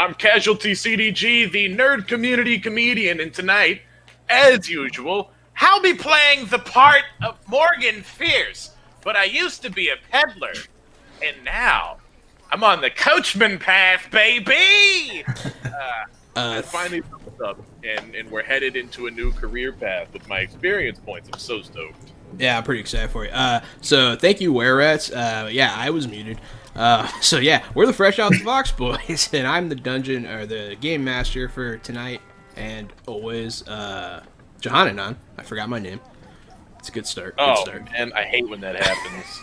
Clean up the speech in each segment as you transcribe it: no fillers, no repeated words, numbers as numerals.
I'm Casualty CDG, the nerd community comedian, and tonight, as usual, I'll be playing the part of Morgan Fierce. But I used to be a peddler, and now I'm on the coachman path, baby! I finally built up, and we're headed into a new career path with my experience points. I'm so stoked. Yeah, I'm pretty excited for you. So thank you, Were Rats. Yeah, I was muted. So yeah, we're the Fresh Out the Box Boys, and I'm the dungeon or the game master for tonight and always. Jahan. I forgot my name. It's a good start. Good start. Man, I hate when that happens.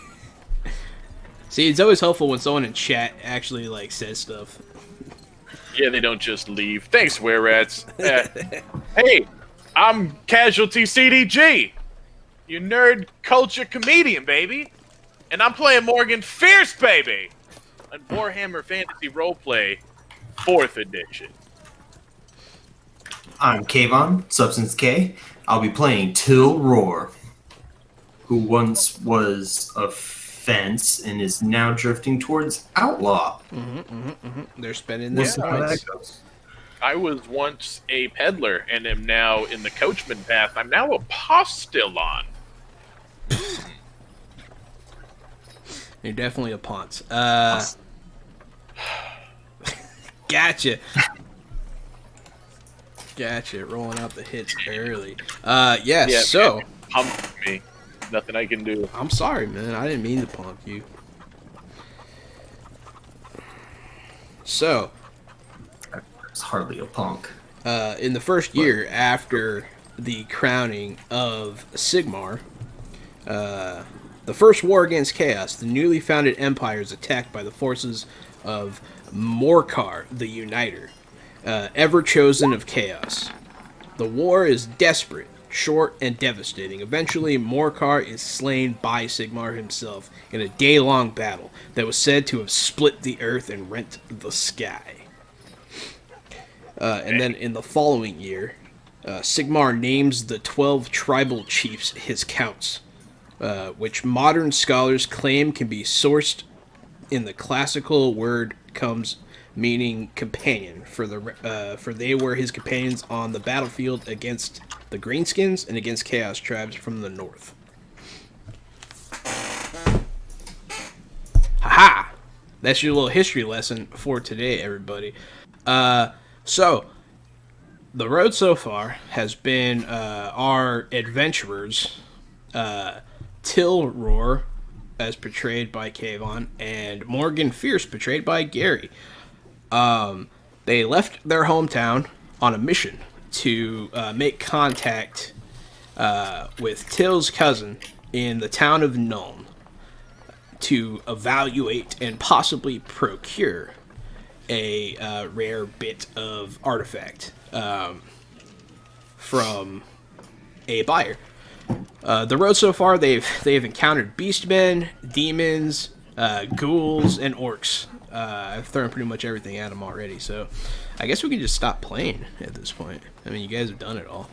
See, it's always helpful when someone in chat actually like says stuff. Yeah, they don't just leave. Thanks, Were Rats. Hey, I'm Casualty CDG, you nerd culture comedian, baby. And I'm playing Morgan Fierce, baby, on Warhammer Fantasy Roleplay 4th Edition. I'm Kavon, Substance K. I'll be playing Till Roar, who once was a fence and is now drifting towards outlaw. They're spending their points. I was once a peddler and am now in the coachman path. I'm now a postillon. You're definitely a ponce. Gotcha. Gotcha. Rolling out the hits early. Yeah, so. Pump me. Nothing I can do. I'm sorry, man. I didn't mean to pump you. So. It's hardly a punk. In the first year after the crowning of Sigmar, the first war against Chaos, the newly founded empire is attacked by the forces of Morkar, the Uniter, ever chosen of Chaos. The war is desperate, short, and devastating. Eventually, Morkar is slain by Sigmar himself in a day-long battle that was said to have split the earth and rent the sky. And then in the following year, Sigmar names the 12 tribal chiefs his counts, which modern scholars claim can be sourced in the classical word comes meaning companion, for they were his companions on the battlefield against the Greenskins and against Chaos tribes from the north. Haha! That's your little history lesson for today, everybody. So, the road so far has been our adventurers, Till Roar, as portrayed by Kavon, and Morgan Fierce, portrayed by Gary. They left their hometown on a mission to make contact with Till's cousin in the town of Nuln to evaluate and possibly procure a rare bit of artifact from a buyer. The road so far, they've encountered beastmen, demons, ghouls, and orcs. I've thrown pretty much everything at them already, so I guess we can just stop playing at this point. I mean, you guys have done it all.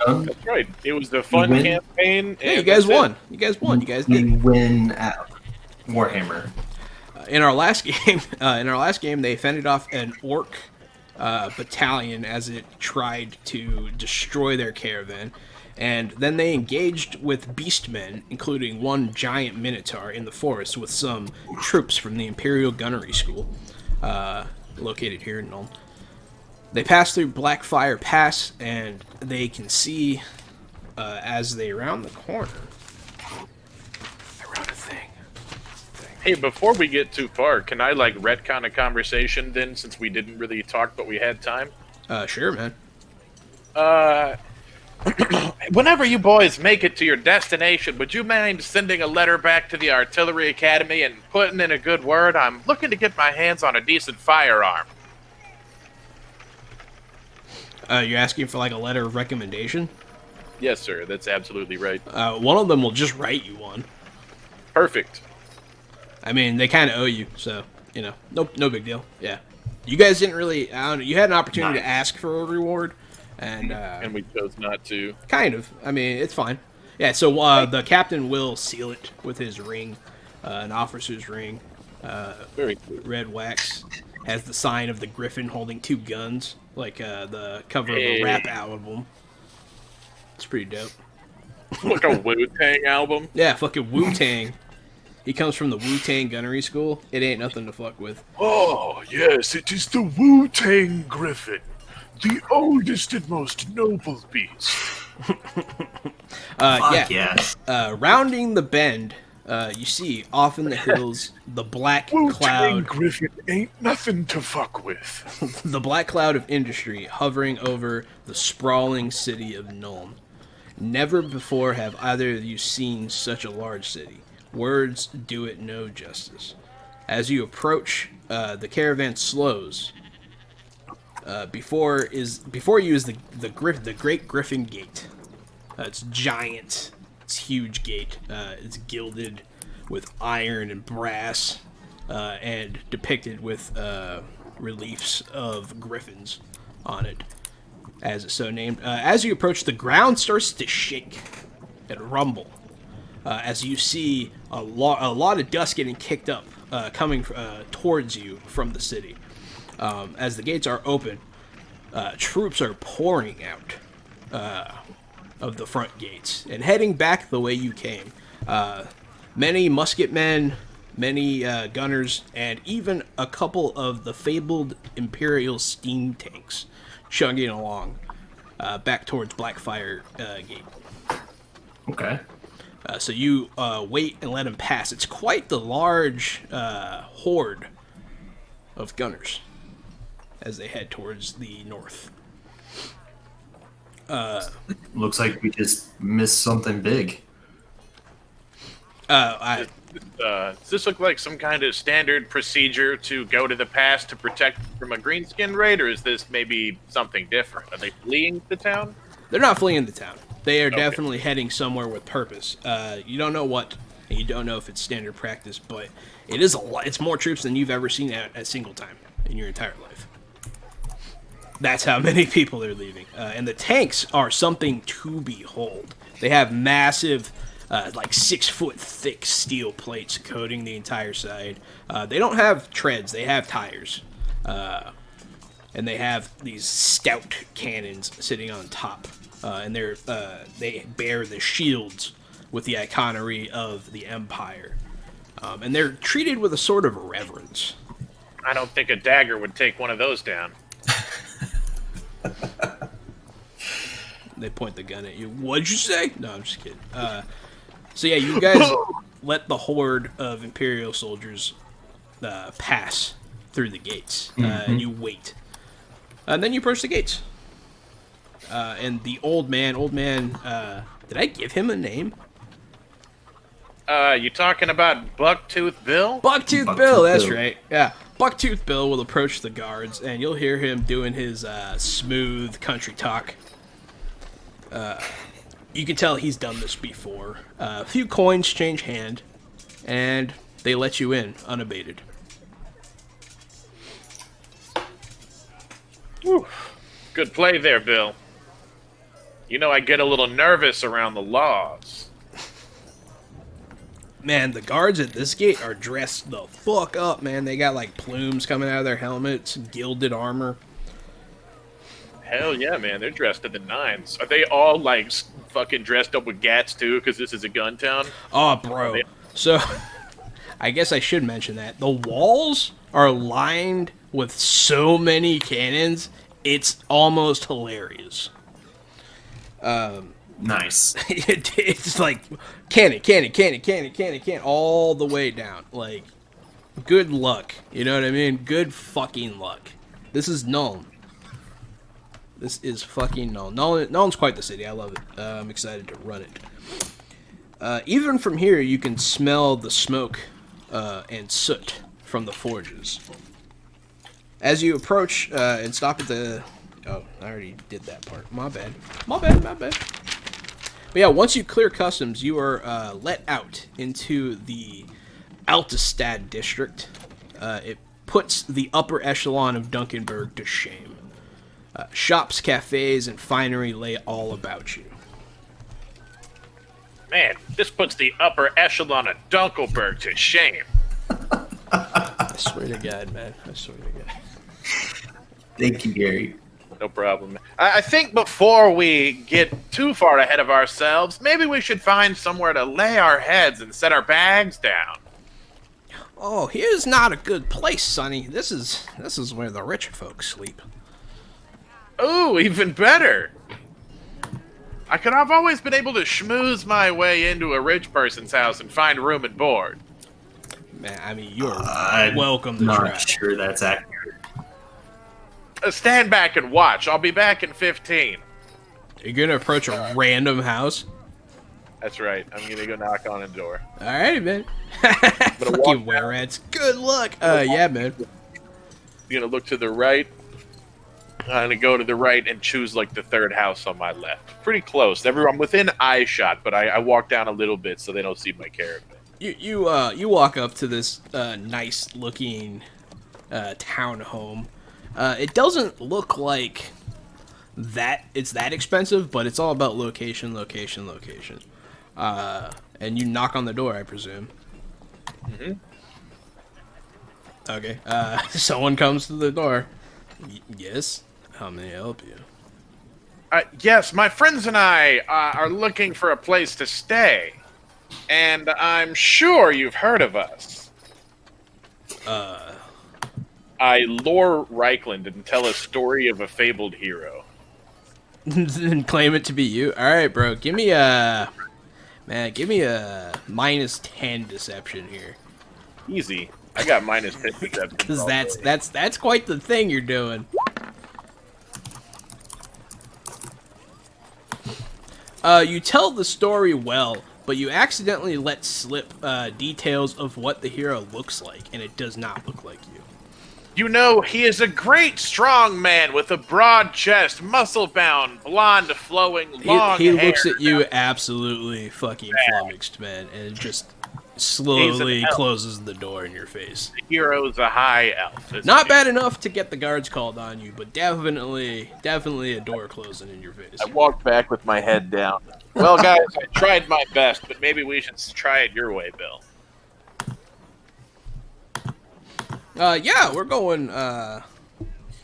That's right. It was the fun campaign. Yeah, you guys won. You guys won. You guys did. Win at Warhammer. In our last game, they fended off an orc battalion as it tried to destroy their caravan. And then they engaged with beastmen, including one giant minotaur in the forest with some troops from the Imperial Gunnery School, located here in Nuln. They pass through Blackfire Pass, and they can see, as they round the corner... I wrote a thing. Hey, before we get too far, can I, retcon a conversation then, since we didn't really talk, but we had time? Sure, man. Whenever you boys make it to your destination, would you mind sending a letter back to the Artillery Academy and putting in a good word? I'm looking to get my hands on a decent firearm. You're asking for, a letter of recommendation? Yes, sir. That's absolutely right. One of them will just write you one. Perfect. I mean, they kind of owe you, so, no big deal. Yeah. You guys didn't really, I don't know, you had an opportunity to ask for a reward. And we chose not to. Kind of. I mean, it's fine. Yeah, so the captain will seal it with his ring, an officer's ring, very cool. red wax. has the sign of the griffin holding 2 guns, like the cover of a rap album. It's pretty dope. Like a Wu-Tang album. Yeah, fucking Wu-Tang. He comes from the Wu-Tang gunnery school. It ain't nothing to fuck with. Oh, yes, it is the Wu-Tang Griffin, the oldest and most noble beast. Yes. Rounding the bend, you see off in the hills the black Wu-Tang cloud, Griffin ain't nothing to fuck with. the black cloud of industry hovering over the sprawling city of Nuln. Never before have either of you seen such a large city. Words do it no justice. As you approach, the caravan slows. Before you is the Great Griffin Gate. It's giant. It's huge gate. It's gilded with iron and brass, and depicted with reliefs of griffins on it, as it's so named. As you approach, the ground starts to shake and rumble. As you see a lot of dust getting kicked up, coming towards you from the city. As the gates are open, troops are pouring out of the front gates and heading back the way you came. Many musketmen, many gunners, and even a couple of the fabled Imperial steam tanks chugging along back towards Blackfire Gate. Okay. So you wait and let him pass. It's quite the large horde of gunners as they head towards the north. Looks like we just missed something big. I Does this look like some kind of standard procedure to go to the pass to protect from a greenskin raid, or is this maybe something different? Are they fleeing the town? They're not fleeing the town. They are definitely heading somewhere with purpose. You don't know what, and you don't know if it's standard practice, but it is a lot. It's more troops than you've ever seen at a single time in your entire life. That's how many people are leaving. And the tanks are something to behold. They have massive, like 6-foot thick steel plates coating the entire side. They don't have treads, they have tires. And they have these stout cannons sitting on top. And they bear the shields with the iconery of the Empire. And they're treated with a sort of reverence. I don't think a dagger would take one of those down. They point the gun at you. What'd you say? No, I'm just kidding. So yeah, you guys let the horde of Imperial soldiers pass through the gates, and you wait. And then you approach the gates. And the old man, did I give him a name? You talking about Bucktooth Bill? Bucktooth Bill, that's right. Yeah, Bucktooth Bill will approach the guards, and you'll hear him doing his smooth country talk. You can tell he's done this before. A few coins change hand, and they let you in unabated. Whew. Good play there, Bill. You know I get a little nervous around the laws. Man, the guards at this gate are dressed the fuck up, man. They got like plumes coming out of their helmets, gilded armor. Hell yeah, man. They're dressed to the nines. Are they all, like, fucking dressed up with gats, too, because this is a gun town? Oh, bro. So, I guess I should mention that. The walls are lined with so many cannons, it's almost hilarious. Nice. It's like cannon, all the way down. Like, good luck. You know what I mean? Good fucking luck. This is Nuln. This is fucking Nuln. Nuln's quite the city. I love it. I'm excited to run it. Even from here, you can smell the smoke and soot from the forges. As you approach and stop at the... Oh, I already did that part. My bad. But yeah, once you clear customs, you are let out into the Altestad district. It puts the upper echelon of Dunkenberg to shame. Shops, cafes, and finery lay all about you. Man, this puts the upper echelon of Dunkelberg to shame. I swear to God, man. I swear to God. Thank you, Gary. No problem. I think before we get too far ahead of ourselves, maybe we should find somewhere to lay our heads and set our bags down. Oh, here's not a good place, Sonny. This is where the rich folks sleep. Ooh, even better. I've always been able to schmooze my way into a rich person's house and find room and board. Man, I mean, you're I'm welcome to not try. sure that's accurate. Stand back and watch. I'll be back in 15. You're gonna approach a random house? That's right. I'm gonna go knock on a door. Alrighty, man. gonna Fucking walk were rats. Good luck. Yeah, man. I'm gonna look to the right. I'm gonna go to the right and choose like the third house on my left. Pretty close. I'm within eye shot, but I walk down a little bit so they don't see my caravan. You walk up to this nice looking townhome. It doesn't look like it's that expensive, but it's all about location. And you knock on the door, I presume. Mm-hmm. Okay. Someone comes to the door. Yes. How may I help you? Yes, my friends and I are looking for a place to stay, and I'm sure you've heard of us. I lure Reichland and tell a story of a fabled hero. And claim it to be you. All right, bro. Give me a -10 deception here. Easy. I got minus 50 deception. Because that's quite the thing you're doing. You tell the story well, but you accidentally let slip details of what the hero looks like, and it does not look like you. You know, he is a great, strong man with a broad chest, muscle-bound, blonde, flowing, long He hair. looks at you absolutely fucking flummoxed, man, and just slowly closes the door in your face. The hero's a high elf. Not bad enough to get the guards called on you, but definitely a door closing in your face. I walk back with my head down. Well, guys, I tried my best, but maybe we should try it your way, Bill. Yeah, we're going,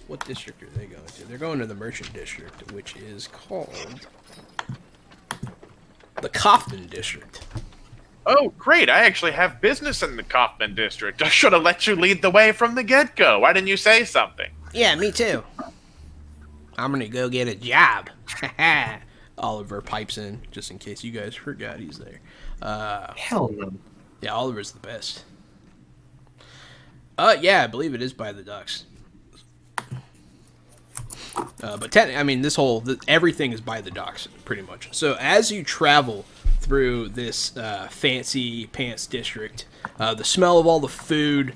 what district are they going to? They're going to the Merchant District, which is called the Kaufman District. Oh, great. I actually have business in the Kaufman District. I should have let you lead the way from the get-go. Why didn't you say something? Yeah, me too. I'm gonna go get a job. Oliver pipes in, just in case you guys forgot he's there. Hell no. Yeah, Oliver's the best. Yeah, I believe it is by the docks. But I mean, everything is by the docks, pretty much. So as you travel through this fancy pants district, the smell of all the food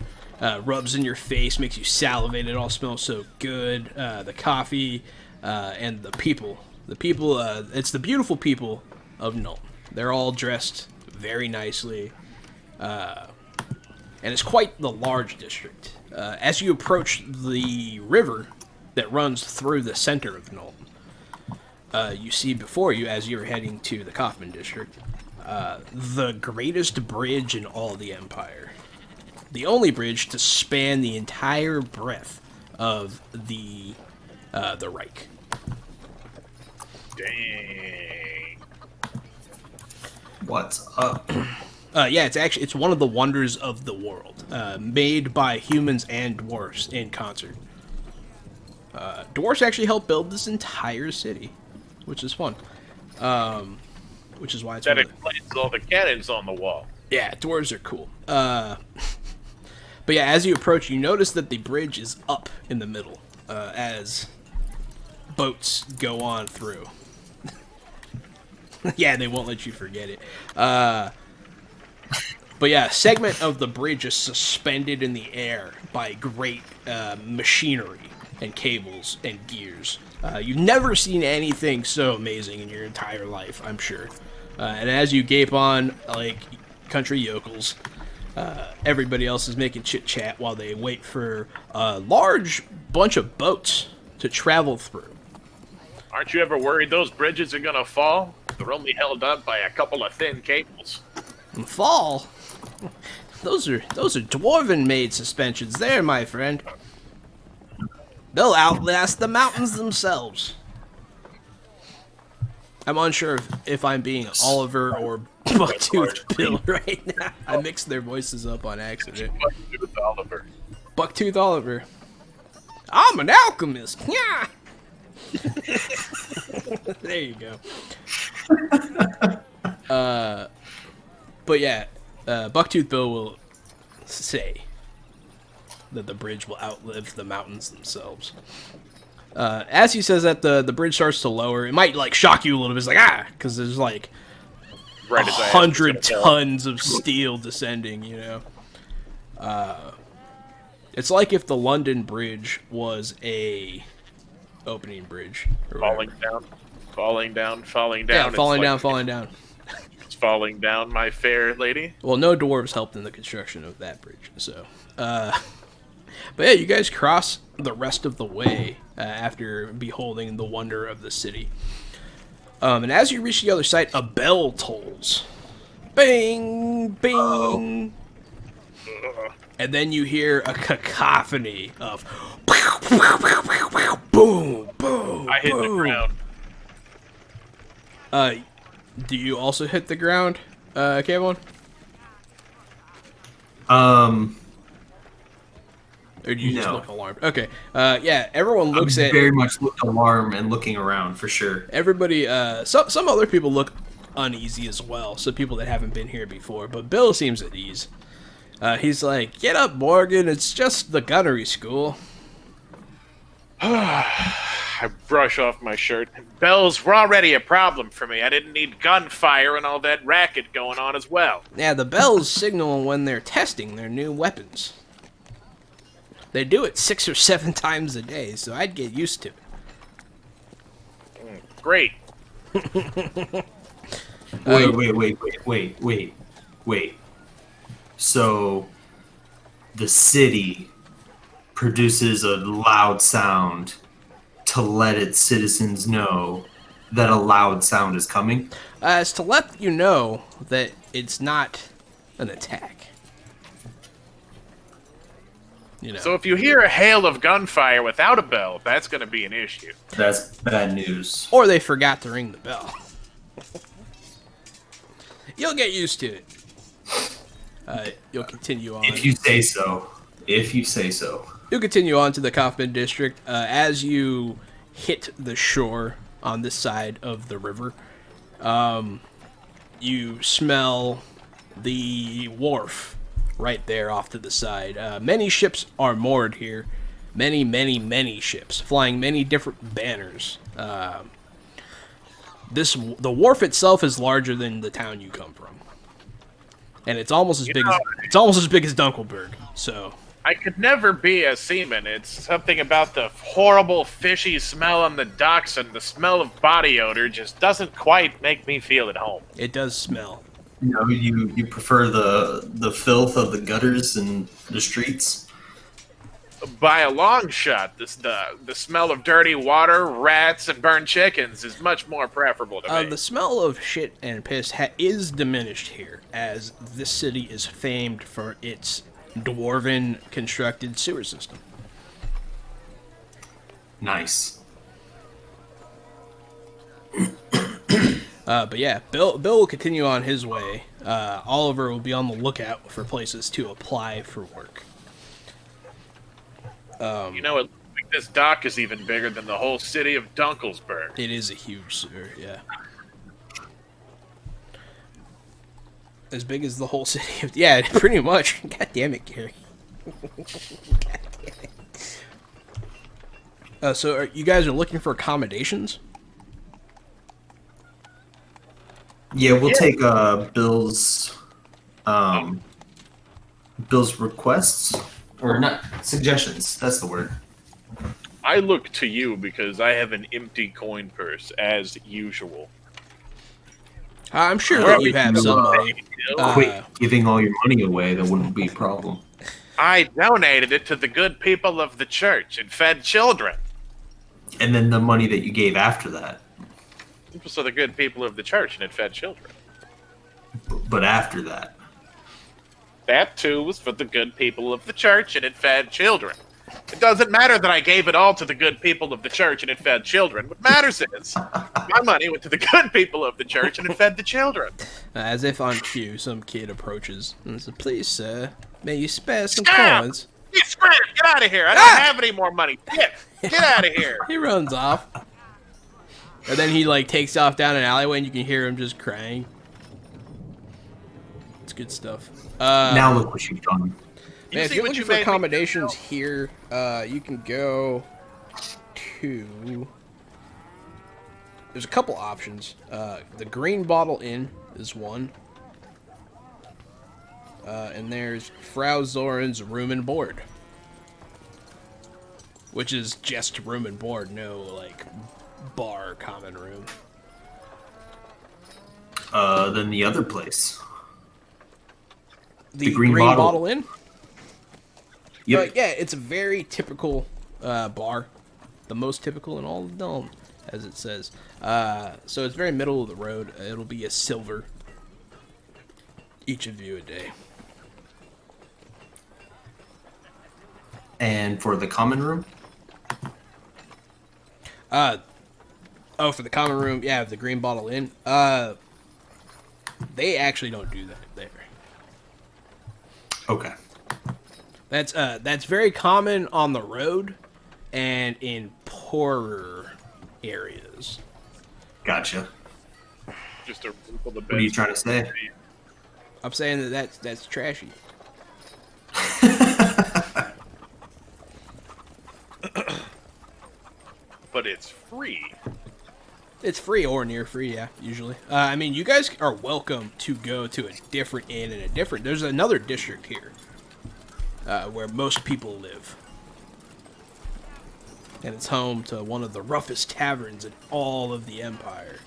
rubs in your face, makes you salivate. It all smells so good. The coffee and the people. It's the beautiful people of Nuln. They're all dressed very nicely. And it's quite the large district. As you approach the river that runs through the center of Nuln, you see before you, as you're heading to the Kaufman District, the greatest bridge in all the Empire. The only bridge to span the entire breadth of the Reich. Dang. What's up? Yeah, it's one of the wonders of the world, made by humans and dwarves in concert. Dwarves actually helped build this entire city, which is fun. Which is why it's That one of explains all the cannons on the wall. yeah, dwarves are cool. But yeah, as you approach, you notice that the bridge is up in the middle as boats go on through. Yeah, they won't let you forget it. But yeah, a segment of the bridge is suspended in the air by great machinery and cables and gears. You've never seen anything so amazing in your entire life, I'm sure. And as you gape on, like country yokels, everybody else is making chit-chat while they wait for a large bunch of boats to travel through. Aren't you ever worried those bridges are gonna fall? They're only held up by a couple of thin cables. And fall? Those are dwarven-made suspensions there, my friend. They'll outlast the mountains themselves. I'm unsure if I'm being Oliver or Bucktooth Bill right now. I mixed their voices up on accident. Bucktooth Oliver. Bucktooth Oliver. I'm an alchemist. Yeah. There you go. But yeah, Bucktooth Bill will say that the bridge will outlive the mountains themselves. As he says that, the bridge starts to lower. It might like shock you a little bit. It's like because there's like Right as I asked, 100 it's gonna tons of steel descending. You know, it's like if the London Bridge was a opening bridge. Or falling whatever. down, falling down, falling Yeah, down. falling It's down, like falling down. It's falling down, my fair lady. Well, no dwarves helped in the construction of that bridge, so. But yeah, you guys cross the rest of the way after beholding the wonder of the city. And as you reach the other side, a bell tolls. Bing, bing. And then you hear a cacophony of boom, boom, I hit the boom. ground. Do you also hit the ground, Kavon? Or do you just No. look alarmed? Okay. Yeah, everyone looks I'm at very much look alarmed and looking around for sure. everybody. Some other people look uneasy as well. Some people that haven't been here before, but Bill seems at ease. He's like, "Get up, Morgan. It's just the gunnery school." I brush off my shirt. Bells were already a problem for me. I didn't need gunfire and all that racket going on as well. Yeah, the bells signal when they're testing their new weapons. They do it 6 or 7 times a day, so I'd get used to it. Great. Wait. So, the city produces a loud sound to let its citizens know that a loud sound is coming? It's to let you know that it's not an attack. You know. So if you hear a hail of gunfire without a bell, that's going to be an issue. That's bad news. Or they forgot to ring the bell. You'll get used to it. You'll continue on. If you say so. You'll continue on to the Kaufman district. As you hit the shore on this side of the river, you smell the wharf right there off to the side. Many ships are moored here. Many ships flying many different banners. The wharf itself is larger than the town you come from, and it's almost as big as Dunkelberg. So I could never be a seaman. It's something about the horrible fishy smell on the docks and the smell of body odor just doesn't quite make me feel at home. it does smell. You know, you prefer the filth of the gutters and the streets? By a long shot, the smell of dirty water, rats, and burned chickens is much more preferable to me. The smell of shit and piss is diminished here, as this city is famed for its dwarven constructed sewer system. Nice. But yeah, Bill will continue on his way. Oliver will be on the lookout for places to apply for work. You know, it looks like this dock is even bigger than the whole city of Dunkelsburg. It is a huge sewer, yeah. As big as the whole city of... Yeah, pretty much. God damn it, Gary. God damn it. So you guys are looking for accommodations? Yeah, we'll take Bill's requests, or not suggestions. That's the word. I look to you because I have an empty coin purse, as usual. I'm sure that you have some money. Quit giving all your money away. That wouldn't be a problem. I donated it to the good people of the church and fed children. And then the money that you gave after that. So the good people of the church and it fed children. But after that. That too was for the good people of the church and it fed children. It doesn't matter that I gave it all to the good people of the church and it fed children. What matters is my money went to the good people of the church and it fed the children. As if on cue, some kid approaches and says, "Please, sir, may you spare some Scram! coins?" You scram! Get out of here! I don't have any more money. Get out of here! He runs off. And then he, like, takes off down an alleyway and you can hear him just crying. It's good stuff. Now look what you've done. Man, if see you're what looking you for made me accommodations here, you can go to... There's a couple options. The Green Bottle Inn is one. And there's Frau Zoran's Room and Board. Which is just room and board, no, like, bar common room. Then the other place. The Green Green Bottle. Bottle Inn? Yep. Yeah, it's a very typical bar. The most typical in all of Dome, as it says. So it's very middle of the road. It'll be a silver each of you a day. And for the common room? Oh, for the common room, yeah, the Green Bottle Inn. They actually don't do that there. Okay. That's very common on the road and in poorer areas. Gotcha. Just a room full of What are you beds. trying to say? I'm saying that's trashy. But it's free. It's free or near free, yeah, usually. I mean, you guys are welcome to go to a different inn and there's another district here where most people live. And it's home to one of the roughest taverns in all of the Empire.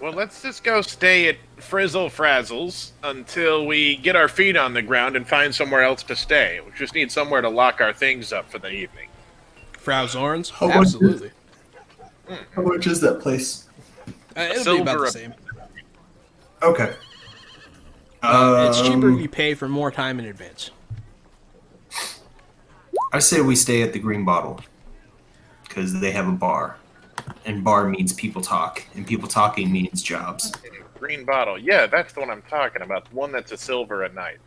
Well, let's just go stay at Frizzle Frazzles until we get our feet on the ground and find somewhere else to stay. We just need somewhere to lock our things up for the evening. Frau Zorn's? How much Absolutely. How much is that place? It'll be about silver the a- same. Okay. It's cheaper if you pay for more time in advance. I say we stay at the Green Bottle because they have a bar, and bar means people talk, and people talking means jobs. Green bottle. Yeah, that's the one I'm talking about. The one that's a silver at night.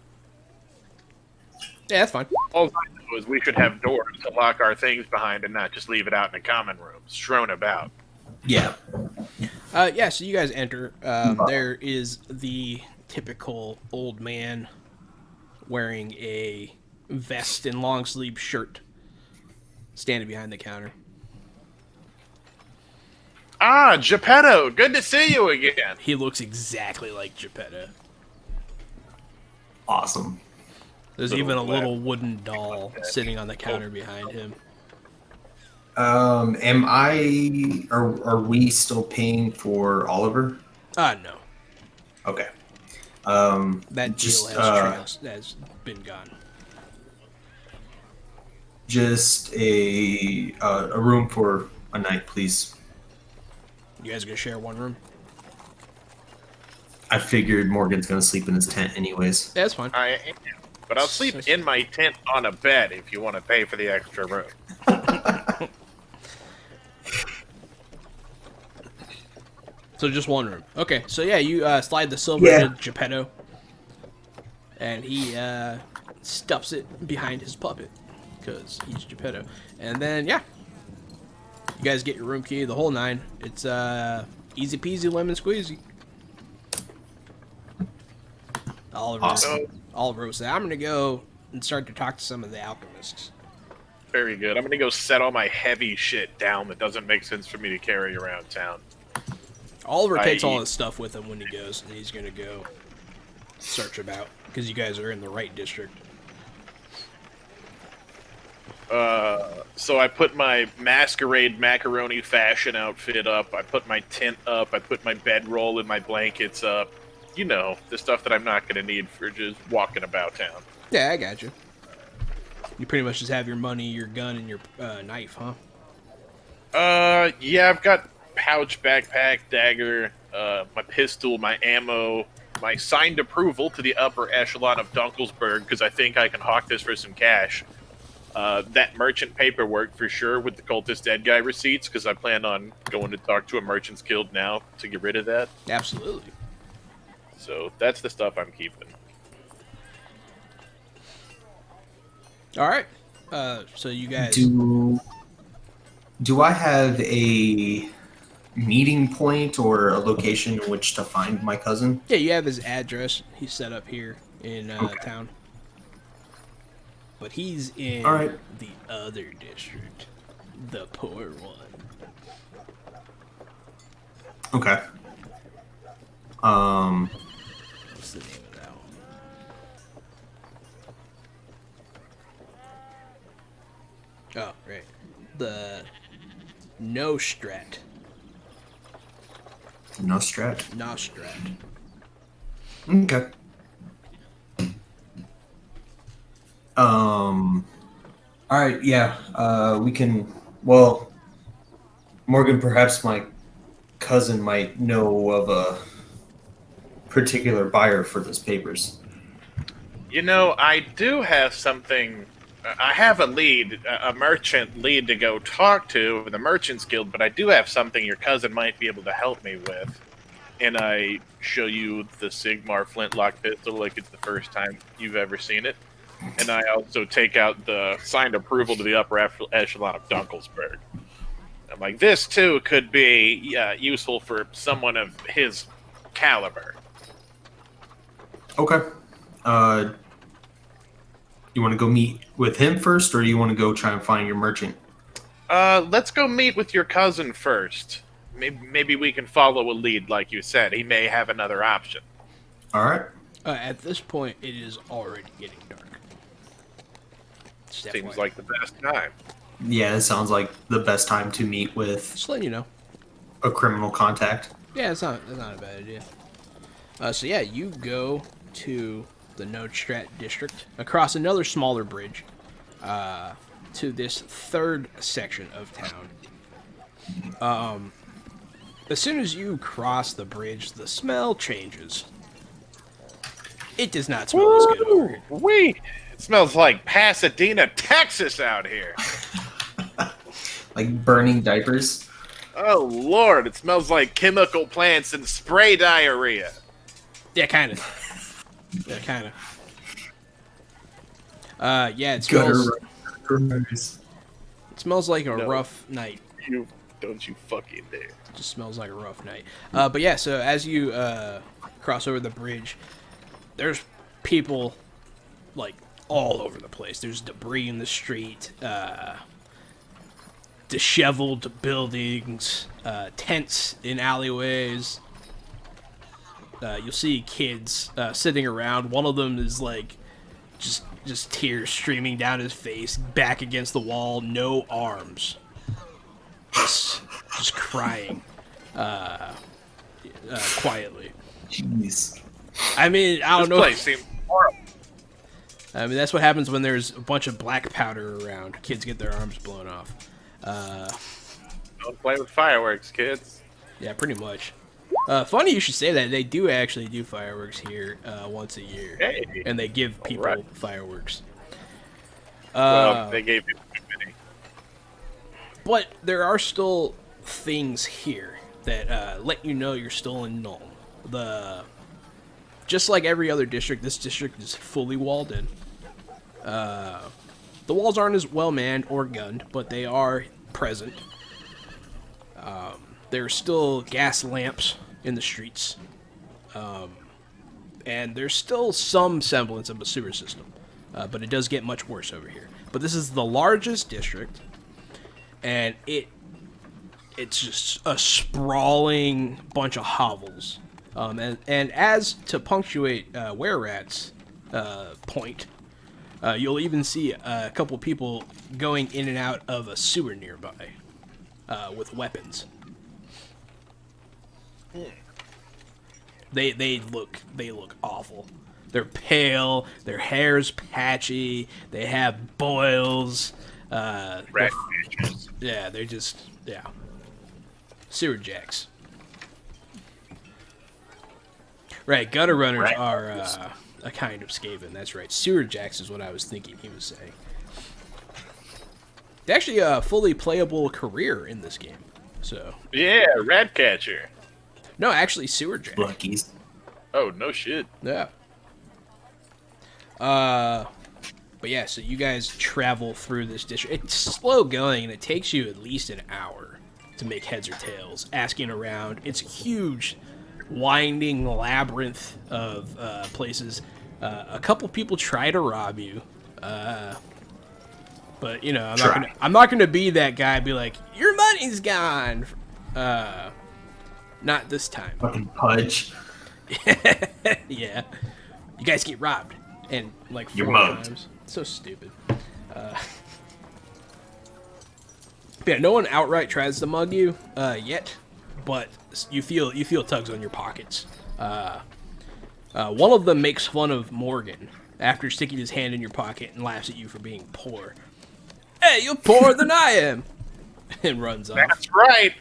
Yeah, that's fine. All I know is we should have doors to lock our things behind and not just leave it out in the common room, strewn about. Yeah. Yeah, so you guys enter. There is the typical old man wearing a vest and long sleeve shirt standing behind the counter. Ah, Geppetto, good to see you again. He looks exactly like Geppetto. Awesome. There's Little even a black- little wooden doll sitting on the counter behind him. Am I? Are we still paying for Oliver? No. Okay. That just, deal has been gone. Just a room for a night, please. You guys gonna share one room? I figured Morgan's gonna sleep in his tent anyways. Yeah, that's fine. I am, but I'll sleep in my tent on a bed if you want to pay for the extra room. So just one room. Okay, so yeah, you slide the silver Yeah. to Geppetto, and he stuffs it behind his puppet, because he's Geppetto. And then, yeah, you guys get your room key, the whole nine. It's easy peasy lemon squeezy. Oliver, Awesome. Oliver said, I'm going to go and start to talk to some of the alchemists. Very good. I'm gonna go set all my heavy shit down that doesn't make sense for me to carry around town. Oliver takes all I- his stuff with him when he goes, and he's going to go search about, because you guys are in the right district. So I put my masquerade macaroni fashion outfit up. I put my tent up. I put my bedroll and my blankets up. You know, the stuff that I'm not going to need for just walking about town. Yeah, I got you. You pretty much just have your money, your gun, and your knife, huh? Yeah, I've got pouch, backpack, dagger, my pistol, my ammo, my signed approval to the upper echelon of Dunkelsberg, because I think I can hawk this for some cash. that merchant paperwork for sure with the cultist dead guy receipts, because I plan on going to talk to a merchant's guild now to get rid of that. Absolutely. So that's the stuff I'm keeping. All right. So you guys. Do I have a meeting point or a location in which to find my cousin? Yeah, you have his address. He's set up here in town. But he's in All right. the other district, the poor one. Okay. What's the name of that one? Oh, right. The Nostrat. Nostrat. Nostrat. Okay. All right. Yeah. We can. Well, Morgan, perhaps my cousin might know of a particular buyer for those papers. You know, I do have something. I have a lead, a merchant lead to go talk to the Merchants Guild, but I do have something your cousin might be able to help me with. And I show you the Sigmar flintlock pistol like it's the first time you've ever seen it. And I also take out the signed approval to the upper echelon of Dunkelsberg. I'm like, this too could be useful for someone of his caliber. Okay. You want to go meet with him first, or you want to go try and find your merchant? Let's go meet with your cousin first. Maybe we can follow a lead, like you said. He may have another option. All right. At this point, it is already getting dark. Seems like the best time. Yeah, it sounds like the best time to meet with Just letting you know. a criminal contact. Yeah, that's not a bad idea. So yeah, you go to the Nostrat district across another smaller bridge to this third section of town. As soon as you cross the bridge, the smell changes. It does not smell as good over here. Wait, it smells like Pasadena, Texas out here. Like burning diapers. Oh Lord, it smells like chemical plants and spray diarrhea. Yeah, kind of. Yeah, kind of. Yeah, it smells. It smells like a rough night. You don't you fucking dare. It just smells like a rough night. But yeah, so as you cross over the bridge, there's people like all over the place. There's debris in the street, disheveled buildings, tents in alleyways. You'll see kids sitting around. One of them is like just tears streaming down his face, back against the wall, no arms, just crying quietly. Jeez. I mean, I don't know. This place seems horrible. I mean, that's what happens when there's a bunch of black powder around. Kids get their arms blown off. Don't play with fireworks, kids. Yeah, pretty much. Funny you should say that. They do actually do fireworks here once a year. Hey. And they give people Right. fireworks. Well, they gave you too many. But there are still things here that let you know you're still in Nuln. Just like every other district, this district is fully walled in. The walls aren't as well manned or gunned, but they are present. There are still gas lamps in the streets. And there's still some semblance of a sewer system. But it does get much worse over here. But this is the largest district. And it's just a sprawling bunch of hovels. And as to punctuate Were-Rat's point, you'll even see a couple people going in and out of a sewer nearby with weapons. They look awful. They're pale. Their hair's patchy. They have boils. Rat bitches. Yeah, they're just sewer jacks. Right, gutter runners are a kind of Skaven. That's right. Sewer jacks is what I was thinking he was saying. It's actually a fully playable career in this game. So Yeah, rat catcher. no, actually sewer jack. Luckies. Oh, no shit. Yeah. But yeah, so you guys travel through this district. It's slow going, and it takes you at least an hour to make heads or tails, asking around. It's a huge, winding labyrinth of places. A couple people try to rob you, but you know, I'm not gonna be that guy. Be like, your money's gone. Not this time. Fucking pudge. Yeah, you guys get robbed, and like 4 You're mugged. times. So stupid. Yeah, no one outright tries to mug you yet, but you feel tugs on your pockets. One of them makes fun of Morgan after sticking his hand in your pocket and laughs at you for being poor. Hey, you're poorer than I am, and runs off. That's right.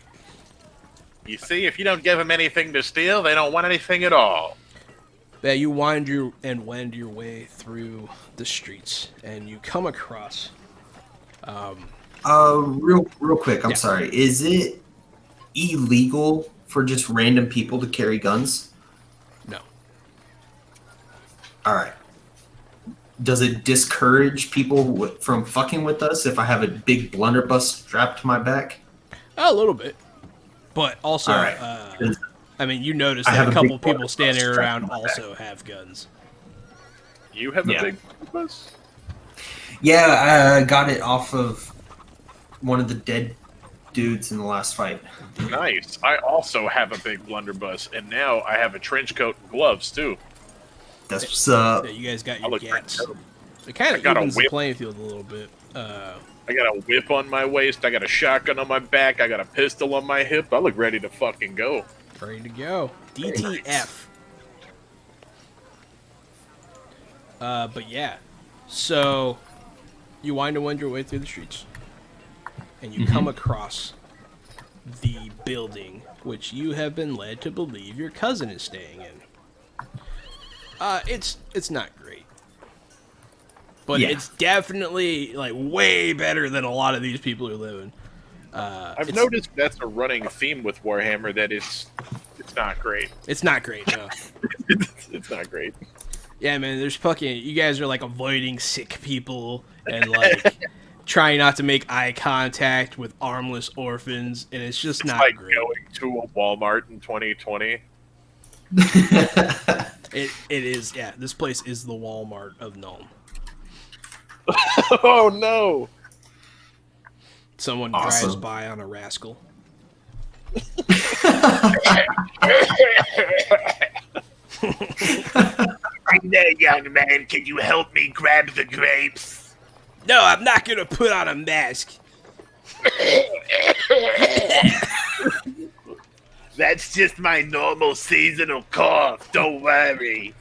You see, if you don't give them anything to steal, they don't want anything at all. Yeah, you wend your way through the streets, and you come across. Real quick. I'm Yeah. sorry. Is it illegal for just random people to carry guns? No. All right. Does it discourage people from fucking with us if I have a big blunderbuss strapped to my back? A little bit, but also, All right. I mean, you notice I that have a a couple big people bus standing strapped around to my also have guns. You have a Yeah. big bus? Yeah, I got it off of one of the dead dudes in the last fight. Nice. I also have a big blunderbuss, and now I have a trench coat and gloves, too. That's what's up. Yeah, you guys got I your look gats. pretty dope. It kind I of got a evens the whip. playing field a little bit. I got a whip on my waist, I got a shotgun on my back, I got a pistol on my hip. I look ready to fucking go. Ready to go. DTF. But yeah, so you wind your way through the streets, and you come across the building which you have been led to believe your cousin is staying in. It's not great, but Yeah. it's definitely like way better than a lot of these people are living. I've noticed that's a running theme with Warhammer, that it's not great. It's not great, no. It's not great. Yeah, man, there's fucking... You guys are, like, avoiding sick people and, like, trying not to make eye contact with armless orphans, and it's just It's not like great. going to a Walmart in 2020. It is, yeah, this place is the Walmart of Nuln. Oh, no! Someone Awesome. drives by on a rascal. Right there, young man. Can you help me grab the grapes? No, I'm not gonna put on a mask. That's just my normal seasonal cough. Don't worry.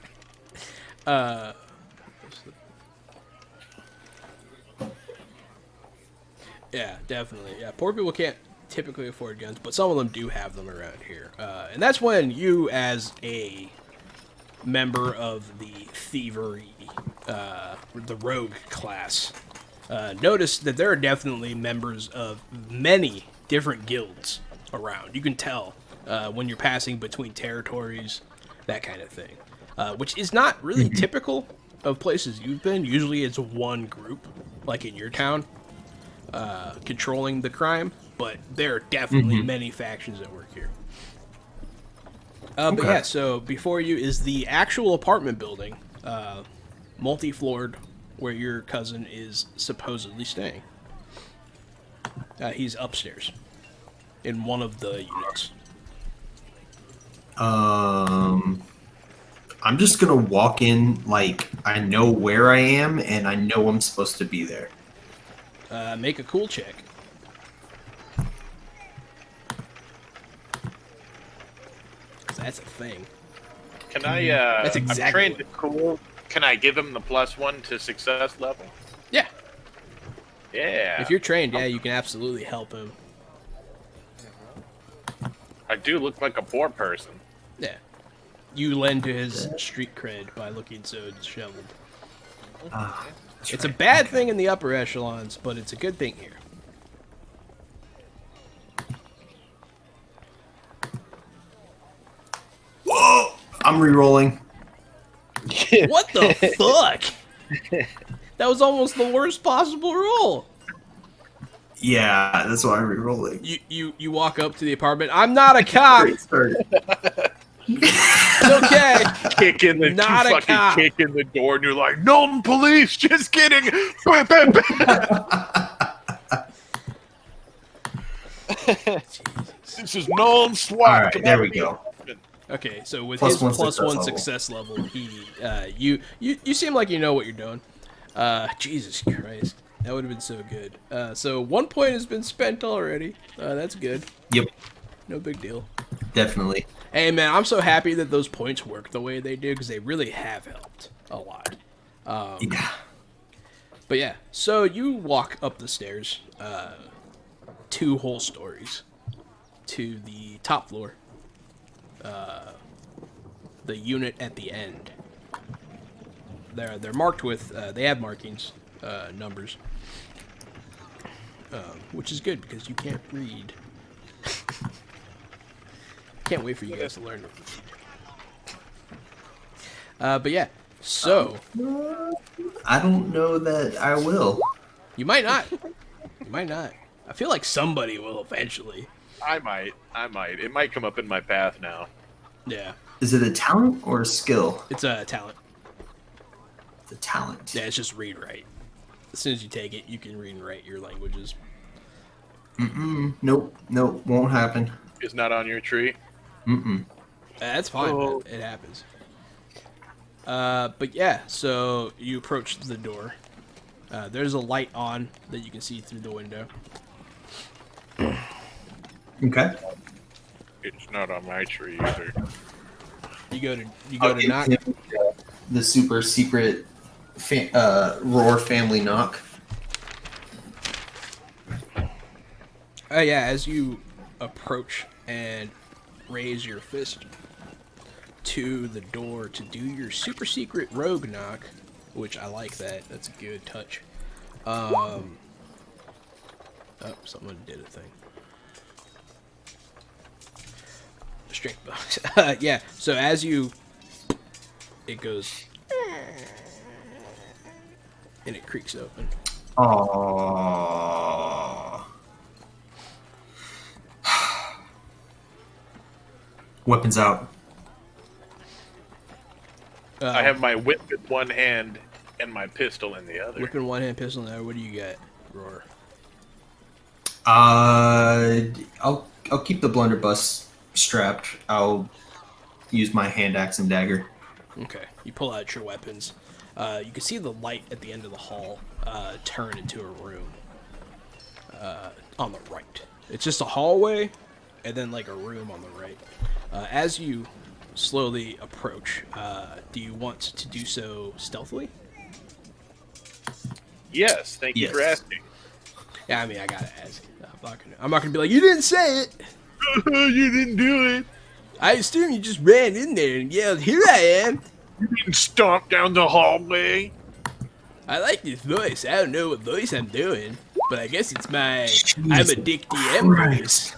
Yeah, definitely. Yeah, poor people can't typically afford guns, but some of them do have them around here. And that's when you, as a member of the thievery, the rogue class, notice that there are definitely members of many different guilds around. You can tell when you're passing between territories, that kind of thing, which is not really typical of places you've been. Usually it's one group, like in your town, controlling the crime, but there are definitely many factions at work here. But yeah, so before you is the actual apartment building, multi-floored, where your cousin is supposedly staying. He's upstairs in one of the units. I'm just gonna walk in like I know where I am and I know I'm supposed to be there. Make a cool check. That's a thing. Can I, That's I'm exactly trained to cool. Can I give him the +1 to success level? Yeah. Yeah. If you're trained, yeah, you can absolutely help him. I do look like a poor person. Yeah. You lend to his street cred by looking so disheveled. It's a bad thing in the upper echelons, but it's a good thing here. I'm re-rolling. What the fuck? That was almost the worst possible roll. Yeah, that's why I'm re-rolling. You walk up to the apartment. I'm not a cop. Great start. It's okay. Kick in the Not a you fucking cop. kick in the door, and you're like, "No, police! Just kidding!" Bam, bam, bam. This is non-SWAT. All right, there we go. Okay, so with Plus his one plus success one level. success level, he you seem like you know what you're doing. Jesus Christ, that would have been so good. So 1 point has been spent already. That's good. Yep, No big deal. definitely. Hey man, I'm so happy that those points work the way they do because they really have helped a lot. Yeah. But yeah, so you walk up the stairs, 2 whole stories, to the top floor. The unit at the end. They're marked with they have markings, numbers, which is good because you can't read. Can't wait for you guys to learn it. But yeah, so I don't know that I will. you might not. You might not. I feel like somebody will eventually. I might. It might come up in my path now. Yeah, Is it a talent or a skill? it's a talent. It's a talent. Yeah, it's just read write. As soon as you take it, you can read and write your languages. Nope, won't happen. It's not on your tree. That's fine. Oh. It happens. But yeah, so you approach the door. There's a light on that you can see through the window. Okay. It's not on my tree either. You go to I'll give knock. him the super secret Roar family knock. Yeah, as you approach and raise your fist to the door to do your super secret rogue knock, which I like that. That's a good touch. Oh, someone did a thing. Strength box. Yeah, so as you... It goes... And it creaks open. Aww. Weapons out. I have my whip in one hand and my pistol in the other. Whip in one hand, pistol in the other. What do you got, Roar? I'll keep the blunderbuss strapped. I'll use my hand axe and dagger. Okay. You pull out your weapons. You can see the light at the end of the hall turn into a room on the right. It's just a hallway and then like a room on the right. As you slowly approach, do you want to do so stealthily? Yes, thank you for Yes. asking. Yeah, I mean, I gotta ask. I'm not gonna be like, you didn't say it! You didn't do it. I assume you just ran in there and yelled, here I am! You didn't stomp down the hallway. I like this voice. I don't know what voice I'm doing, but I guess it's my I'm a Dick DM voice.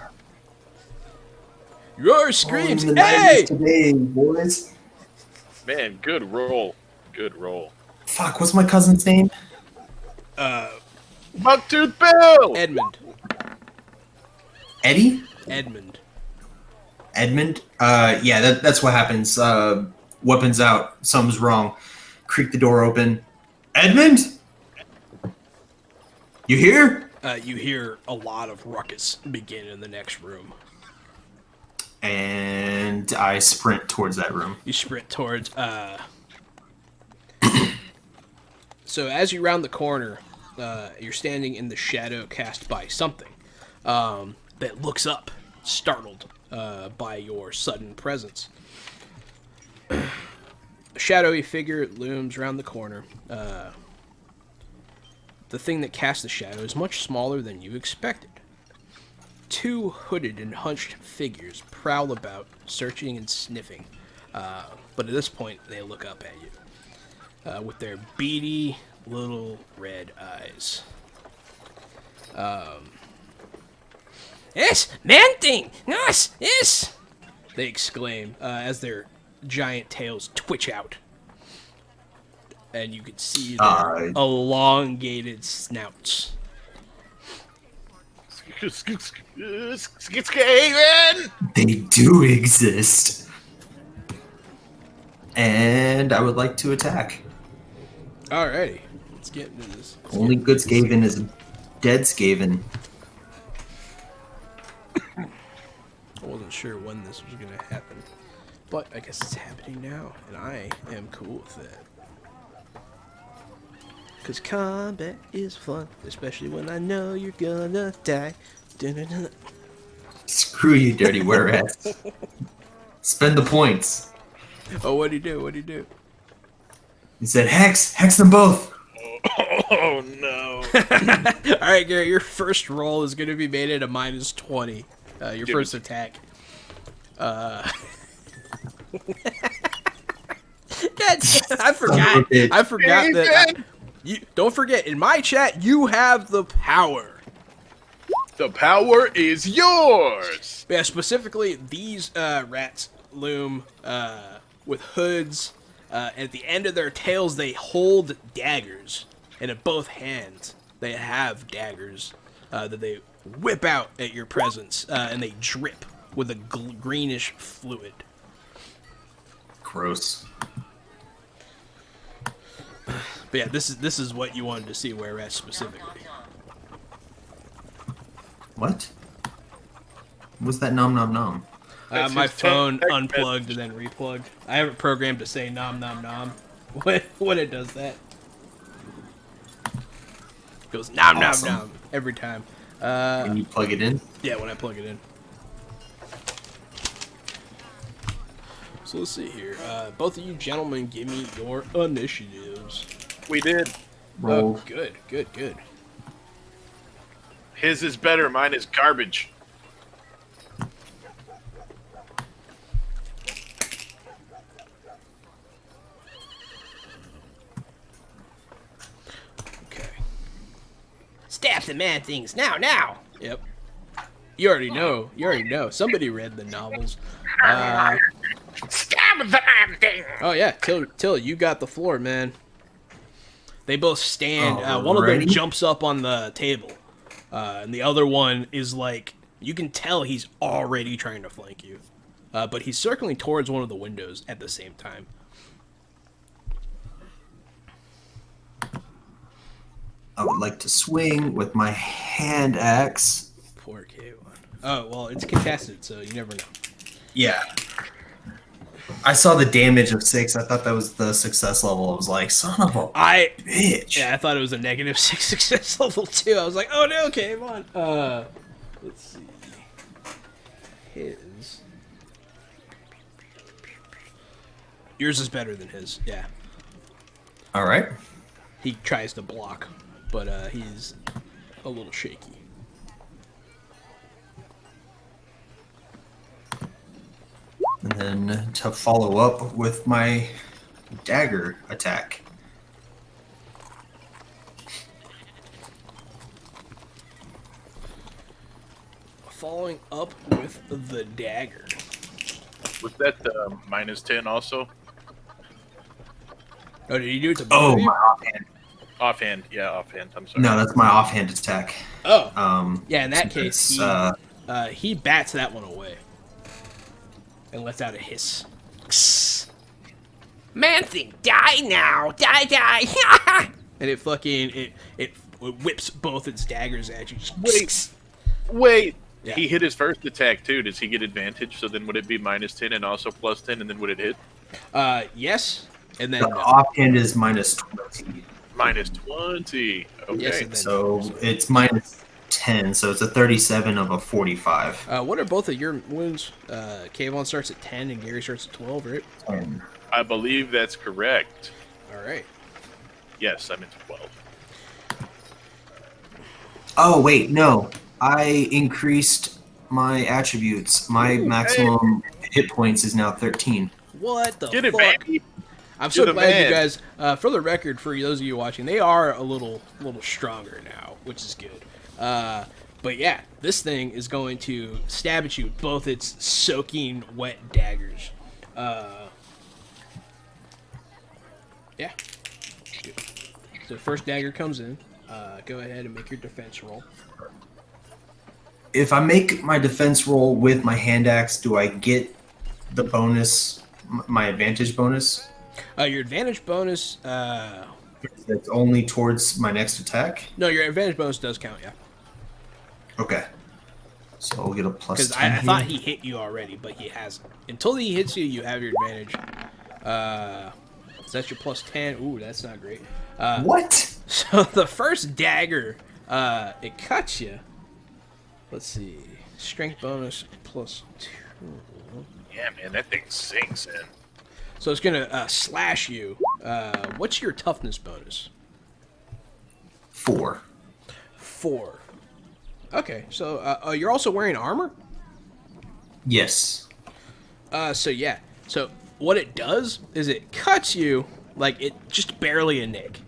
Roar screams, In the hey! 90s today, boys. Man, good roll. Good roll. Fuck, what's my cousin's name? Bucktooth Bill! Edmund. Eddie? Edmund. Edmund? Yeah, that's what happens. Weapons out. Something's wrong. Creak the door open. Edmund? You here? You hear a lot of ruckus begin in the next room. And I sprint towards that room. You sprint towards, So as you round the corner, you're standing in the shadow cast by something that looks up, startled by your sudden presence. A shadowy figure looms around the corner. The thing that casts the shadow is much smaller than you expected. 2 hooded and hunched figures prowl about, searching and sniffing. But at this point, they look up at you with their beady little red eyes. Yes, man thing! Yes, yes! They exclaim as their giant tails twitch out. And you can see their elongated snouts. Skaven! They do exist. And I would like to attack. Alrighty. Let's get into this. Only good Skaven is dead Skaven. I wasn't sure when this was going to happen. But I guess it's happening now. And I am cool with that. Because combat is fun. Especially when I know you're gonna die. Dun-dun-dun. Screw you, dirty were-rats. Spend the points. Oh, what'd he do? What'd he do? He said, Hex them both. Oh no. Alright, Garrett, your first roll is going to be made at a -20. Your first attack. God, I forgot. I forgot that. Don't forget, in my chat, you have the power. The power is yours. Yeah, specifically, these rats loom with hoods. At the end of their tails, they hold daggers. And in both hands, they have daggers that they whip out at your presence. And they drip with a greenish fluid. Gross. But yeah, this is what you wanted to see, whereas specifically. What? What's that nom nom nom? My his phone text unplugged and then replugged. I have it programmed to say nom nom nom when it does that. It goes nom Awesome. nom nom every time. When you plug it in? Yeah, when I plug it in. So let's see here. Both of you gentlemen, give me your initiatives. We did. Roll. Oh, good, good, good. His is better. Mine is garbage. Okay. Stab the man things now, now. Yep. You already know. You already know. Somebody read the novels. Stab the damn thing. Oh yeah, Till, you got the floor, man. They both stand. One of them Alrighty. jumps up on the table, and the other one is like, you can tell he's already trying to flank you, but he's circling towards one of the windows at the same time. I would like to swing with my hand axe. Poor Kavon. Oh well, it's contested, so you never know. Yeah. I saw the damage of 6. I thought that was the success level. I was like, son of a bitch. Yeah, I thought it was a -6 success level too. I was like, oh no, Kavon. Let's see. His. Yours is better than his. Yeah. All right. He tries to block, but he's a little shaky. And then to follow up with my dagger attack. Following up with the dagger. Was that the -10 also? Oh, did you do it to both Oh, of you? my offhand. Offhand. Yeah, offhand. I'm sorry. No, that's my offhand attack. Oh, yeah. In that so case, it's, he bats that one away and lets out a hiss. Man thing, die now, die. And it fucking it whips both its daggers at you. Wait. Yeah. He hit his first attack too. Does he get advantage? So then would it be -10 and also +10, and then would it hit? Yes, and then the offhand is -20. -20. Okay. Yes, and then So it's -10. So it's a 37 of a 45. what are both of your wounds? Kavon starts at 10 and Gary starts at 12, right? I believe that's correct. All right. Yes, I'm at 12. Oh, wait, no. I increased my attributes. My maximum hit points is now 13. What the Get it, fuck? baby. I'm You're so the glad you man. guys. For the record, for those of you watching, they are a little stronger now, which is good. But yeah, this thing is going to stab at you with both its soaking wet daggers. Yeah. Good. So first dagger comes in. Go ahead and make your defense roll. If I make my defense roll with my hand axe, do I get the bonus, my advantage bonus? Your advantage bonus. That's only towards my next attack? No, your advantage bonus does count. Yeah. Okay. So I'll get a plus Because 10 I here. thought he hit you already, but he hasn't. Until he hits you, you have your advantage. So that's your plus 10. Ooh, that's not great. What? So the first dagger, it cuts you. Let's see. Strength bonus plus 2. Yeah, man, that thing sinks in. So it's going to slash you. What's your toughness bonus? 4. 4. Okay, so you're also wearing armor? Yes. So yeah. So what it does is it cuts you like it just barely a nick.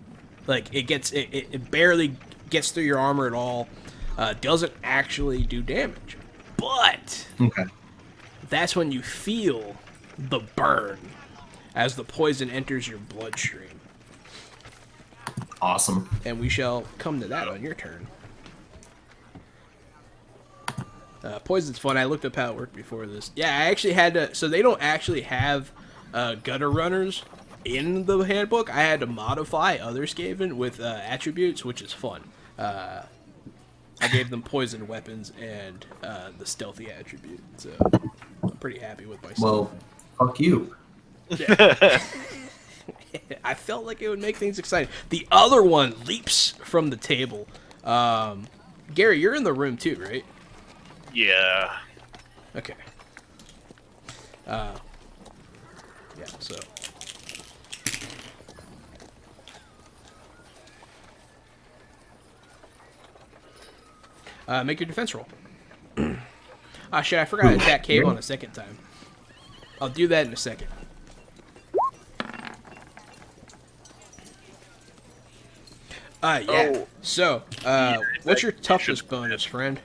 Like it barely gets through your armor at all. Doesn't actually do damage. But Okay. that's when you feel the burn as the poison enters your bloodstream. Awesome. And we shall come to that on your turn. Poison's fun. I looked up how it worked before this. Yeah, I actually had to... So they don't actually have gutter runners in the handbook. I had to modify other Skaven with attributes, which is fun. I gave them poison weapons and the stealthy attribute. So I'm pretty happy with myself. Well, fuck you. Yeah. I felt like it would make things exciting. The other one leaps from the table. Gary, you're in the room too, right? Yeah. Okay. Yeah, so. Make your defense roll. Ah, shit, I forgot to attack Kavon a second time. I'll do that in a second. Yeah. Oh. So, what's your toughness bonus, friend?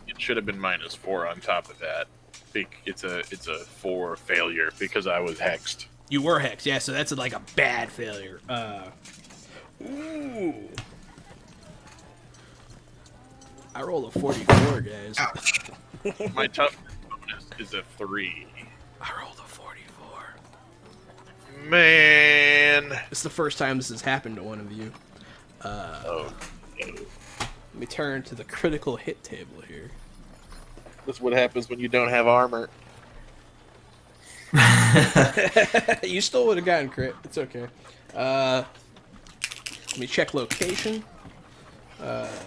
It should have been -4 on top of that. It's a 4 failure because I was hexed. You were hexed, yeah, so that's like a bad failure. Ooh. I rolled a 44, guys. My toughness bonus is a 3. I rolled a 44. Man. It's the first time this has happened to one of you. Oh. Let me turn to the critical hit table here. That's what happens when you don't have armor. You still would have gotten crit. It's okay. Let me check location.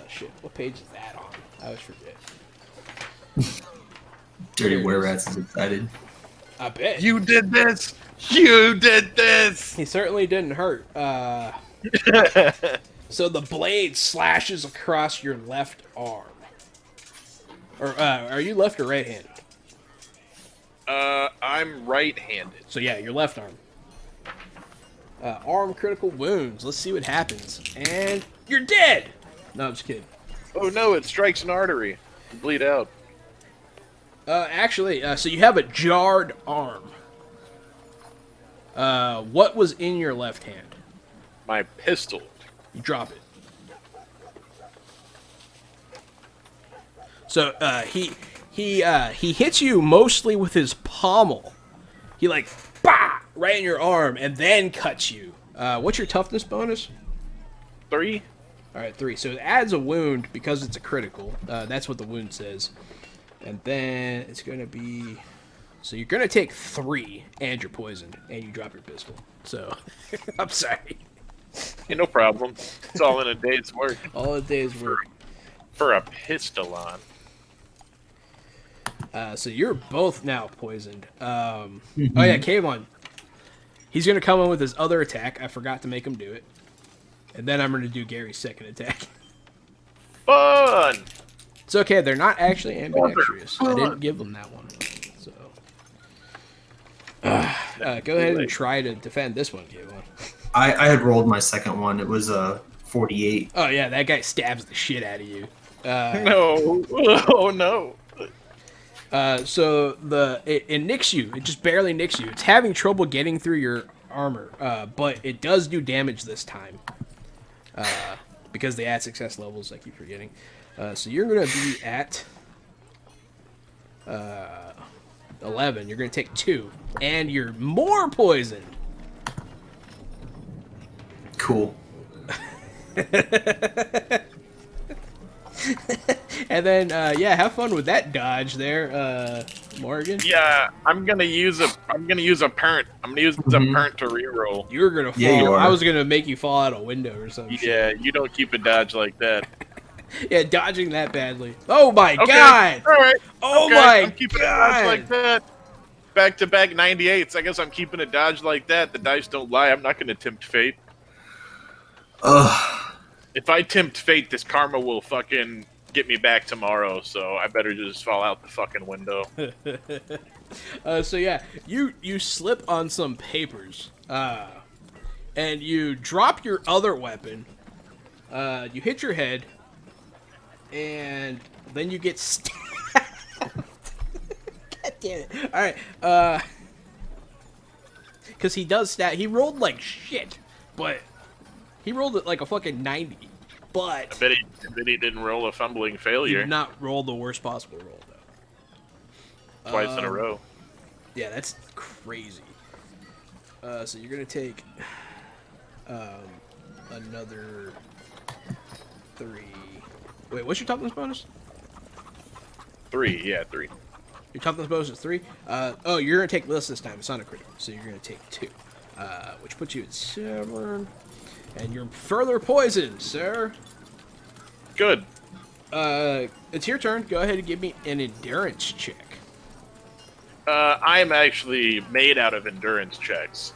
Shit, what page is that on? I always forget. Dirty Were Rats is excited. I bet. You did this! You did this! He certainly didn't hurt. So the blade slashes across your left arm. Or are you left or right-handed? I'm right-handed. So yeah, your left arm. Arm critical wounds. Let's see what happens. And you're dead! No, I'm just kidding. Oh no, it strikes an artery. You bleed out. Actually, so you have a jarred arm. What was in your left hand? My pistol. You drop it. So he hits you mostly with his pommel. He like bah right in your arm and then cuts you. What's your toughness bonus? 3? All right, 3. So it adds a wound because it's a critical. That's what the wound says. And then it's gonna be. So you're gonna take 3 and you're poisoned and you drop your pistol. So I'm sorry. Yeah, no problem. It's all in a day's work. All a day's work. For a pistol on. So you're both now poisoned. Oh yeah, Kavon. He's gonna come in with his other attack. I forgot to make him do it. And then I'm gonna do Gary's second attack. Fun! It's okay, they're not actually ambidextrous. I didn't give them that one. So go ahead and try to defend this one, Kavon. I had rolled my second one. It was a 48. Oh yeah, that guy stabs the shit out of you. No. Oh no. So it nicks you. It just barely nicks you. It's having trouble getting through your armor, but it does do damage this time because they add success levels. I keep forgetting. So you're gonna be at 11. You're gonna take 2, and you're more poisoned. Cool. And then, have fun with that dodge there, Morgan. Yeah, I'm gonna use a parent. I'm gonna use a parent to reroll. You're gonna fall. Yeah, you are. I was gonna make you fall out a window or something. Yeah, you don't keep a dodge like that. Yeah, dodging that badly. Oh my Okay, god! all right. Oh Okay, my I'm keeping god! a dodge like that. Back-to-back 98s. I guess I'm keeping a dodge like that. The dice don't lie. I'm not gonna tempt fate. Ugh. If I tempt fate, this karma will fucking get me back tomorrow. So I better just fall out the fucking window. So yeah, you slip on some papers, and you drop your other weapon. You hit your head, and then you get stabbed. God damn it! All right, because he does stab. He rolled like shit, but he rolled it like a fucking 90. But I bet he didn't roll a fumbling he failure did not roll the worst possible roll though. twice in a row. Yeah, that's crazy. So you're gonna take another 3. Wait, what's your toughness bonus? 3, yeah, 3. Your toughness bonus is 3. Oh, you're gonna take less this time. It's not a critical, so you're gonna take 2, which puts you at 7. And you're further poisoned, sir. Good. It's your turn. Go ahead and give me an endurance check. I am actually made out of endurance checks.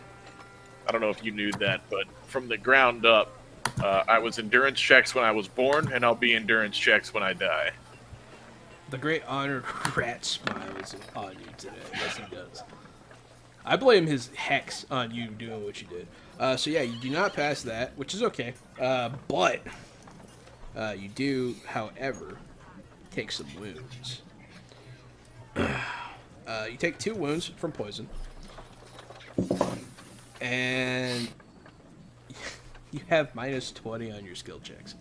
I don't know if you knew that, but from the ground up, I was endurance checks when I was born, and I'll be endurance checks when I die. The great honored rat smiles on you today. Yes, he does. I blame his hex on you doing what you did. So yeah, you do not pass that, which is okay. But you do, however, take some wounds. You take 2 wounds from poison. And you have minus 20 on your skill checks.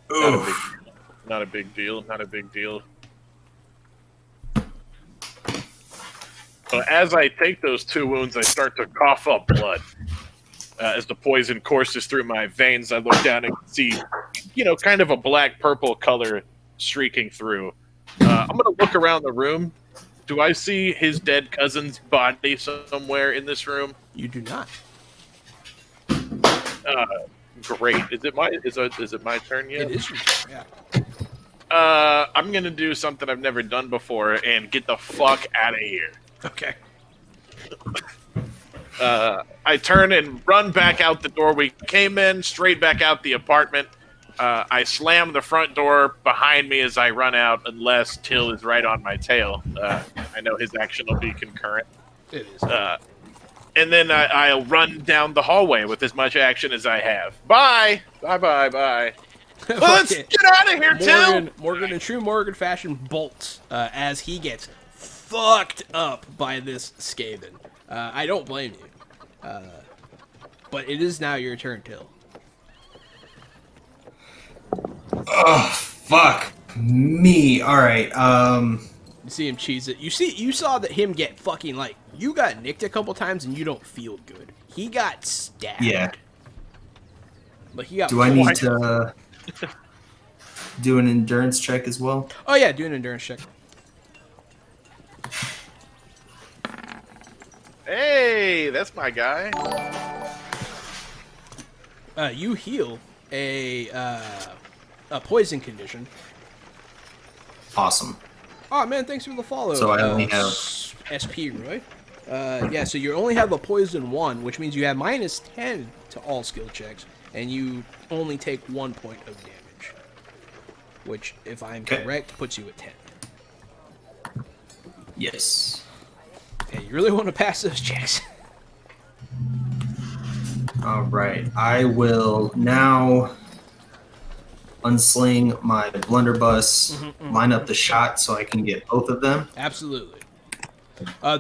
Not a big deal. Not a big deal. So as I take those 2 wounds, I start to cough up blood. As the poison courses through my veins, I look down and see, kind of a black-purple color streaking through. I'm going to look around the room. Do I see his dead cousin's body somewhere in this room? You do not. Great. Is it my turn yet? It is your turn, yeah. I'm going to do something I've never done before and get the fuck out of here. Okay. I turn and run back out the door we came in, straight back out the apartment. I slam the front door behind me as I run out, unless Till is right on my tail. I know his action will be concurrent. It is. And then I'll run down the hallway with as much action as I have. Bye! Bye. Let's Okay. get out of here, Till! Morgan, in true Morgan fashion, bolts as he gets fucked up by this Skaven. I don't blame you. But it is now your turn, Till. Oh, fuck me. All right. You see him cheese it. You saw that him get fucking, like, you got nicked a couple times and you don't feel good. He got stabbed. Yeah. Like, he got Do I need to do an endurance check as well? Oh yeah, do an endurance check. Hey, that's my guy. You heal a poison condition. Awesome. Oh man, thanks for the follow. So I only have SP, Roy. Yeah, so you only have a poison 1, which means you have minus 10 to all skill checks, and you only take 1 point of damage. Which, if I'm correct, puts you at 10. Yes. And you really want to pass those checks. All right. I will now unsling my blunderbuss, line up the shot so I can get both of them. Absolutely.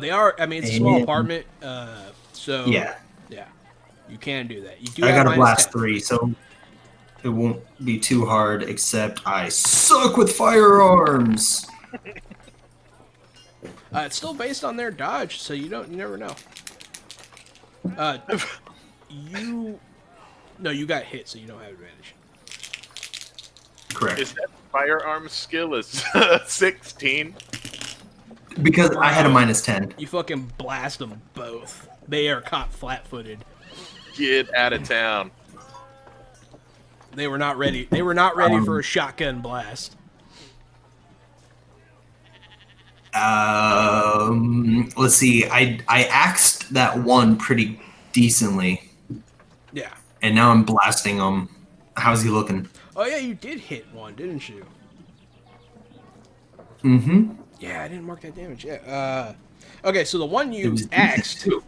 They are. I mean, it's a small apartment, So Yeah. You can do that. You do. I have got a blast 10. 3, so it won't be too hard. Except I suck with firearms. It's still based on their dodge, so you never know. You got hit, so you don't have advantage. Correct. Is that firearm skill is 16? Because I had a -10. You fucking blast them both. They are caught flat-footed. Get out of town. They were not ready. They were not ready for a shotgun blast. Let's see. I axed that one pretty decently, Yeah. and now I'm blasting him. How's he looking? Oh yeah, you did hit one, didn't you? Mm-hmm. Yeah, I didn't mark that damage. Yeah. Okay, so the one It you was axed, too.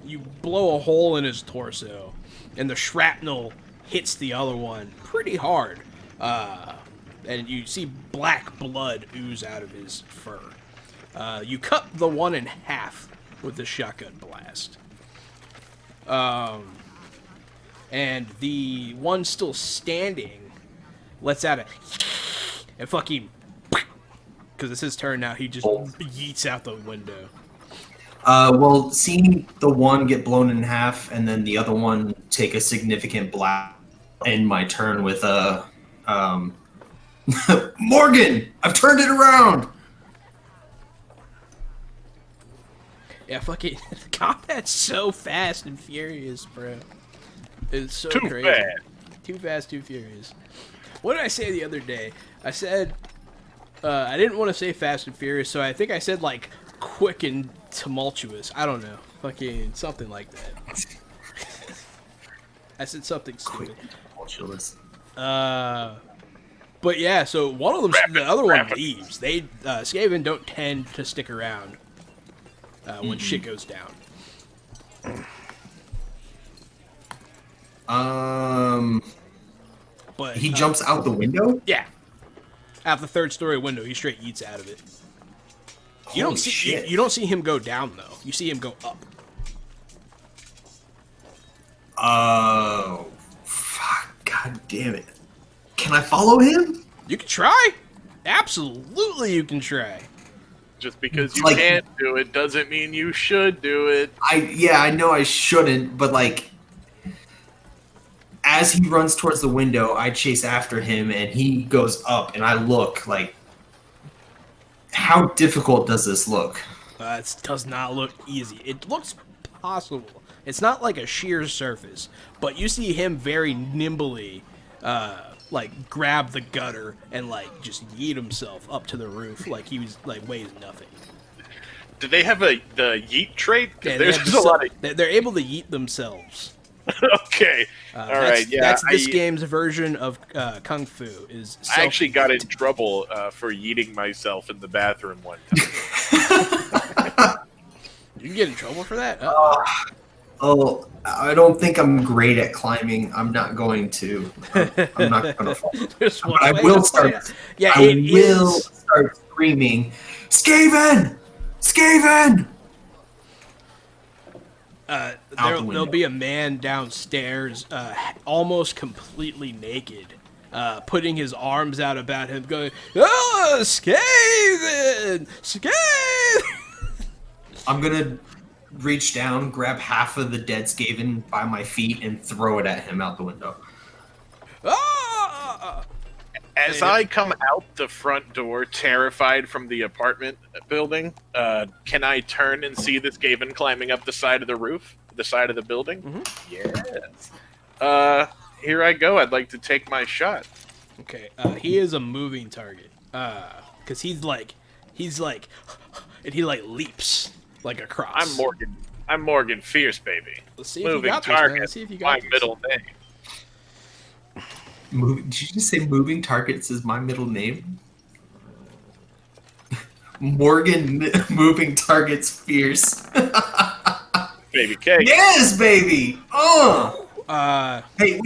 you blow a hole in his torso, and the shrapnel hits the other one pretty hard. And you see black blood ooze out of his fur. You cut the one in half with the shotgun blast. And the one still standing lets out a and fucking because it's his turn now. He just yeets out the window. Well, seeing the one get blown in half and then the other one take a significant blast in my turn with a Morgan, I've turned it around. Yeah, fucking combat's so fast and furious, bro. It's so Too crazy. fast. Too fast, too furious. What did I say the other day? I said I didn't want to say fast and furious, so I think I said like quick and tumultuous. I don't know, fucking something like that. I said something stupid. Tumultuous. But yeah, so one of them, the other one leaves. They Skaven don't tend to stick around when shit goes down. But He jumps out the window? Yeah, out the third story window, he straight yeets out of it. You Holy don't see shit. you don't see him go down though. You see him go up. Oh, fuck. God damn it. Can I follow him? You can try. Absolutely, you can try. Just because you Like- can't do it doesn't mean you should do it. I know I shouldn't, but like, as he runs towards the window, I chase after him and he goes up and I look like, how difficult does this look? It does not look easy. It looks possible. It's not like a sheer surface, but you see him very nimbly, like grab the gutter and like just yeet himself up to the roof like he was like weighs nothing. Do they have the yeet trait? 'Cause Yeah, there's they have just a lot of. they're able to yeet themselves. Okay. All right. Yeah. That's this game's version of kung fu. Is I actually got in trouble for yeeting myself in the bathroom one time. You can get in trouble for that. Oh, I don't think I'm great at climbing. I'm not going to. I'm not going to fall. There's one But I way will to play start. it. Yeah, I it will is. start screaming, Skaven! Skaven! the There'll window. be a man downstairs, almost completely naked, putting his arms out about him, going, "Oh, Skaven! Skaven!" I'm gonna reach down, grab half of the dead Skaven by my feet, and throw it at him out the window. Ah! As I come out the front door, terrified from the apartment building, can I turn and see this Skaven climbing up the side of the roof, the side of the building? Mm-hmm. Yes. Here I go. I'd like to take my shot. Okay, he is a moving target, because he's like, and he like leaps like across. I'm Morgan Fierce, baby. Let's see if you Moving got this, man. target. Let's see if you My got this. middle name. Did you just say moving targets is my middle name? Morgan moving targets fierce. Baby K. Yes, baby! Uh, Hey,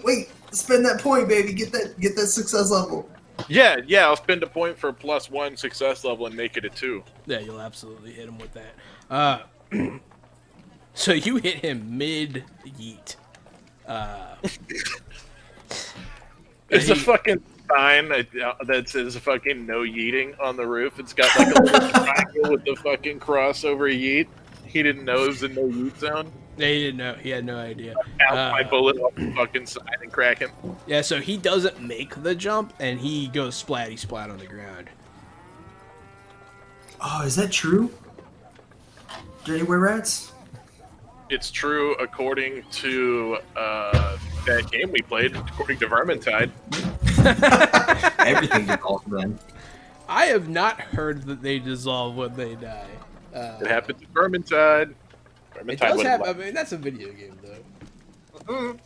wait! Spend that point, baby. Get that success level. Yeah, I'll spend a point for a +1 success level and make it a 2. Yeah, you'll absolutely hit him with that. So you hit him mid yeet. There's a fucking sign that says fucking no yeeting on the roof. It's got like a little triangle with the fucking cross over yeet. He didn't know it was a no yeet zone. Yeah, he didn't know. He had no idea. Out my bullet off the fucking sign and crack him. Yeah, so he doesn't make the jump, and he goes splatty splat on the ground. Oh, is that true? Dirty Were Rats? It's true according to that game we played, according to Vermintide. Everything dissolves then. I have not heard that they dissolve when they die. It happened to Vermintide. It does have. I mean, that's a video game, though.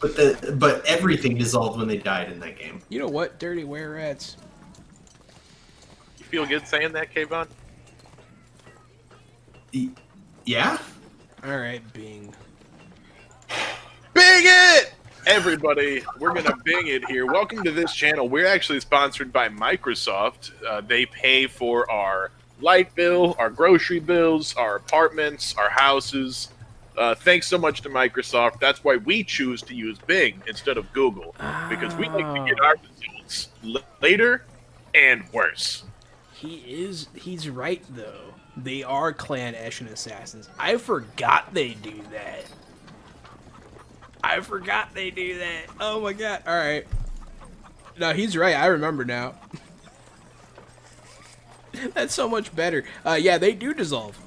But everything dissolved when they died in that game. You know what? Dirty Were Rats. You feel good saying that, Kavon? Yeah? All right, Bing. Bing it! Everybody, we're going to bing it here. Welcome to this channel. We're actually sponsored by Microsoft. They pay for our light bill, our grocery bills, our apartments, our houses. Thanks so much to Microsoft. That's why we choose to use Bing instead of Google, because we like to get our results later and worse. He's right, though. They are Clan Eshin assassins. I forgot they do that. Oh my god. Alright. No, he's right. I remember now. That's so much better. Yeah, they do dissolve.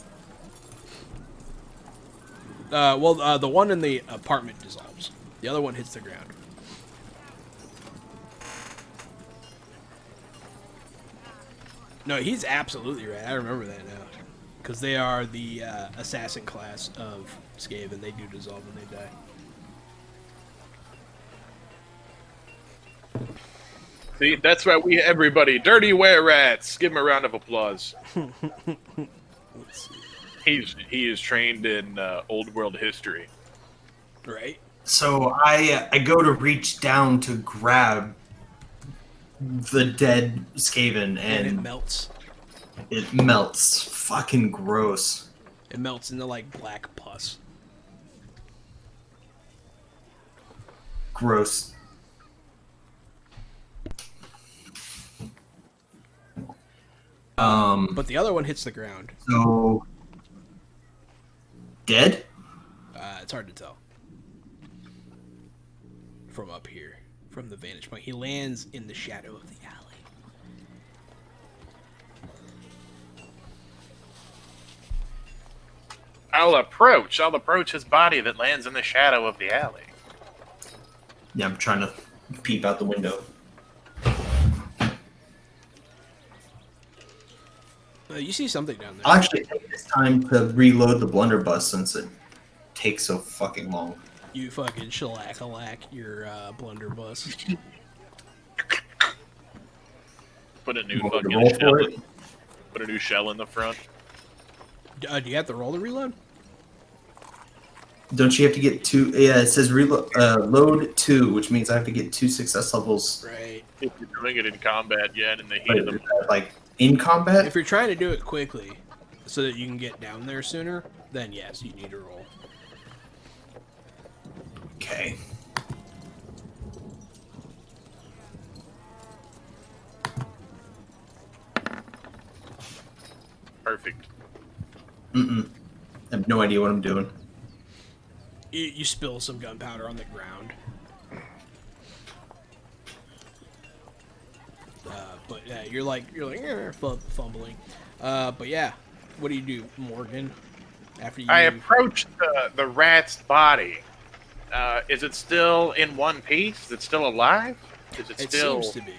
The one in the apartment dissolves. The other one hits the ground. No, he's absolutely right. I remember that now. Because they are the assassin class of Skaven. They do dissolve when they die. See, that's why everybody, Dirty Were Rats, give him a round of applause. Let's see. He is trained in old world history. Right? So I go to reach down to grab the dead Skaven, And it and melts. it melts. Fucking gross. It melts into like black pus. Gross. But the other one hits the ground. So dead? It's hard to tell. From up here. From the vantage point. He lands in the shadow of the alley. I'll approach his body that lands in the shadow of the alley. Yeah, I'm trying to peep out the window. You see something down there. I'll actually take this time to reload the blunderbuss since it takes so fucking long. You fucking shellac-a-lack your blunderbuss. Put a new You want me to fucking roll shell. for it? Put a new shell in the front. Do you have to roll to reload? Don't you have to get two? Yeah, it says reload, load 2, which means I have to get 2 success levels. Right. If you're doing it in combat yet, in the heat But of the is that, like in combat? If you're trying to do it quickly, so that you can get down there sooner, then yes, you need to roll. Okay. perfect. I have no idea what I'm doing. You spill some gunpowder on the ground. But yeah, you're like fumbling. But yeah, what do you do, Morgan? After you, I approached the rat's body. Is it still in one piece? Is it still alive? Is it it still? seems to be.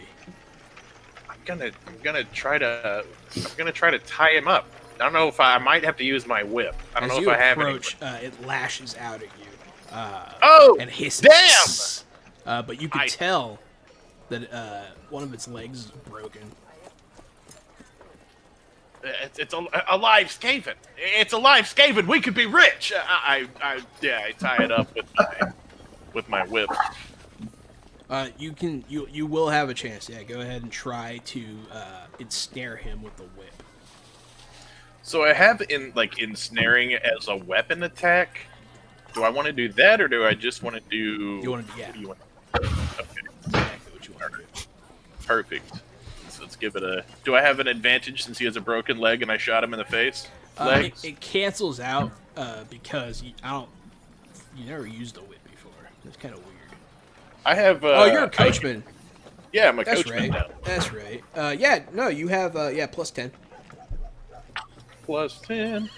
I'm gonna try to tie him up. I don't know if I might have to use my whip. I don't As know you if I have any. approach, it lashes out at you. Oh, and hisses. damn! But you can tell that one of its legs is broken. It's a live Skaven. It's a live Skaven. We could be rich. I tie it up with my whip. You will have a chance. Yeah, go ahead and try to ensnare him with the whip. So I have ensnaring as a weapon attack. Do I want to do that, or do I just want to do? You want to? Yeah. What do you want? Exactly what you want to do. Perfect. So let's give it a. Do I have an advantage since he has a broken leg and I shot him in the face? Legs. It cancels out because you never used the whip before. It's kind of weird. I have. Oh, you're a coachman. Yeah, I'm a That's coachman right. now. That's right. Yeah. No, you have plus 10. Plus 10.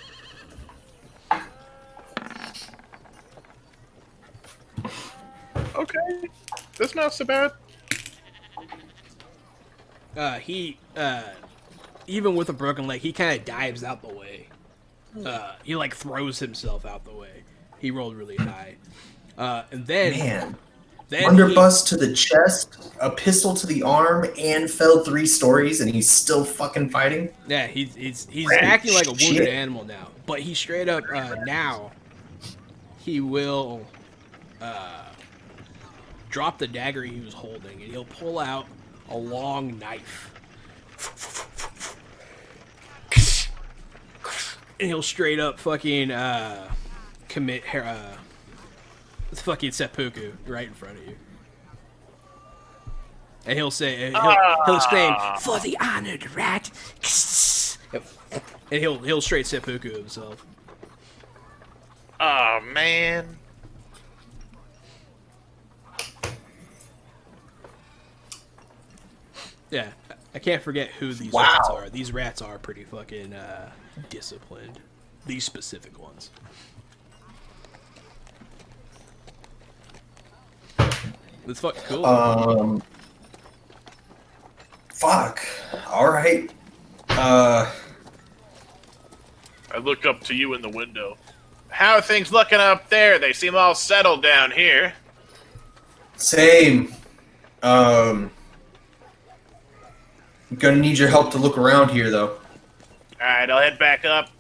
Okay, that's not so bad. He even with a broken leg, he kind of dives out the way. He like throws himself out the way. He rolled really high, and then Blunderbuss to the chest, a pistol to the arm, and fell 3 stories, and he's still fucking fighting. Yeah, he's acting like a wounded animal now. But he straight up now he will drop the dagger he was holding, and he'll pull out a long knife. And he'll straight up fucking commit fucking seppuku right in front of you. And he'll say, he'll exclaim, "For the honored rat!" And he'll straight seppuku himself. Oh man. Yeah, I can't forget who these rats are. These rats are pretty fucking disciplined. These specific ones. It's fucking cool. Fuck. All right. I look up to you in the window. How are things looking up there? They seem all settled down here. Same. I'm gonna need your help to look around here, though. Alright, I'll head back up.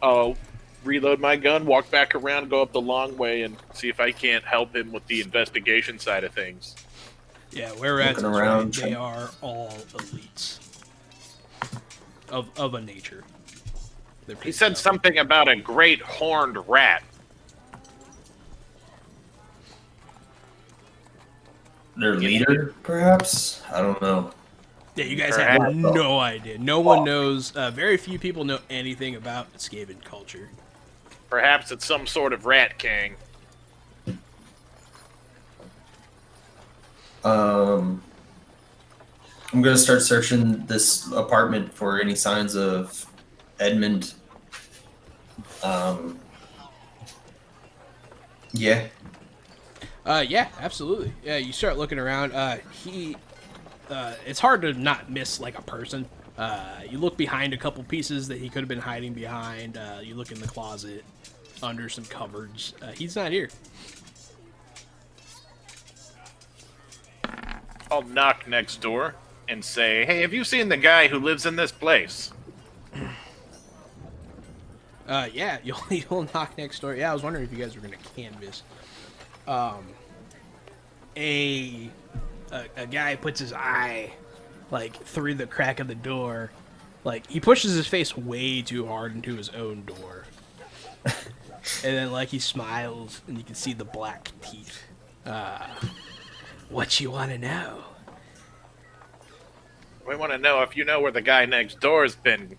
I'll reload my gun, walk back around, go up the long way, and see if I can't help him with the investigation side of things. Yeah, where rats around, they are all elites of a nature. He said something about a great horned rat. Their leader, perhaps? I don't know. Yeah, you guys have no idea. No one knows. Very few people know anything about Skaven culture. Perhaps it's some sort of rat king. I'm gonna start searching this apartment for any signs of Edmund. Yeah. Yeah, absolutely. Yeah, you start looking around. It's hard to not miss like a person. You look behind a couple pieces that he could have been hiding behind. You look in the closet, under some cupboards. He's not here. I'll knock next door and say, "Hey, have you seen the guy who lives in this place?" Yeah, you'll knock next door. Yeah, I was wondering if you guys were gonna canvas. A guy puts his eye like through the crack of the door, like he pushes his face way too hard into his own door, and then like he smiles and you can see the black teeth. What you want to know? We want to know if you know where the guy next door's been.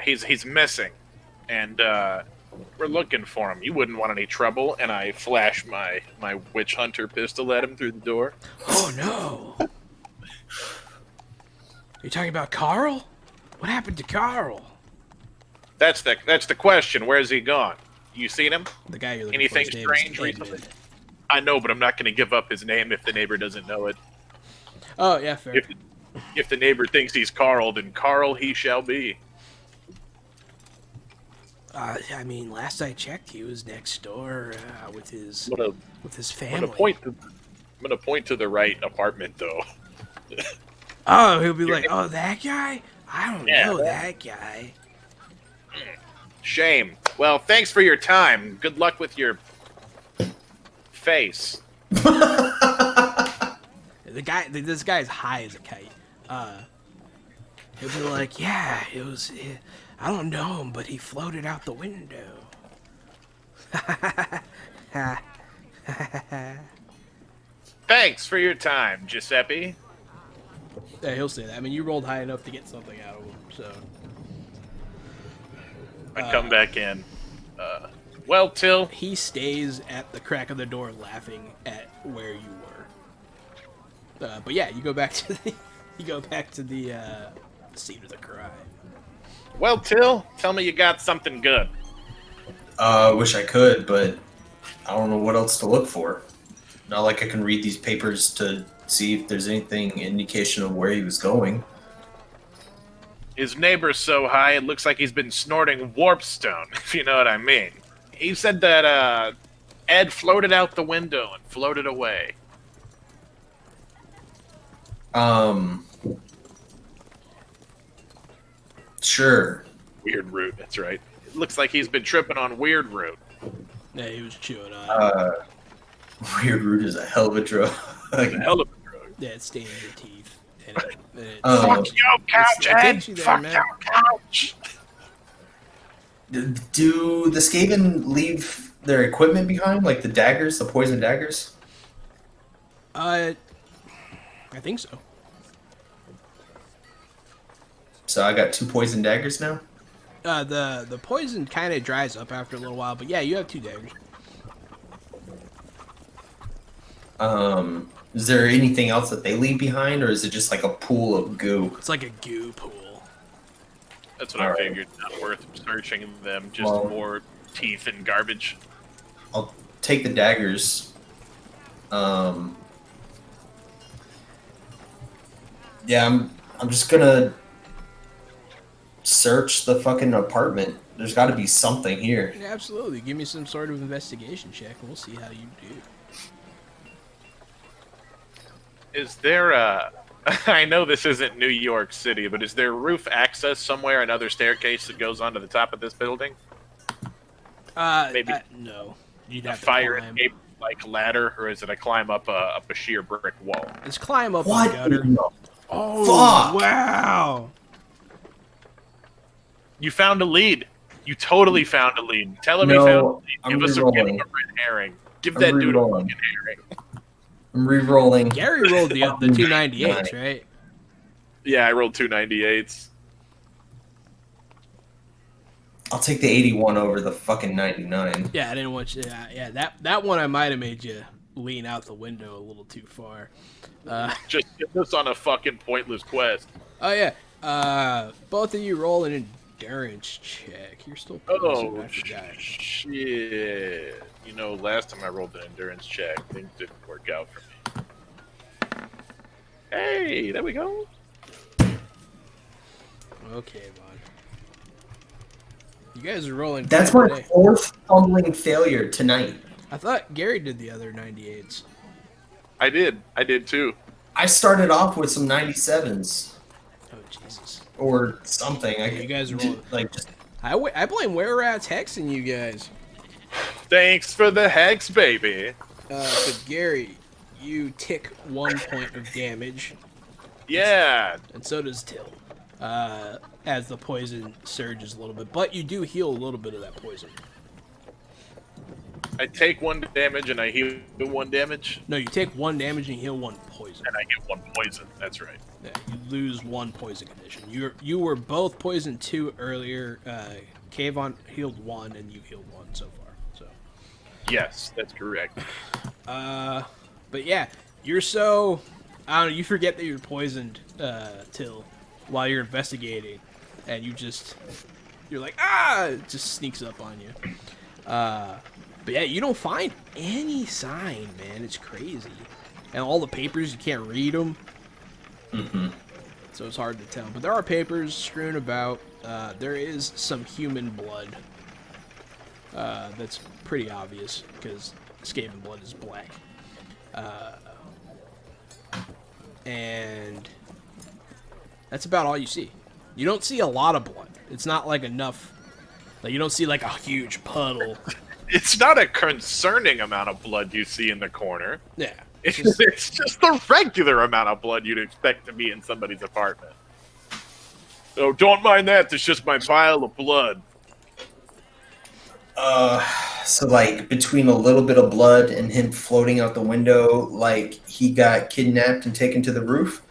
He's missing, and we're looking for him. You wouldn't want any trouble. And I flash my witch hunter pistol at him through the door. Oh no! You're talking about Carl? What happened to Carl? That's the question. Where's he gone? You seen him? The guy you're looking Anything for. strange recently? I know, but I'm not going to give up his name if the neighbor doesn't know it. Oh yeah, fair. If the neighbor thinks he's Carl, then Carl he shall be. I mean, last I checked, he was next door with his family. I'm gonna point to the right apartment though. Oh, he'll be like, "Oh, that guy? I don't know that guy." Shame. Well, thanks for your time. Good luck with your face. This guy's high as a kite. He'll be like, yeah, I don't know him, but he floated out the window. Thanks for your time, Giuseppe. Yeah, he'll say that. I mean, you rolled high enough to get something out of him, so. I come back in. Well, Till, He stays at the crack of the door laughing at where you were. But yeah, you go back to the scene of the crime. well, Till, tell me you got something good. I wish I could, but I don't know what else to look for. Not like I can read these papers to see if there's anything indication of where he was going. His neighbor's so high, it looks like he's been snorting warpstone, if you know what I mean. He said that Ed floated out the window and floated away. Sure. Weird root, that's right. It looks like he's been tripping on weird root. Yeah, he was chewing on it. Weird root is a hell of a drug. Hell of a drug. Yeah, it stains your teeth. And it Fuck your couch, it Ed! takes you there, Fuck man. your couch! Do the Skaven leave their equipment behind, like the daggers, the poison daggers? I think so. So I got 2 poison daggers now? The poison kind of dries up after a little while, but yeah, you have 2 daggers. Is there anything else that they leave behind, or is it just like a pool of goo? It's like a goo pool. That's what I Alright. figured. Not worth searching them, just Well- more teeth and garbage. I'll take the daggers. Yeah, I'm just gonna search the fucking apartment. There's got to be something here. Yeah, absolutely. Give me some sort of investigation check, and we'll see how you do. Is there a... I know this isn't New York City, but is there roof access somewhere, another staircase that goes onto the top of this building? Maybe no. You'd A have to fire climb. escape like ladder, or is it a climb up a sheer brick wall? Let's climb up What? the gutter. Oh, Fuck! wow! You found a lead. You totally found a lead. Tell him No, you found a lead. I'm Give him re-rolling. a red herring. Give I'm that dude a re-rolling. fucking herring. I'm re-rolling. Gary rolled the 298s, right? Yeah, I rolled 298s. I'll take the 81 over the fucking 99. Yeah, I didn't want you. Yeah, that one I might have made you lean out the window a little too far. Just get this on a fucking pointless quest. Oh yeah. Both of you roll an endurance check. You're still Oh, I forgot. shit. You know, last time I rolled an endurance check, things didn't work out for me. Hey, there we go. Okay, Vaughn. You guys are rolling. That's good my today. 4th fumbling failure tonight. I thought Gary did the other 98s. I did too. I started off with some 97s Oh Jesus. or something. You guys are rolling. like just I blame Were Rats hexing you guys. Thanks for the hex, baby. So Gary, you tick 1 point of damage, Yeah. and so does Till. As the poison surges a little bit, but you do heal a little bit of that poison. I take 1 damage and I heal 1 damage, No, you take 1 damage and you heal 1 poison. and I get 1 poison. That's right. Yeah, you lose 1 poison condition. You were both poisoned 2 earlier. Kavon healed 1, and you healed 1 so far. So, Yes, that's correct. but yeah, you're so I don't know. You forget that you're poisoned, Till, while you're investigating, and you're like it just sneaks up on you. But yeah, you don't find any sign, man. It's crazy. And all the papers, you can't read them. So it's hard to tell. But there are papers strewn about. There is some human blood. That's pretty obvious because Skaven blood is black. And that's about all you see. You don't see a lot of blood. It's not like enough. Like you don't see like a huge puddle It's not a concerning amount of blood you see in the corner. Yeah. It's just the regular amount of blood you'd expect to be in somebody's apartment. Oh, don't mind that. It's just my vial of blood. So like between a little bit of blood and him floating out the window, like he got kidnapped and taken to the roof.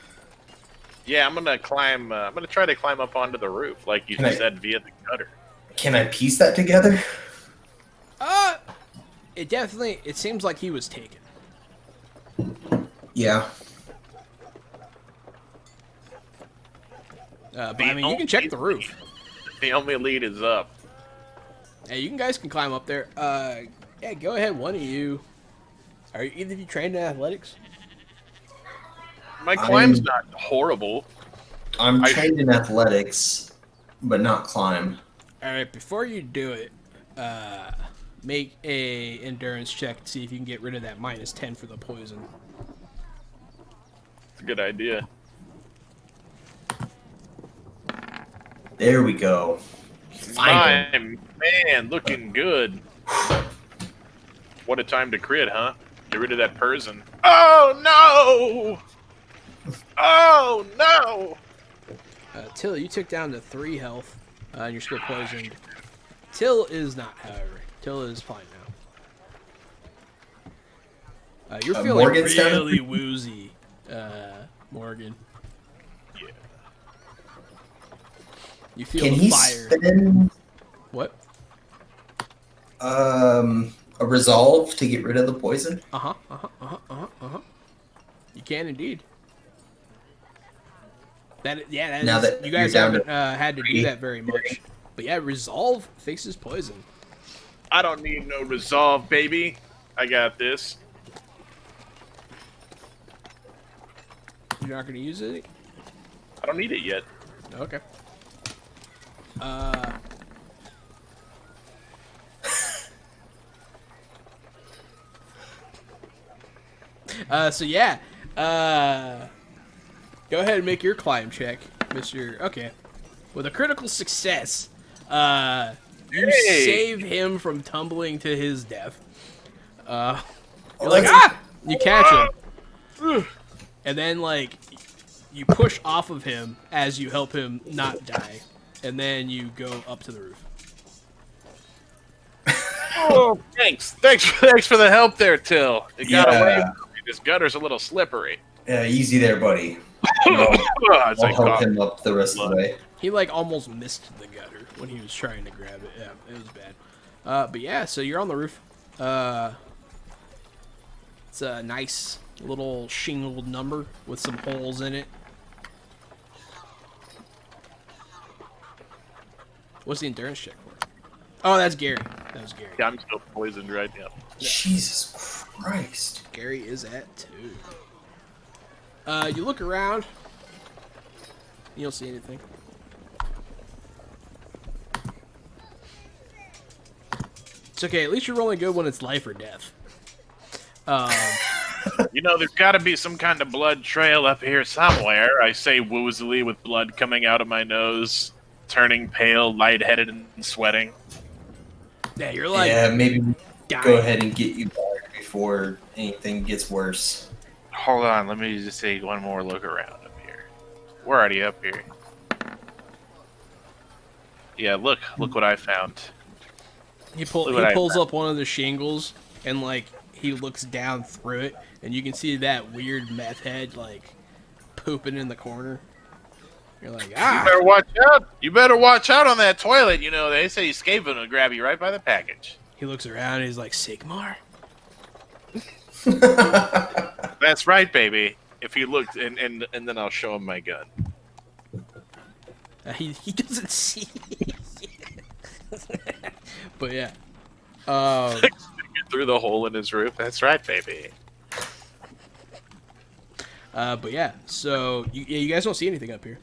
Yeah, I'm gonna climb. I'm gonna try to climb up onto the roof, like you said, via the gutter. Can I piece that together? It seems like he was taken. Yeah. But I mean, you can check the roof. The only lead is up. Hey, you guys can climb up there. Yeah, go ahead. One of you. Are either of you trained in athletics? My climb's not horrible. I'm trained in athletics, but not climb. All right. Before you do it, make a endurance check to see if you can get rid of that -10 for the poison. It's a good idea. There we go. My man, looking good. What a time to crit, huh? Get rid of that person. Oh no! Oh no! Till, you took down to 3 health, and you're still poisoned. Till is not, however. Till is fine now. You're feeling Morgan's down? really woozy, Morgan. Yeah. You feel Can the he fire. spend What? a resolve to get rid of the poison? You can indeed. That Now is, that you guys you're down haven't to had to do that very much. But yeah, resolve faces poison. I don't need no resolve, baby. I got this. You're not going to use it? I don't need it yet. Okay. So yeah. Go ahead and make your climb check, Mr. Okay. With a critical success, you save him from tumbling to his death. You're like, ah! You catch him. And then, like, you push off of him as you help him not die. And then you go up to the roof. Oh, thanks for the help there, Till. It got away from me. This gutter's a little slippery. Yeah, easy there, buddy. As I I'll help cough. him up the rest of the way. He, like, almost missed the gutter when he was trying to grab it. Yeah, it was bad. But yeah, so you're on the roof. It's a nice little shingled number with some holes in it. What's the endurance check for? Oh, that's Gary. That was Gary. Yeah, I'm still poisoned right now. Jesus Christ. Gary is at 2. You look around. You don't see anything. It's okay. At least you're rolling good when it's life or death. You know, there's got to be some kind of blood trail up here somewhere. I say woozily with blood coming out of my nose, turning pale, lightheaded, and sweating. Yeah, you're like, Yeah, maybe dying. go ahead and get you back before anything gets worse. Hold on, let me just take one more look around up here. We're already up here. Yeah, look what I found. He Look what I pulls found. up one of the shingles and like he looks down through it and you can see that weird meth head like pooping in the corner. You're like, You ah. better watch out. You better watch out on that toilet. You know, they say Skaven will grab you right by the package. He looks around and he's like, Sigmar? That's right, baby. If you look, and then I'll show him my gun. He doesn't see. But yeah. Get through the hole in his roof. That's right, baby. But yeah. So you guys don't see anything up here.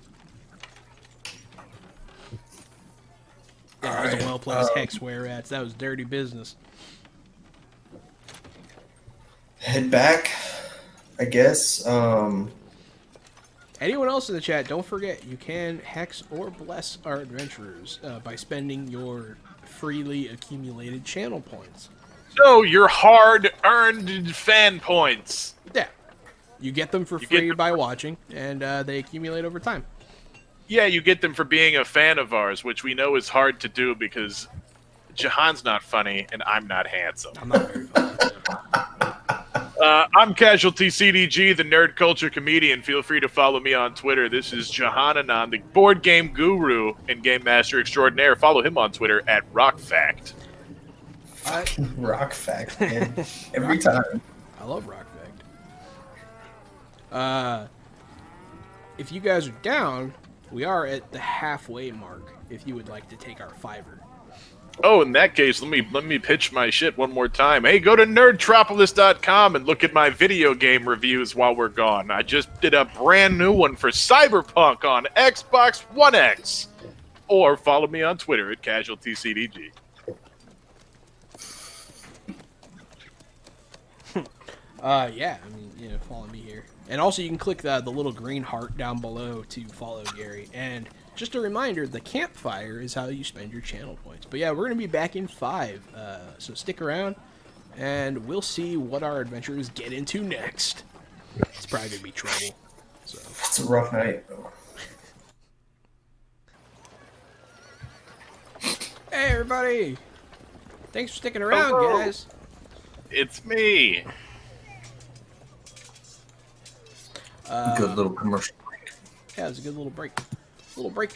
Yeah, there's a well-placed hex where rats. That was dirty business. Head back, I guess. Anyone else in the chat, don't forget, you can hex or bless our adventurers by spending your freely accumulated channel points. So your hard-earned fan points. Yeah. You get them for You get free them by watching, and they accumulate over time. Yeah, you get them for being a fan of ours, which we know is hard to do because Jahan's not funny and I'm not handsome. I'm not very funny. I'm Casualty CDG, the nerd culture comedian. Feel free to follow me on Twitter. This is Jahan Anand, the board game guru and game master extraordinaire. Follow him on Twitter at RockFact. Rock fact, man. Every time. I love Rock Fact. If you guys are down, we are at the halfway mark. If you would like to take our $5. Oh, in that case, let me pitch my shit one more time. Hey, go to nerdtropolis.com and look at my video game reviews while we're gone. I just did a brand new one for Cyberpunk on Xbox One X. Or follow me on Twitter at CasualtyCDG. Yeah, I mean, follow me here. And also, you can click the little green heart down below to follow Gary. And just a reminder, the campfire is how you spend your channel points. But yeah, we're going to be back in 5. So stick around, and we'll see what our adventurers get into next. It's probably going to be trouble. So It's a rough night, though. Hey, everybody! Thanks for sticking around, Hello. guys. It's me. Good little commercial break. Yeah, it was a good little break. Little break.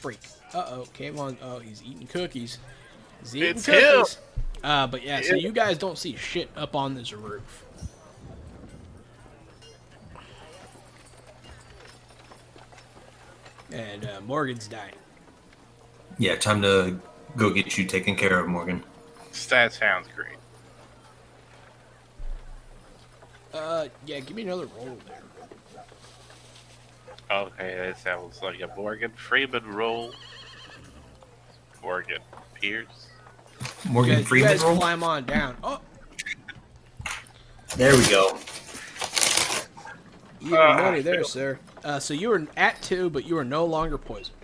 Uh-oh, Kavon. Oh, he's eating cookies. He's eating It's cookies. But yeah, so you guys don't see shit up on this roof. And Morgan's dying. Yeah, time to go get you taken care of, Morgan. That sounds great. Yeah, give me another roll there. Okay, that sounds like a Morgan Freeman roll. Morgan Pierce. Morgan You Freeman guys roll? climb on down. Oh, There we go. even money there, sir. So you were at 2, but you are no longer poisoned.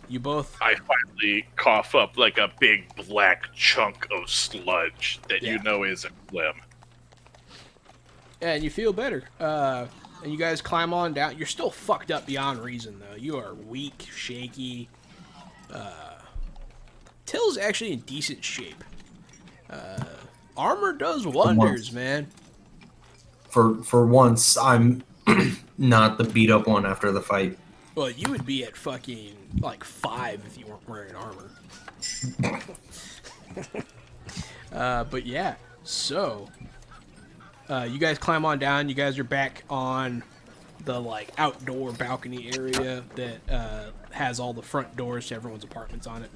You both... I finally cough up like a big black chunk of sludge that you Yeah. know is a phlegm. And you feel better. And you guys climb on down. You're still fucked up beyond reason, though. You are weak, shaky. Till's actually in decent shape. Armor does wonders, man. For once, I'm not the beat up one after the fight. Well, you would be at fucking, 5 if you weren't wearing armor. But yeah, so... you guys climb on down. You guys are back on the outdoor balcony area that has all the front doors to everyone's apartments on it.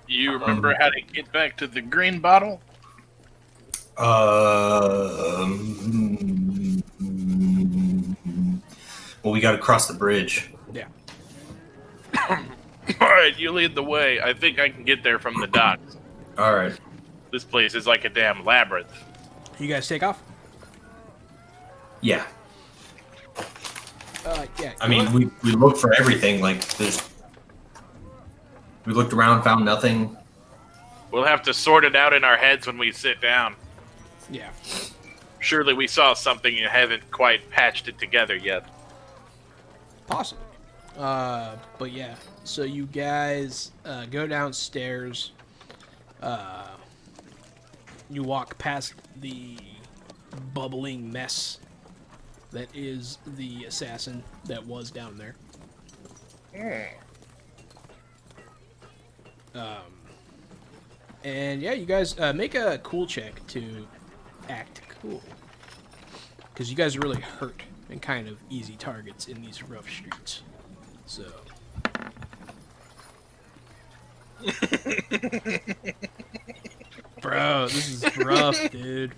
You remember how to get back to the green bottle? Well, we got to cross the bridge. Yeah. Alright, you lead the way. I think I can get there from the docks. All right. This place is like a damn labyrinth. You guys take off. Yeah. Yeah. I mean, we looked for everything. We looked around, found nothing. We'll have to sort it out in our heads when we sit down. Yeah. Surely we saw something and haven't quite patched it together yet. Possibly. But yeah. So you guys go downstairs. You walk past the bubbling mess that is the assassin that was down there. And yeah, you guys make a cool check to act cool. Because you guys are really hurt and kind of easy targets in these rough streets. So... Bro, this is rough, dude.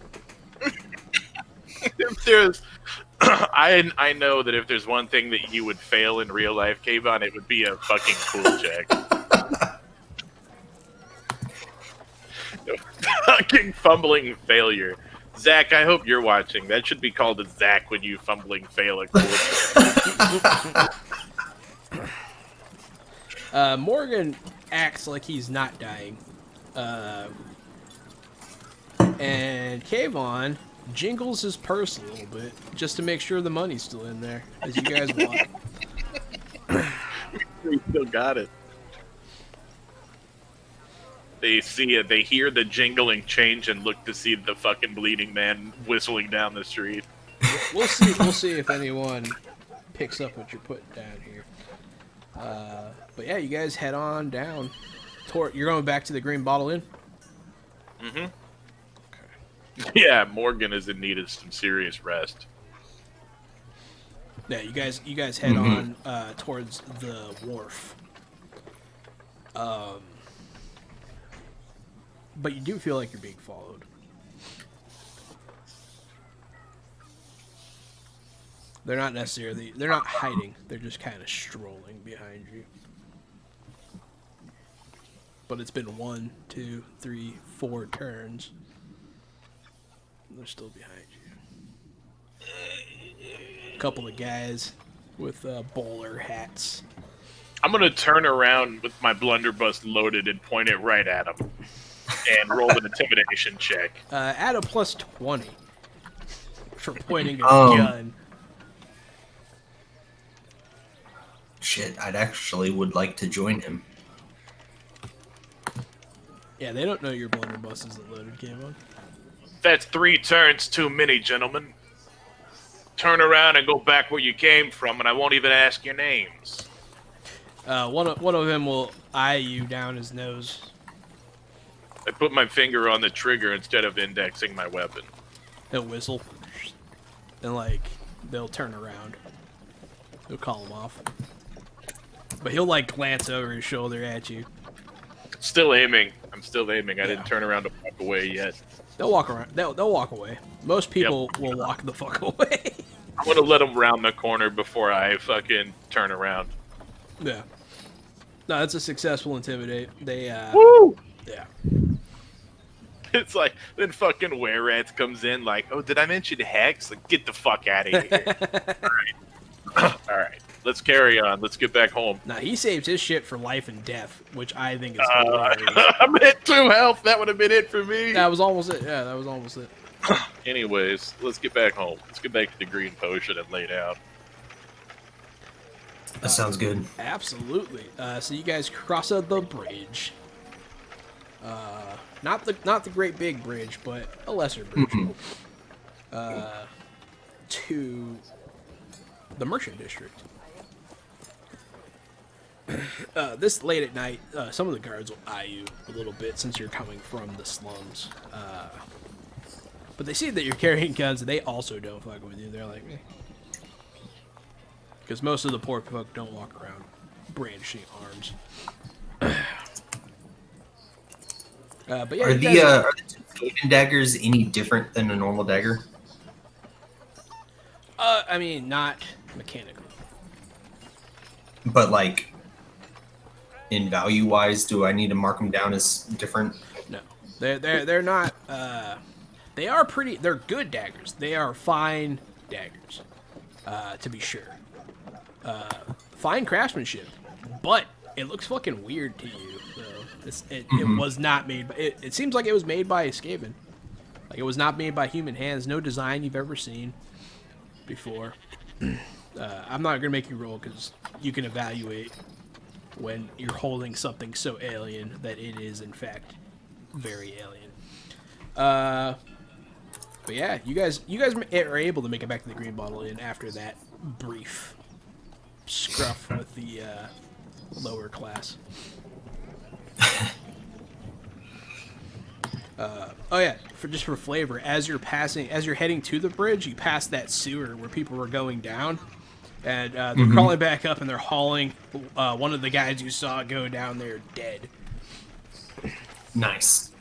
If there's... I know that if there's one thing that you would fail in real life, Kavon, it would be a fucking cool check. Fucking fumbling failure. Zach, I hope you're watching. That should be called a Zach when you fumbling fail a cool check. Morgan acts like he's not dying. And Kavon jingles his purse a little bit just to make sure the money's still in there as you guys walk. We still got it. They see it. They hear the jingling change and look to see the fucking bleeding man whistling down the street. We'll see. We'll see if anyone picks up what you're putting down here. But yeah, you guys head on down. You're going back to the Green Bottle Inn. Mm-hmm. Yeah, Morgan is in need of some serious rest. Yeah, you guys head on towards the wharf. But you do feel like you're being followed. They're not necessarily, they're not hiding. They're just kind of strolling behind you. But it's been 1, 2, 3, 4 turns. They're still behind you. A couple of guys with bowler hats. I'm gonna turn around with my blunderbuss loaded and point it right at him, and roll an intimidation check. Add a plus 20 for pointing a gun. Shit, I'd actually would like to join him. Yeah, they don't know your blunderbuss isn't loaded, Kavon. That's 3 turns too many, gentlemen. Turn around and go back where you came from, and I won't even ask your names. One of them will eye you down his nose. I put my finger on the trigger instead of indexing my weapon. He'll whistle. And, they'll turn around. He'll call him off. But he'll, glance over his shoulder at you. Still aiming. I'm still aiming. I Yeah. didn't turn around to walk away yet. They'll walk around. They'll walk away. Most people will walk the fuck away. I'm gonna let them round the corner before I fucking turn around. Yeah. No, that's a successful intimidate. They, Woo! yeah. It's like, then fucking Were-Rats comes in like, oh, did I mention Hex? Like, get the fuck out of here. Alright. Let's carry on. Let's get back home. Nah, he saves his shit for life and death, which I think is hilarious. I'm at 2 health. That would have been it for me. That was almost it. Yeah, that was almost it. Anyways, let's get back home. Let's get back to the green potion and lay down. That sounds good. Absolutely. So you guys cross the bridge. Not the great big bridge, but a lesser bridge. To the merchant district. This late at night, some of the guards will eye you a little bit since you're coming from the slums. But they see that you're carrying guns, and they also don't fuck with you. They're like, eh. Because most of the poor folk don't walk around brandishing arms. But yeah, Are the Skaven daggers any different than a normal dagger? I mean, not mechanically. But in value wise, do I need to mark them down as different? No, they're not. They are pretty. They're good daggers. They are fine daggers, to be sure. Fine craftsmanship, but it looks fucking weird to you. Though it was not made. It seems like it was made by a Skaven. Like it was not made by human hands. No design you've ever seen before. I'm not gonna make you roll because you can evaluate when you're holding something so alien that it is in fact very alien. But yeah, you guys are able to make it back to the Green Bottle Inn after that brief scruff with the lower class. Oh yeah, for flavor, as you're heading to the bridge, you pass that sewer where people were going down, and they're crawling back up, and they're hauling one of the guys you saw go down there dead. Nice.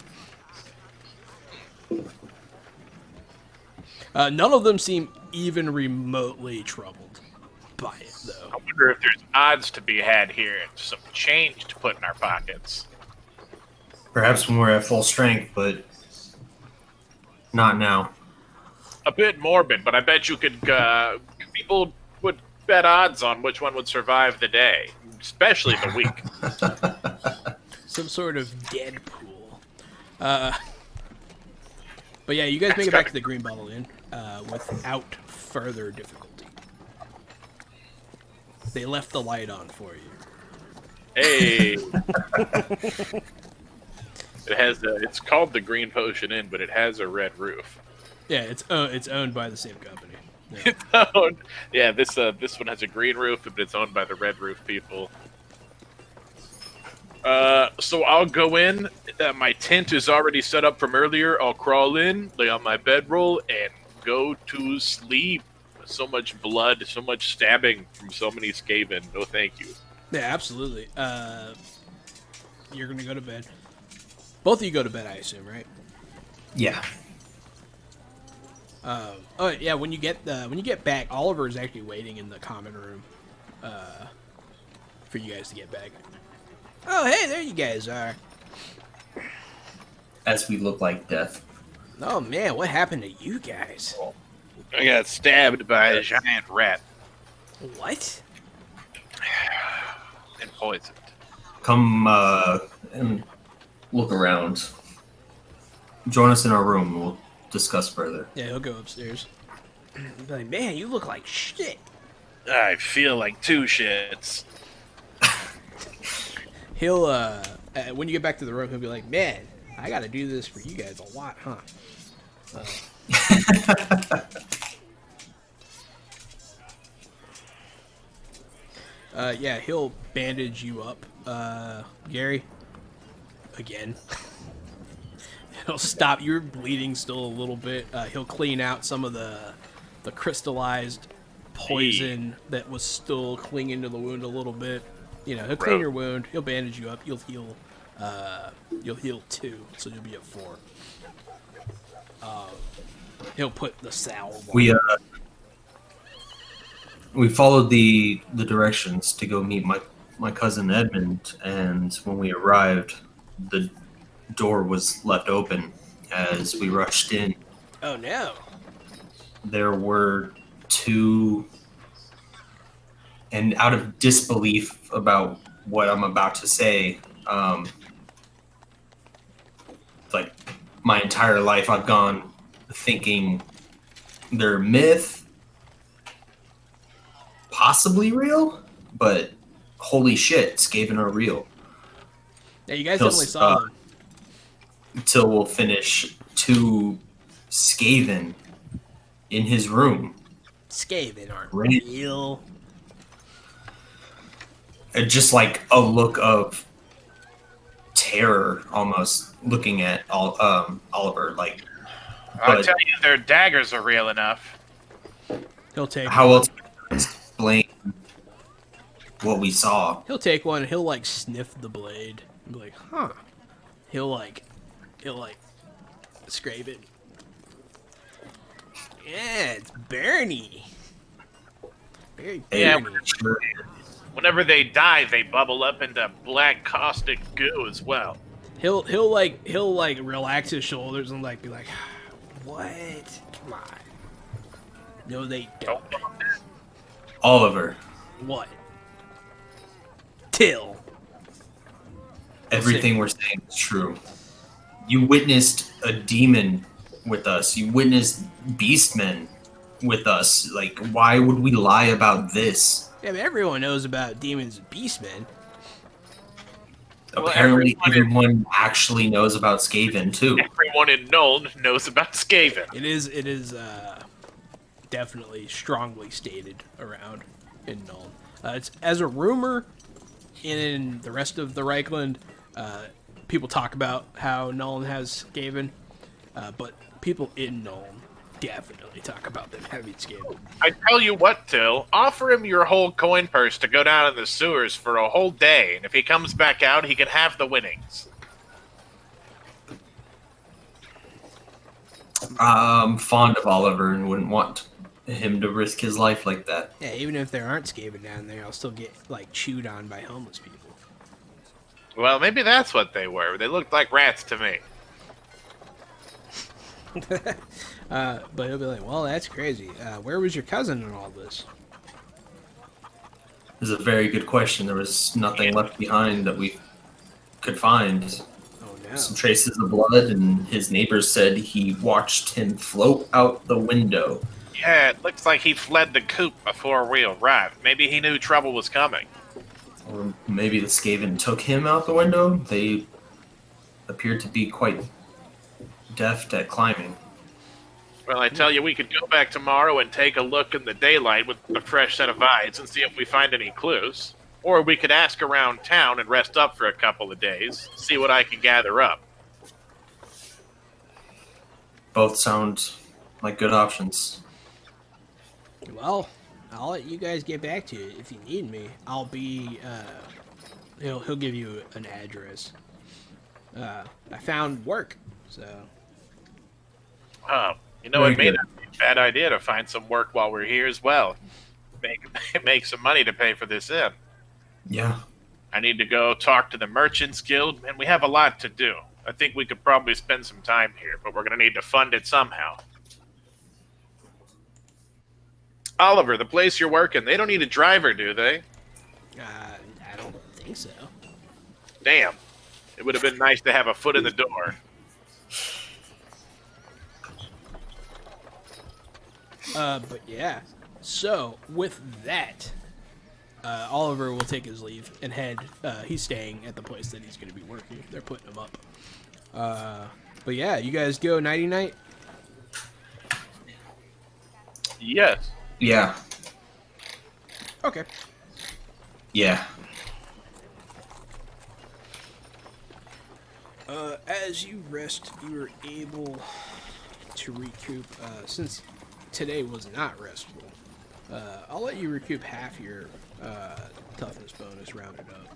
None of them seem even remotely troubled by it, though. I wonder if there's odds to be had here and some change to put in our pockets. Perhaps when we're at full strength, but not now. A bit morbid, but I bet you could. People would bet odds on which one would survive the day, especially the week. Some sort of Deadpool. But yeah, you guys make it back to the Green Bottle Inn without further difficulty. They left the light on for you. Hey. It's called the Green Potion Inn, but it has a red roof. Yeah, it's owned by the same company. Yeah. It's owned. Yeah, this one has a green roof, but it's owned by the red roof people. So I'll go in. My tent is already set up from earlier. I'll crawl in, lay on my bedroll, and go to sleep. So much blood, so much stabbing from so many Skaven. No, thank you. Yeah, absolutely. You're gonna go to bed. Both of you go to bed, I assume, right? Yeah. Oh yeah. When you get back, Oliver is actually waiting in the common room for you guys to get back. Oh, hey, there you guys are. As we look like death. Oh man, what happened to you guys? I got stabbed by a giant rat What? and poisoned. Come and look around. Join us in our room. We'll discuss further. Yeah, he'll go upstairs. He'll be like, man, you look like shit. I feel like two shits. He'll when you get back to the room, he'll be like, man, I gotta do this for you guys a lot, huh? Yeah, he'll bandage you up, Gary. Again. He'll stop. You're bleeding still a little bit. He'll clean out some of the crystallized poison that was still clinging to the wound a little bit. You know, he'll clean your wound. He'll bandage you up. You'll heal. You'll heal 2, so you'll be at 4. He'll put the salve on. We followed the directions to go meet my cousin Edmund, and when we arrived, the door was left open as we rushed in. Oh no! There were 2, and out of disbelief about what I'm about to say, like my entire life I've gone thinking they're myth, possibly real, but holy shit, Skaven are real. Yeah, you guys definitely saw them. Until we'll finish 2 Skaven in his room. Skaven aren't Right. real. Just like a look of terror, almost looking at Oliver. Like, I'll but tell you, their daggers are real enough. He'll take. how else can I explain what we saw? He'll take one. And he'll like sniff the blade. And be like, huh. He'll like scrape it. Yeah, it's Bernie. Very Yeah, Bernie. Sure. Whenever they die, they bubble up into black caustic goo as well. He'll relax his shoulders and like be like, what? Come on. No, they don't. Oliver, What? Till. everything we're saying is true. You witnessed a demon with us. You witnessed beastmen with us. Like, why would we lie about this? Yeah, but everyone knows about demons and beastmen. Well, Apparently, everyone actually knows about Skaven too. Everyone in Nuln knows about Skaven. It is definitely strongly stated around in Nuln. It's as a rumor in the rest of the Reichland. People talk about how Nuln has Skaven, but people in Nuln definitely talk about them having Skaven. I tell you what, Till, offer him your whole coin purse to go down in the sewers for a whole day, and if he comes back out, he can have the winnings. I'm fond of Oliver and wouldn't want him to risk his life like that. Yeah, even if there aren't Skaven down there, I'll still get like chewed on by homeless people. Well, maybe that's what they were. They looked like rats to me. But he'll be like, well, that's crazy. Where was your cousin in all this? This is a very good question. There was nothing left behind that we could find. Oh no. Some traces of blood, and his neighbors said he watched him float out the window. Yeah, it looks like he fled the coop before we arrived. Maybe he knew trouble was coming. Or maybe the Skaven took him out the window. They appeared to be quite deft at climbing. Well, I tell you, we could go back tomorrow and take a look in the daylight with a fresh set of eyes and see if we find any clues. Or we could ask around town and rest up for a couple of days, see what I can gather up. Both sound like good options. Well, I'll let you guys get back to it. If you need me, I'll be. He'll give you an address. I found work, so. It may not be a bad idea to find some work while we're here as well. Make some money to pay for this inn. Yeah. I need to go talk to the Merchants Guild, and we have a lot to do. I think we could probably spend some time here, but we're going to need to fund it somehow. Oliver, the place you're working, they don't need a driver, do they? I don't think so. Damn. It would have been nice to have a foot in the door. But yeah. So, with that, Oliver will take his leave and head. He's staying at the place that he's going to be working. They're putting him up. But yeah, you guys go nighty-night? Yes. Yeah. Okay. Yeah. As you rest, you are able to recoup, since today was not restful. I'll let you recoup half your toughness bonus rounded up.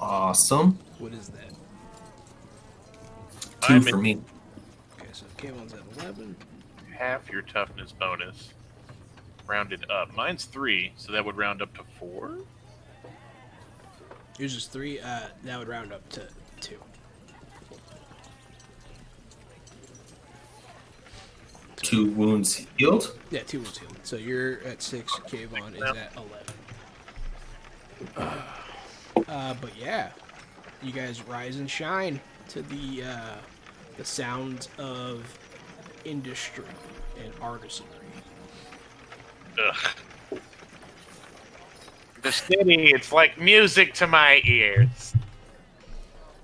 Awesome. What is that? 2 for me. Okay, so Kavon's at 11. Half your toughness bonus. Rounded up. Mine's 3, so that would round up to 4? Yours is 3. That would round up to 2. Two wounds healed. Yeah, 2 wounds healed. So you're at 6. Kavon is at 11. But yeah, you guys rise and shine to the sounds of industry and artisanry. Ugh. The city, it's like music to my ears.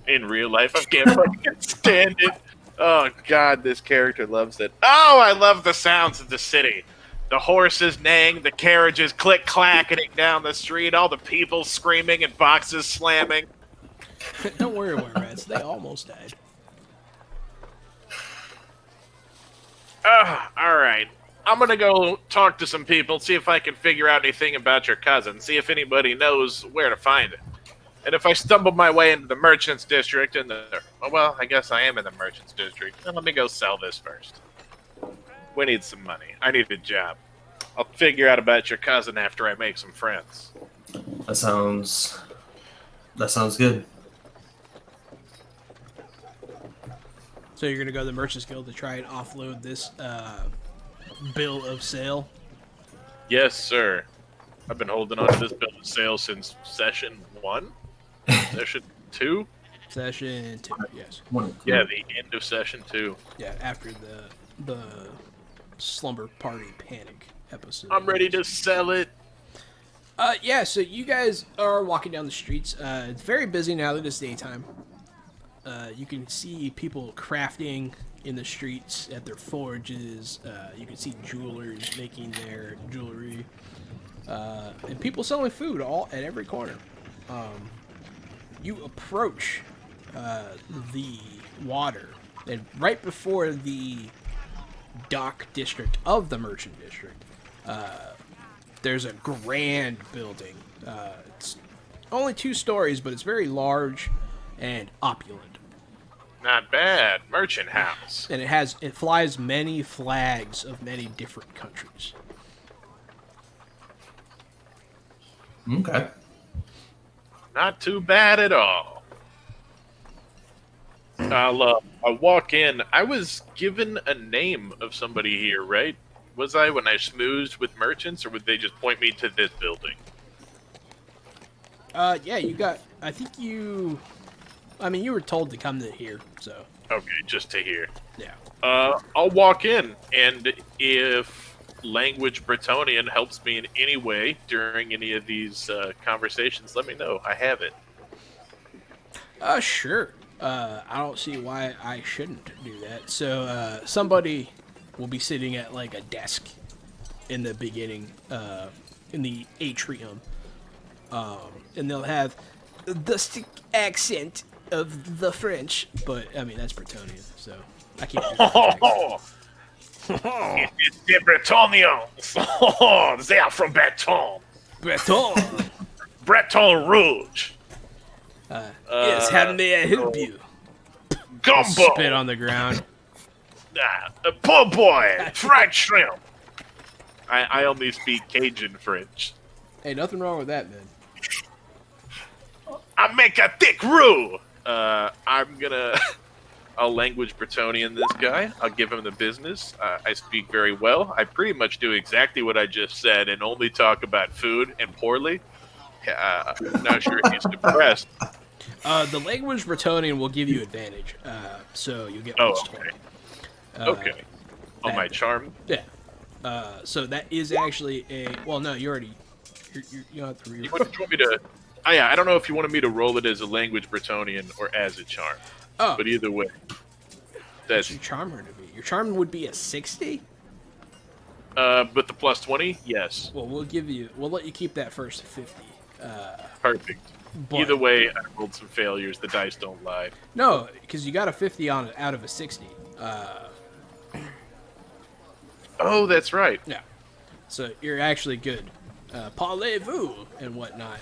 In real life, I can't fucking stand it. Oh god, this character loves it. Oh, I love the sounds of the city. The horses neighing, the carriages click-clacking down the street, all the people screaming and boxes slamming. Don't worry, White Rats. They almost died. Alright. I'm gonna go talk to some people, see if I can figure out anything about your cousin, see if anybody knows where to find it. And if I stumble my way into the Merchants District well, I guess I am in the Merchants District. Then let me go sell this first. We need some money. I need a job. I'll figure out about your cousin after I make some friends. That sounds good. So you're gonna go to the Merchants Guild to try and offload this bill of sale? Yes, sir. I've been holding on to this bill of sale since session 1? Session 2? Session 2, yes. Yeah, the end of session 2. Yeah, after the slumber party panic episode. I'm ready to sell it. Yeah, so you guys are walking down the streets. It's very busy now that it's daytime. You can see people crafting in the streets at their forges. You can see jewelers making their jewelry. And people selling food all at every corner. You approach the water, and right before the dock district of the merchant district, there's a grand building. It's only 2 stories, but it's very large and opulent. Not bad. Merchant house. And it flies many flags of many different countries. Okay. Not too bad at all. I'll walk in. I was given a name of somebody here, right? Was I when I smoozed with merchants, or would they just point me to this building? Yeah, you got. I think you. I mean, you were told to come to here, so Okay, just to hear. yeah. I'll walk in, and if language Bretonian helps me in any way during any of these conversations, let me know. I have it. Sure. I don't see why I shouldn't do that. So, somebody will be sitting at like a desk in the beginning, in the atrium, and they'll have the stick accent of the French, but I mean that's Bretonian, so I can't. Do that. It's the Bretonians. They are from Breton. Breton. Breton Rouge. Yes, how may I help you? Gumbo. Spit on the ground. Po' boy. Fried shrimp. I only speak Cajun French. Hey, nothing wrong with that, man. I make a thick roux. I'm gonna. I'll language Bretonian this guy. I'll give him the business. I speak very well. I pretty much do exactly what I just said and only talk about food and poorly. I'm not sure if he's depressed. The language Bretonian will give you advantage, so you get plus 20. Okay. On my that- charm. Yeah. So that is actually a. Well, no, you already. You don't have to You want me to? Oh, yeah, I don't know if you wanted me to roll it as a language Bretonian or as a charm. Oh, But either way, what's that's your charm going to be? Your charm would be a 60. but the plus 20, yes, Well, we'll let you keep that first 50. perfect. But, Either way, I rolled some failures. The dice don't lie. No, because you got a 50 on it out of a 60. Oh, that's right. Yeah. So you're actually good. Parlez-vous and whatnot.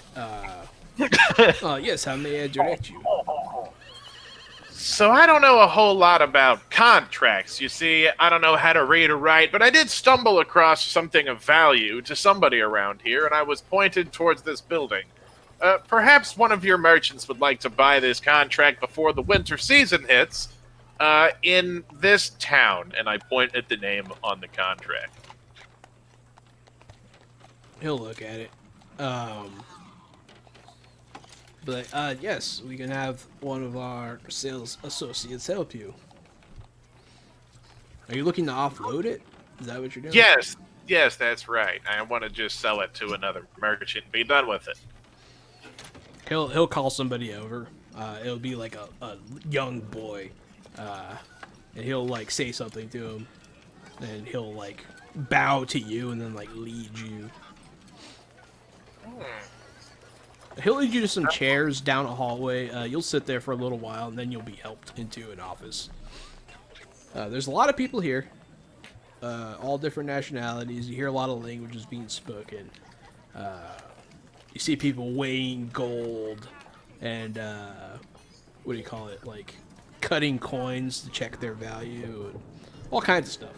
Yes, how may I direct you? So I don't know a whole lot about contracts. You see, I don't know how to read or write, but I did stumble across something of value to somebody around here, and I was pointed towards this building. Perhaps one of your merchants would like to buy this contract before the winter season hits in this town, and I point at the name on the contract. He'll look at it. But yes, we can have one of our sales associates help you. Are you looking to offload it? Is that what you're doing? Yes, that's right. I want to just sell it to another merchant and be done with it. He'll call somebody over. It'll be like a young boy, and he'll like say something to him, and he'll like bow to you and then like lead you. He'll lead you to some chairs down a hallway. You'll sit there for a little while, and then you'll be helped into an office. There's a lot of people here, all different nationalities. You hear a lot of languages being spoken. You see people weighing gold and, what do you call it, like cutting coins to check their value and all kinds of stuff.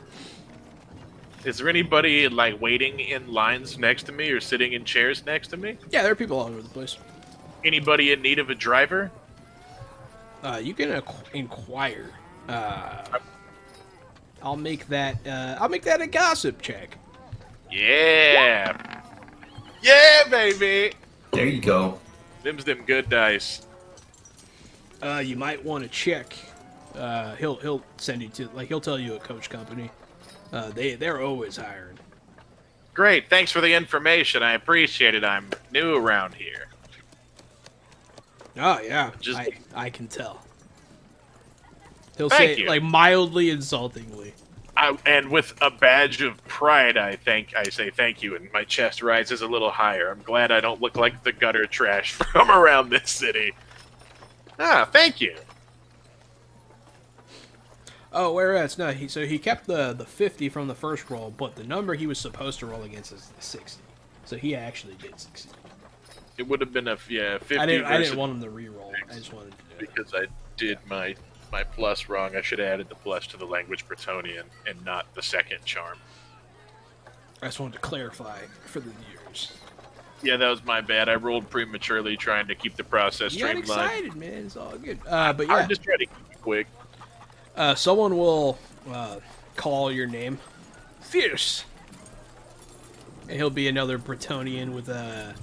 Is there anybody like waiting in lines next to me or sitting in chairs next to me? Yeah, there are people all over the place. Anybody in need of a driver? You can inquire. I'll make that a gossip check. Yeah. Yeah, baby. There you go. Them's them good dice. You might want to check. He'll send you to he'll tell you a coach company. They're always hiring. Great, thanks for the information. I appreciate it. I'm new around here. Oh yeah, Just- I can tell. He'll Thank say you. like mildly insultingly. And with a badge of pride, I say thank you, and my chest rises a little higher. I'm glad I don't look like the gutter trash from around this city. Thank you. Oh, whereas no, he kept the 50 from the first roll, but the number he was supposed to roll against is the 60. So he actually did succeed. It would have been 50 I didn't versus want him to re-roll. I just wanted to do it. because I did my plus wrong. I should have added the plus to the language Bretonian and not the second charm. I just wanted to clarify for the viewers. Yeah, that was my bad. I rolled prematurely trying to keep the process You got streamlined. excited, man. It's all good. But I yeah, just try to keep it quick. someone will call your name, Fierce, and he'll be another Bretonian with a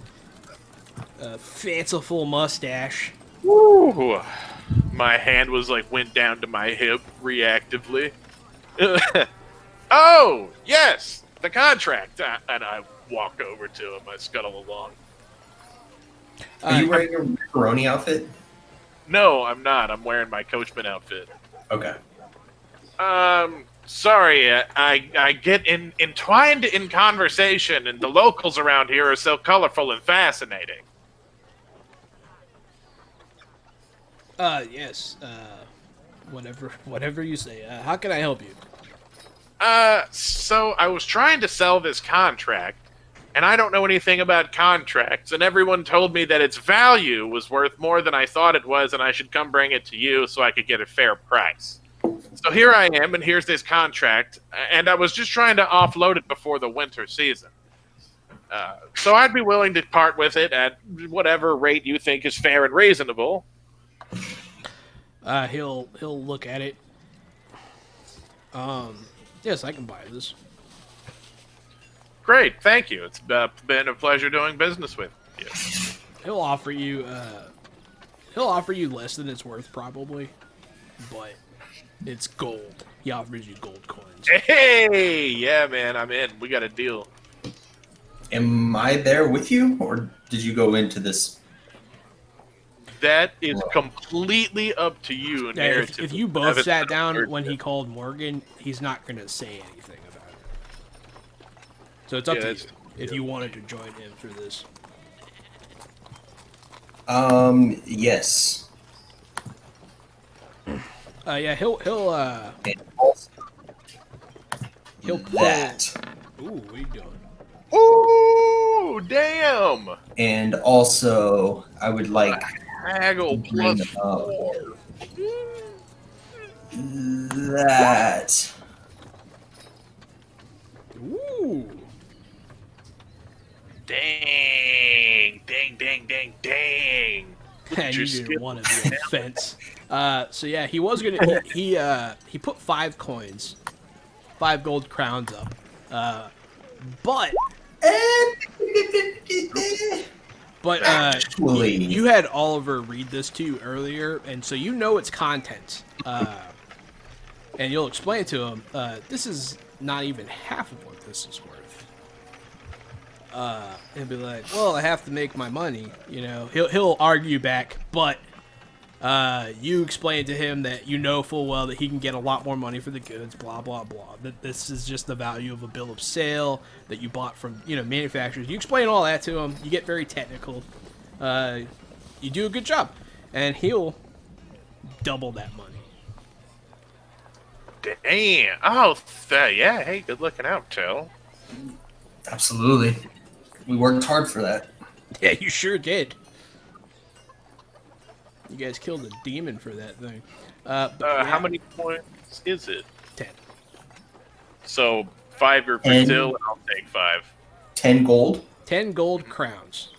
fanciful mustache. Woo! My hand was like went down to my hip reactively. Oh, yes, the contract. And I walk over to him. I scuttle along. Are you wearing your macaroni outfit? No, I'm not. I'm wearing my coachman outfit. Okay. Sorry, I get entwined in conversation, and the locals around here are so colorful and fascinating. Yes. Whatever you say. How can I help you? So I was trying to sell this contract, and I don't know anything about contracts, and everyone told me that its value was worth more than I thought it was, and I should come bring it to you so I could get a fair price. So here I am, and here's this contract, and I was just trying to offload it before the winter season. So I'd be willing to part with it at whatever rate you think is fair and reasonable. He'll look at it. Yes, I can buy this. Great, thank you. It's been a pleasure doing business with you. He'll offer you less than it's worth probably, but it's gold. He offers you gold coins. Hey, yeah, man, I'm in. We got a deal. Am I there with you, or did you go into this? That is completely up to you. Yeah, if you both sat down when he called Morgan, he's not going to say anything about it. So it's up to you if you wanted to join him for this. Yes. Yeah, he'll And also pull. that. Ooh, what are you doing? Ooh, damn! And also, I would like Haggle bring plus up 4. that. Ooh. Dang, dang, dang, dang, dang. And you Just didn't want to be on the fence. So yeah, he was gonna. He put 5 coins, 5 gold crowns up. But Actually, you had Oliver read this to you earlier, and so you know its contents. And you'll explain to him, this is not even half of what this is worth. And be like, well, I have to make my money. You know, he'll argue back, but you explain to him that you know full well that he can get a lot more money for the goods, blah, blah, blah. That this is just the value of a bill of sale that you bought from, manufacturers. You explain all that to him. You get very technical. You do a good job. And he'll double that money. Damn. Oh, yeah. Hey, good looking out, Tell. absolutely. We worked hard for that. Yeah, you sure did. You guys killed a demon for that thing. But yeah, How many points is it? 10. So 5 for And- Till, and I'll take 5. 10 gold. 10 gold crowns.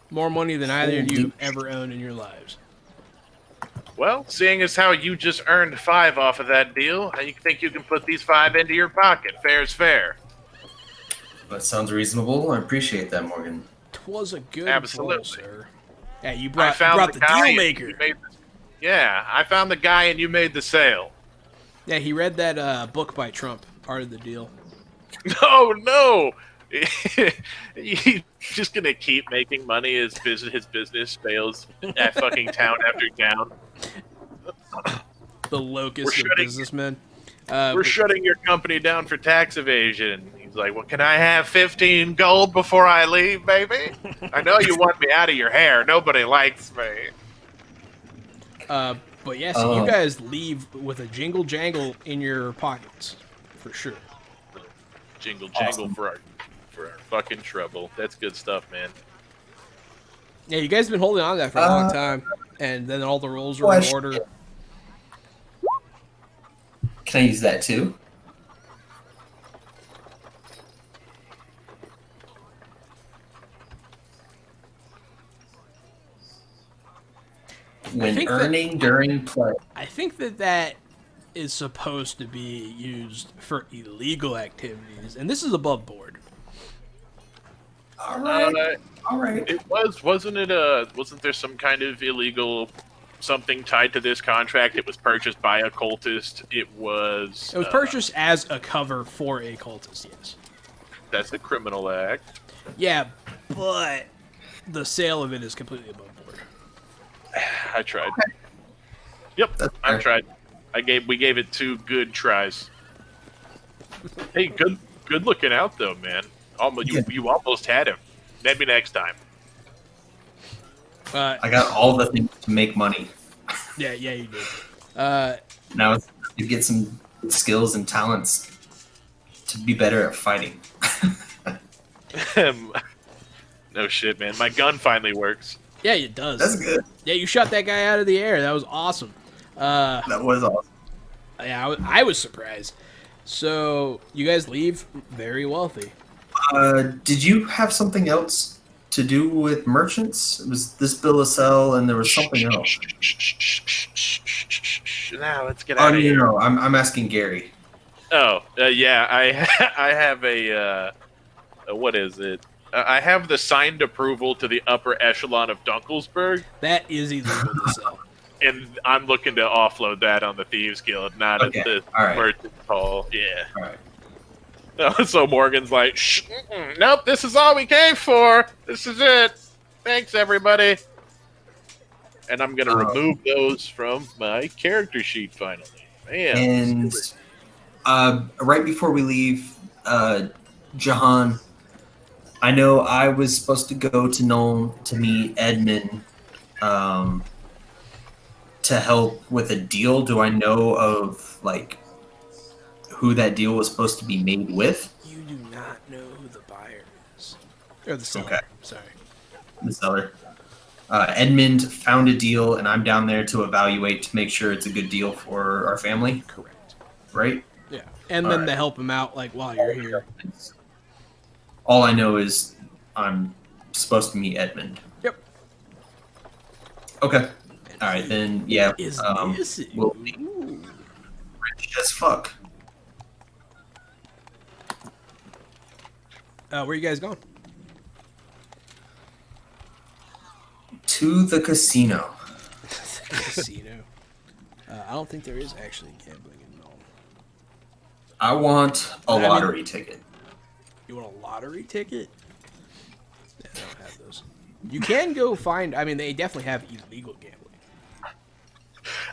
More money than either of you ever owned in your lives. Well, seeing as how you just earned 5 off of that deal, you think you can put these 5 into your pocket? Fair's fair. That sounds reasonable. I appreciate that, Morgan. 'Twas a good Absolutely. roll, sir. Yeah, you I brought found the guy deal and maker. you made yeah, I found the guy and you made the sale. Yeah, he read that book by Trump, Art of the Deal. No. He's just gonna keep making money as his business fails at fucking town after town. The locust We're of shutting- businessmen. We're shutting your company down for tax evasion. He's like, well, can I have 15 gold before I leave, baby? I know you want me out of your hair. Nobody likes me. But yeah, so you guys leave with a jingle jangle in your pockets, for sure. Jingle jangle Awesome. for our fucking trouble. That's good stuff, man. Yeah, you guys have been holding on to that for a long time, and then all the rolls are in Question. order. Can I use that too? When think that- earning during play. I think that is supposed to be used for illegal activities, and this is above board. All right. Uh, All right. It wasn't it? Wasn't there some kind of illegal something tied to this contract? It was purchased by a cultist. It was purchased as a cover for a cultist, yes. That's a criminal act. Yeah, but the sale of it is completely above board. I tried. Yep, That's I fair. tried. We gave it 2 good tries. Hey, good looking out though, man. You almost had him. Maybe next time. I got all the things to make money. Yeah, you did. Now it's to get some skills and talents to be better at fighting. No shit, man. My gun finally works. Yeah, it does. That's good. Yeah, you shot that guy out of the air. That was awesome. That was awesome. Yeah, I was surprised. So you guys leave very wealthy. Did you have something else to do with merchants? It was this bill of sale, and there was something else. Now let's get Oh out of here. no, I'm asking Gary. Oh, yeah. I have a what is it? I have the signed approval to the upper echelon of Dunkelsberg, That is illegal to sell. and I'm looking to offload that on the Thieves Guild, not Okay, at the all right. Merchants Hall. Yeah. All right. So Morgan's like, Shh, nope, this is all we came for. This is it. Thanks, everybody. And I'm going to remove those from my character sheet finally. Man. And right before we leave, Jahan, I know I was supposed to go to Nuln to meet Edmund to help with a deal. Do I know of like who that deal was supposed to be made with? You do not know who the buyer is. Or the seller. Okay. Sorry. The seller. Edmund found a deal, and I'm down there to evaluate to make sure it's a good deal for our family, Correct. right? Yeah. And All then right. to help him out, like, while you're here. All I know is I'm supposed to meet Edmund. Yep. Okay. All right, then, yeah. Is this We'll be Ooh. rich as fuck. Where you guys going? To the casino. Casino. I don't think there is actually gambling in Nome. I want a I mean- lottery ticket. You want a lottery ticket? Yeah, they don't have those. You can go find. I mean, they definitely have illegal gambling.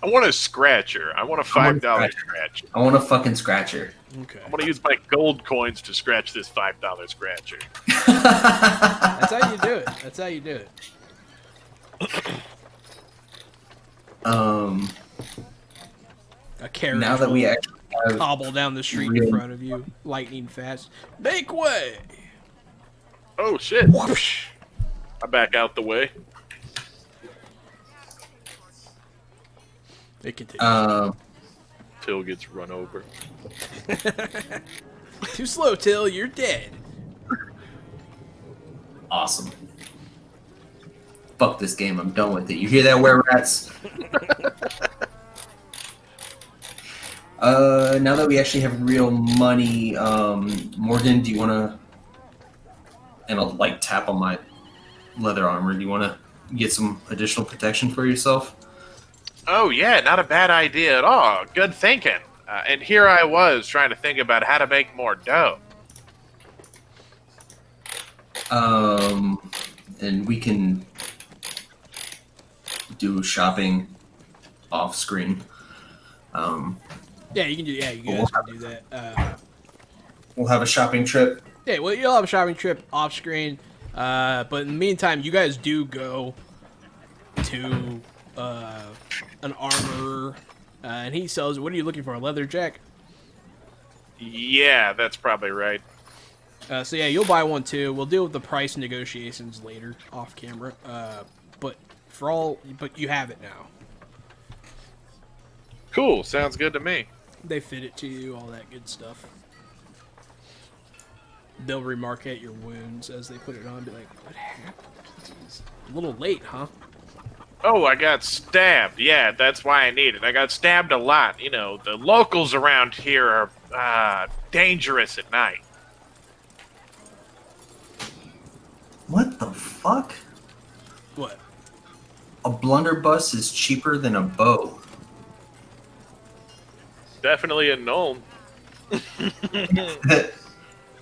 I want a scratcher. I want a $5 scratcher. I want a fucking scratcher. Okay. I want to use my gold coins to scratch this $5 scratcher. That's how you do it. That's how you do it. A carriage Now that we will actually have cobble down the street in real- front of you, lightning fast. Make way! Oh, shit. I back out the way. It continues. Till gets run over. Too slow, Till. You're dead. Awesome. Fuck this game. I'm done with it. You hear that, were rats? Now that we actually have real money, Morgan, do you want to? And I'll like tap on my leather armor. Do you want to get some additional protection for yourself? Oh, yeah, not a bad idea at all. Good thinking. And here I was trying to think about how to make more dough. And we can do shopping off screen. Yeah, you can do. Yeah, you guys can do that. We'll have a shopping trip. Yeah, well, you'll have a shopping trip off screen. But in the meantime, you guys do go to an armorer, and he sells. What are you looking for? A leather jack? Yeah, that's probably right. So yeah, you'll buy one too. We'll deal with the price negotiations later, off camera. But you have it now. Cool, sounds good to me. They fit it to you, all that good stuff. They'll remarket your wounds as they put it on. Be like, what happened? It's a little late, huh? Oh, I got stabbed. Yeah, that's why I need it. I got stabbed a lot. You know, the locals around here are dangerous at night. What the fuck? What? A blunderbuss is cheaper than a bow. Definitely a gnome.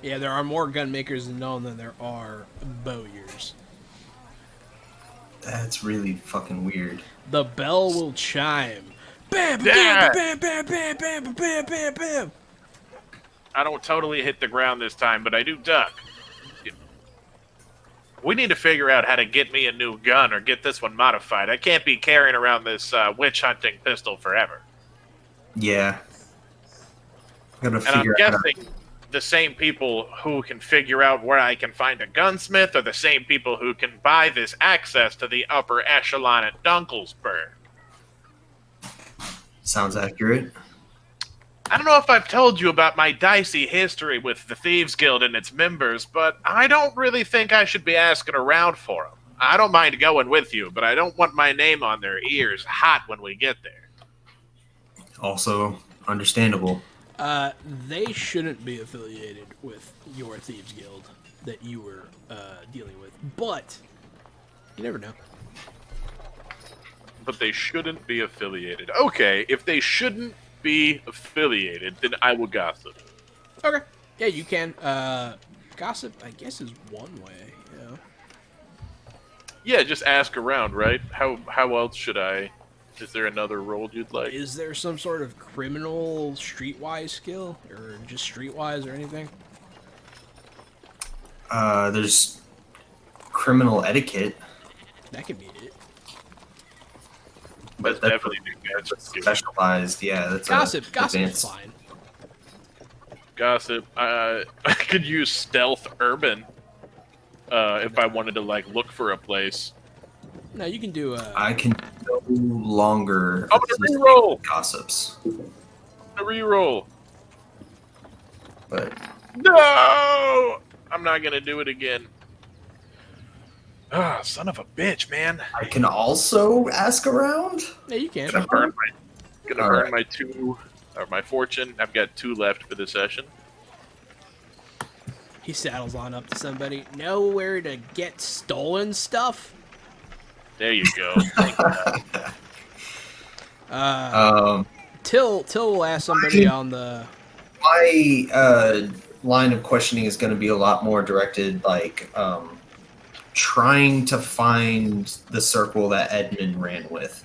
Yeah, there are more gun makers in Nome than there are bowyers. That's really fucking weird. The bell will chime. Bam, bam, Yeah. bam, bam, bam, bam, bam, bam, bam, bam. I don't totally hit the ground this time, but I do duck. We need to figure out how to get me a new gun or get this one modified. I can't be carrying around this witch hunting pistol forever. Yeah. Gotta And I'm figure out. guessing the same people who can figure out where I can find a gunsmith are the same people who can buy this access to the upper echelon at Dunkelsburg. Sounds accurate. I don't know if I've told you about my dicey history with the Thieves Guild and its members, but I don't really think I should be asking around for them. I don't mind going with you, but I don't want my name on their ears hot when we get there. Also understandable. They shouldn't be affiliated with your Thieves Guild that you were dealing with, but you never know. But they shouldn't be affiliated. Okay, if they shouldn't be affiliated, then I will gossip. Okay. Yeah, you can. Gossip, I guess, is one way. You know? Yeah, just ask around, right? How else should I? Is there another role you'd like? Is there some sort of criminal streetwise skill, or just streetwise, or anything? There's criminal etiquette, That could be it. That's that's definitely new specialized. Yeah, that's Gossip, gossip is advanced. fine. Gossip. I could use stealth urban if I wanted to like look for a place. No, you can do. I can no longer I'm gonna reroll. gossips, A reroll. but No, I'm not gonna do it again. Ah, son of a bitch, man. I can also ask around. Yeah, you can. Gonna burn my, All burn right. my 2 or my fortune. I've got 2 left for the session. He saddles on up to somebody. Know where to get stolen stuff? There you go. Thank you. Till will ask somebody on the. My line of questioning is going to be a lot more directed, like trying to find the circle that Edmund ran with.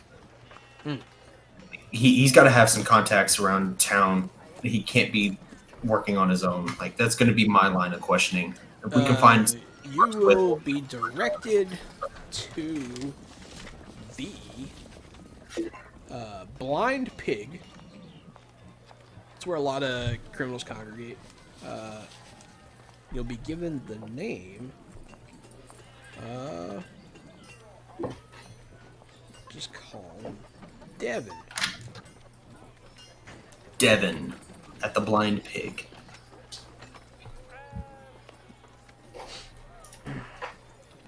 He's got to have some contacts around town. He can't be working on his own. Like, that's going to be my line of questioning. If we can find You will be directed to the Blind Pig. It's where a lot of criminals congregate. You'll be given the name. Just call him Devin. Devin at the Blind Pig.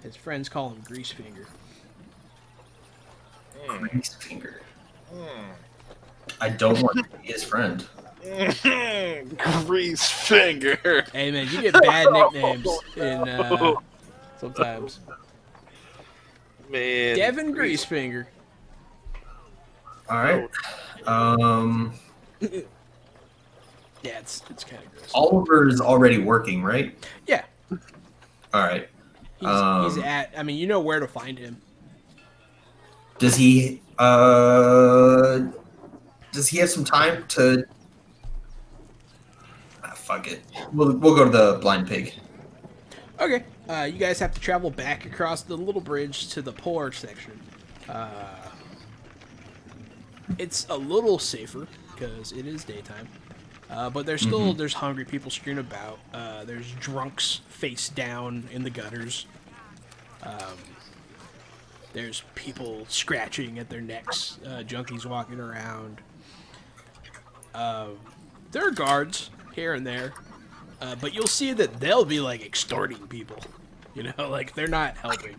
His friends call him Greasefinger. Grease finger. I don't want to be his friend. Grease finger. Hey man, you get bad nicknames in sometimes. Man. Devin Greasefinger. All right. Yeah, it's kind of gross. Oliver is already working, right? Yeah, All right. he's at. I mean, you know where to find him. Does he have some time to? Fuck it. We'll go to the Blind Pig. Okay, you guys have to travel back across the little bridge to the poor section. It's a little safer because it is daytime, but there's still there's hungry people screwing about. There's drunks face down in the gutters. There's people scratching at their necks. Junkies walking around. There are guards here and there, but you'll see that they'll be like extorting people. You know, like they're not helping.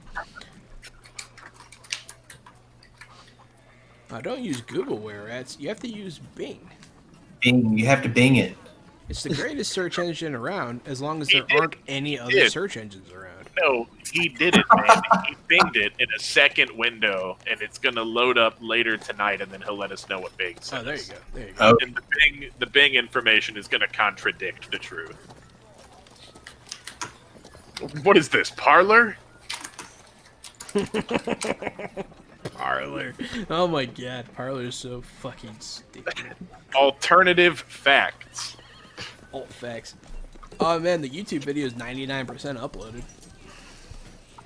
Don't use Google, where rats. You have to use Bing. Bing, you have to Bing it. It's the greatest search engine around, as long as there did. aren't any other did. search engines around. No, he did it, man. He pinged it in a second window, and it's gonna load up later tonight, and then he'll let us know what Bing says. Oh, there you go. There you go. And the Bing information is gonna contradict the truth. What is this, Parlor? Parlor. Oh my god, Parlor is so fucking stupid. Alternative facts. Alt facts. Oh man, the YouTube video is 99% uploaded.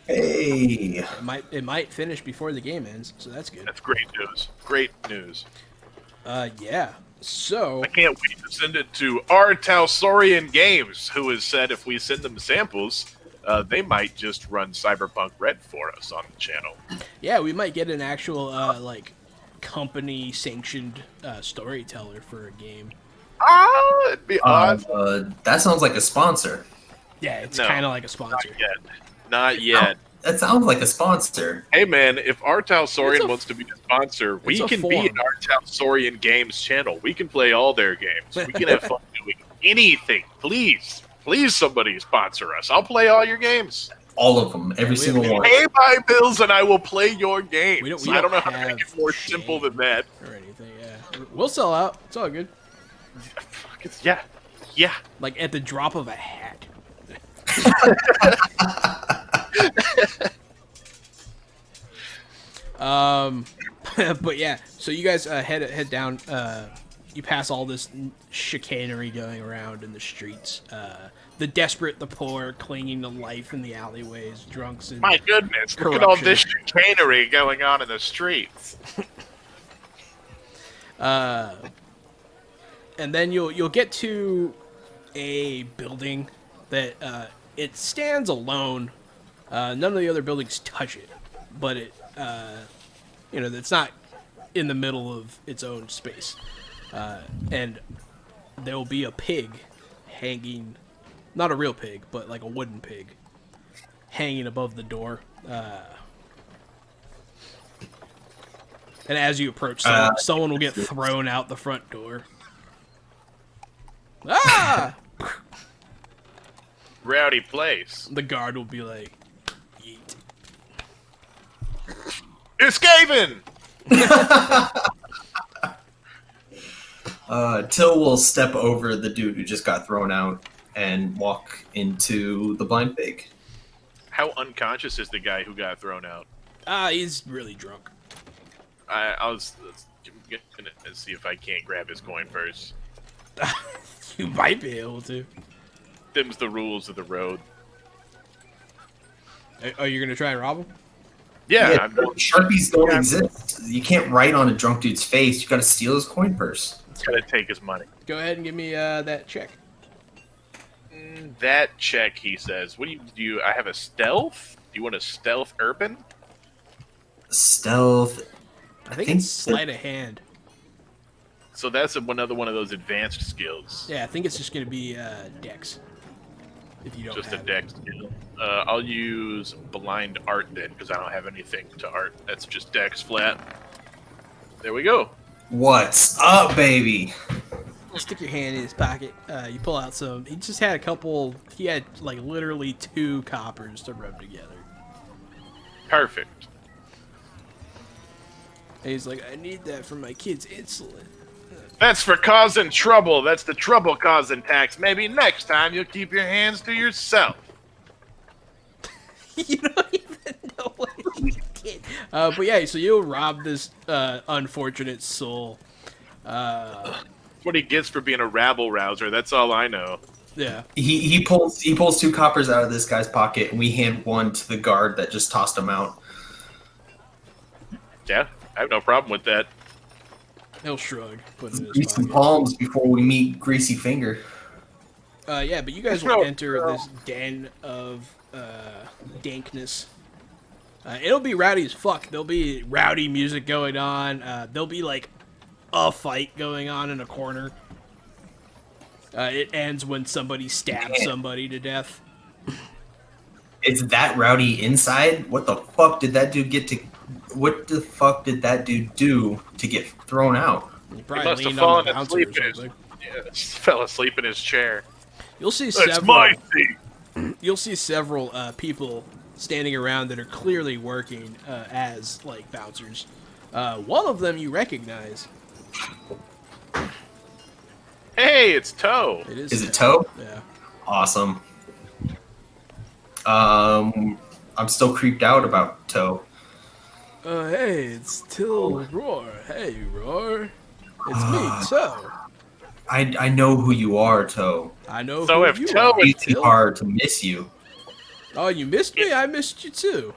Hey. It might finish before the game ends, so that's good. That's great news. Great news. Yeah. So I can't wait to send it to R. Talsorian Games, who has said if we send them samples, they might just run Cyberpunk Red for us on the channel. yeah, we might get an actual like company sanctioned storyteller for a game. It'd be odd. That sounds like a sponsor. Yeah, it's No, kind of like a sponsor. Not yet. Not yet. That sounds like a sponsor. Hey man, if R. It's a Talsorian wants to be a sponsor, we it's a can be forum. in R. Talsorian Games channel. We can play all their games. We can have fun doing anything. Please, please, somebody sponsor us. I'll play all your games. All of them, every single one. Pay my bills and I will play your games. We I don't know don't how to make have it more shame. simple than that. Or anything, yeah. We'll sell out. It's all good. Yeah, yeah. Like at the drop of a hat. But yeah, so you guys head down. You pass all this chicanery going around in the streets. The desperate, the poor, clinging to life in the alleyways, drunks and My goodness, look at all Corruption. this chicanery going on in the streets. and then you'll get to a building that it stands alone. None of the other buildings touch it, but it it's not in the middle of its own space. And there will be a pig hanging, not a real pig, but like a wooden pig, hanging above the door. And as you approach, someone will get thrown out the front door. Ah! Rowdy place. The guard will be like, yeet. It's Kavon! Till will step over the dude who just got thrown out and walk into the blind pig. How unconscious is the guy who got thrown out? He's really drunk. I was gonna see if I can't grab his coin first. You might be able to. Them's the rules of the road. Are you gonna try and rob him? Yeah, I'm Sharpies don't Yeah. exist. You can't write on a drunk dude's face. You gotta steal his coin purse. gonna take his money. Go ahead and give me that check. That check, he says. What do you? I have a stealth. Do you want a stealth urban? Stealth. I think think it's sleight of hand. So that's another one of those advanced skills. Yeah, I think it's just gonna be dex. If you don't Just a have it. dex skill. I'll use blind art then, because I don't have anything to art. That's just dex flat. There we go. What's up, baby? Stick your hand in his pocket. You pull out some. He just had a couple. He had like literally 2 coppers to rub together. Perfect. And he's like, I need that for my kid's insulin. That's for causing trouble. That's the trouble causing tax. Maybe next time you'll keep your hands to yourself. You don't even know what he's a kid. But yeah, so you'll rob this unfortunate soul. That's what he gets for being a rabble rouser. That's all I know. Yeah. He pulls 2 coppers out of this guy's pocket, and we hand one to the guard that just tossed him out. Yeah, I have no problem with that. He'll shrug. Put it in his Grease some pocket. palms before we meet Greasy Finger. Yeah, but you guys will enter this den of dankness. It'll be rowdy as fuck. There'll be rowdy music going on. There'll be like a fight going on in a corner. It ends when somebody stabs somebody to death. It's that rowdy inside? What the fuck did that dude get to What the fuck did that dude do to get thrown out? He He probably must have leaned on fallen the bouncer asleep or in his, something. fell asleep in his chair. You'll see That's several. my thing. You'll see several people standing around that are clearly working as like bouncers. One of them you recognize. Hey, it's Toe. It Is it Toe? Yeah. Awesome. I'm still creeped out about Toe. Hey, it's Till Roar. Hey, Roar. It's me, Toe. I know who you are, Toe. I know So who if you Toe are. is It's Till. hard to miss you. Oh, you missed me? I missed you too.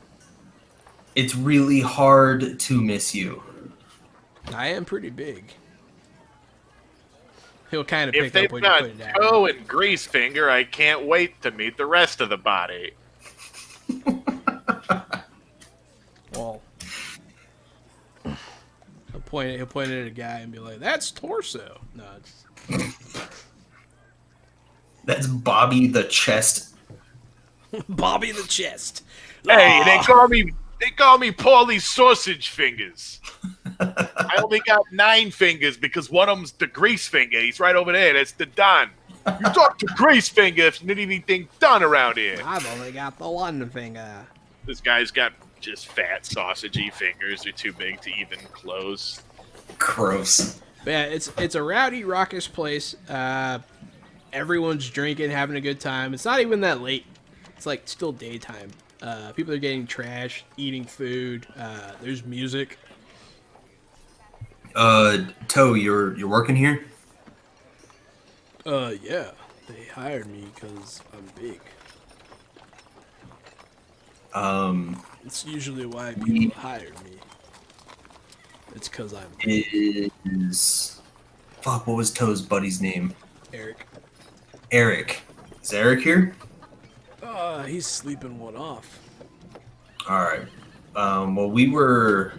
It's really hard to miss you. I am pretty big. He'll kind of If pick they've up when you got put it down. Toe and Greasefinger, I can't wait to meet the rest of the body. Well, he'll point at a guy and be like, "That's Torso." No, it's That's Bobby the Chest. Bobby the Chest. Hey, they call me Paulie Sausage Fingers. I only got 9 fingers because one of them's the Greasefinger. He's right over there. That's the Don. You talk to Greasefinger if you need anything done around here. I've only got the one finger. This guy's got just fat, sausagey fingers. They're too big to even close. Gross. But yeah, it's a rowdy, raucous place. Everyone's drinking, having a good time. It's not even that late. It's like still daytime. People are getting trashed, eating food. There's music. Toe, you're working here? Yeah. They hired me because I'm big. It's usually why people hire me. It's because I'm Is fuck, what was Toe's buddy's name? Eric. Eric. Is Eric here? He's sleeping one off. Alright. Well, we were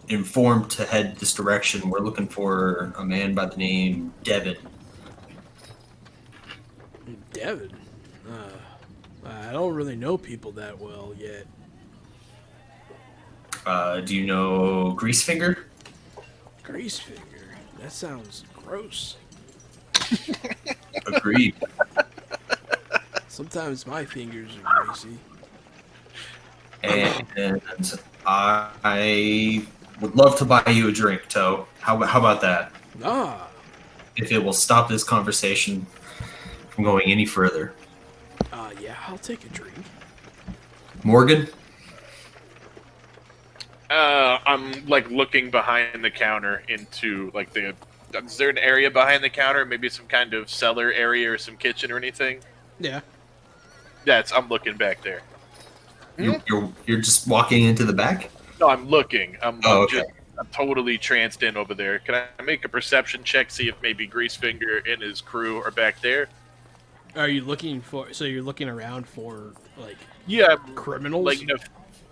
informed to head this direction. We're looking for a man by the name Devin. Devin. I don't really know people that well yet. Do you know Greasefinger? Greasefinger. That sounds gross. Agreed. Sometimes my fingers are greasy. And I would love to buy you a drink, Toe. How about that? Ah, If it will stop this conversation from going any further. yeah, I'll take a drink. Morgan? I'm like looking behind the counter into like the. Is there an area behind the counter? Maybe some kind of cellar area or some kitchen or anything? Yeah. I'm looking back there. You're just walking into the back? No, I'm looking. I'm okay. I'm totally tranced in over there. Can I make a perception check, see if maybe Greasefinger and his crew are back there? Are you looking for? So you're looking around for like Yeah, criminals? like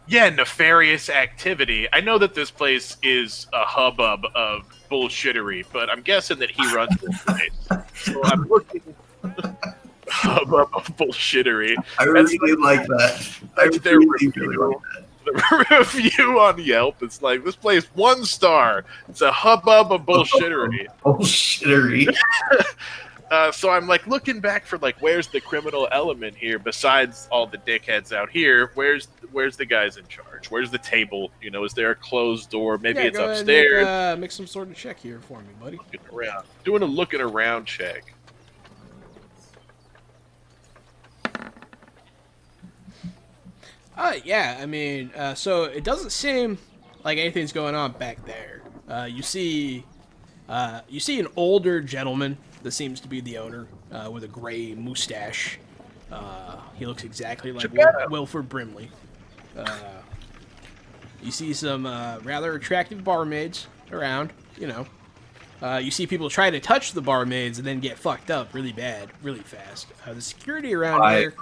nefarious activity. I know that this place is a hubbub of bullshittery, but I'm guessing that he runs this place. So I'm looking hubbub of bullshittery. I really like that. That's their review. The review on Yelp. It's like this place 1 star. It's a hubbub of bullshittery. Bullshittery. So I'm like looking back for like where's the criminal element here besides all the dickheads out here? Where's the guys in charge? Where's the table? You know, is there a closed door? Maybe it's go ahead upstairs. and make some sort of check here for me, buddy. Looking around, doing a looking around check. Yeah, I mean, so it doesn't seem like anything's going on back there. You see an older gentleman that seems to be the owner, with a gray mustache. He looks exactly like Wilford Brimley. You see some rather attractive barmaids around, you know. You see people try to touch the barmaids and then get fucked up really bad, really fast. The security around here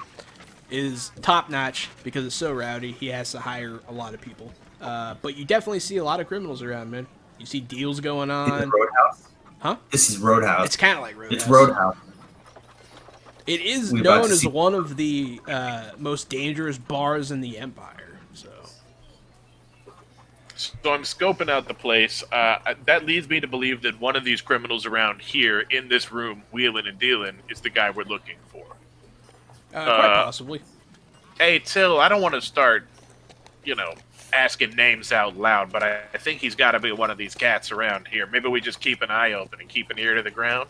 is top notch because it's so rowdy. He has to hire a lot of people. But you definitely see a lot of criminals around, man. You see deals going on. Roadhouse? Huh? This is Roadhouse. It's kind of like Roadhouse. It's Roadhouse. It is We about known to as see- one of the most dangerous bars in the Empire. So I'm scoping out the place. That leads me to believe that one of these criminals around here in this room, wheeling and dealing, is the guy we're looking for. Quite possibly. Hey, Till, I don't want to start, asking names out loud, but I think he's got to be one of these cats around here. Maybe we just keep an eye open and keep an ear to the ground.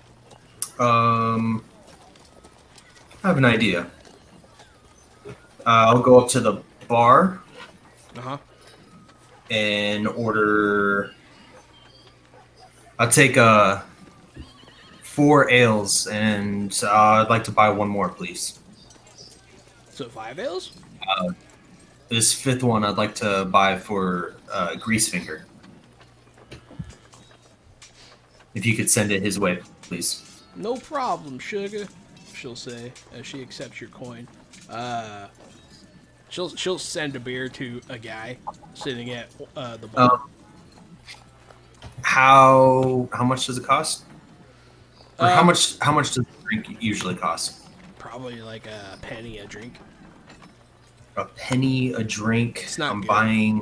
I have an idea. I'll go up to the bar Uh-huh. and order. I'll take 4 ales, and I'd like to buy one more, please. So 5 ales? This 5th one I'd like to buy for Greasefinger. If you could send it his way, please. No problem, sugar, she'll say as she accepts your coin. She'll send a beer to a guy sitting at the bar. How much does it cost? Or how Um, much does the drink usually cost? Probably like a penny a drink. A penny a drink. It's not I'm good. buying.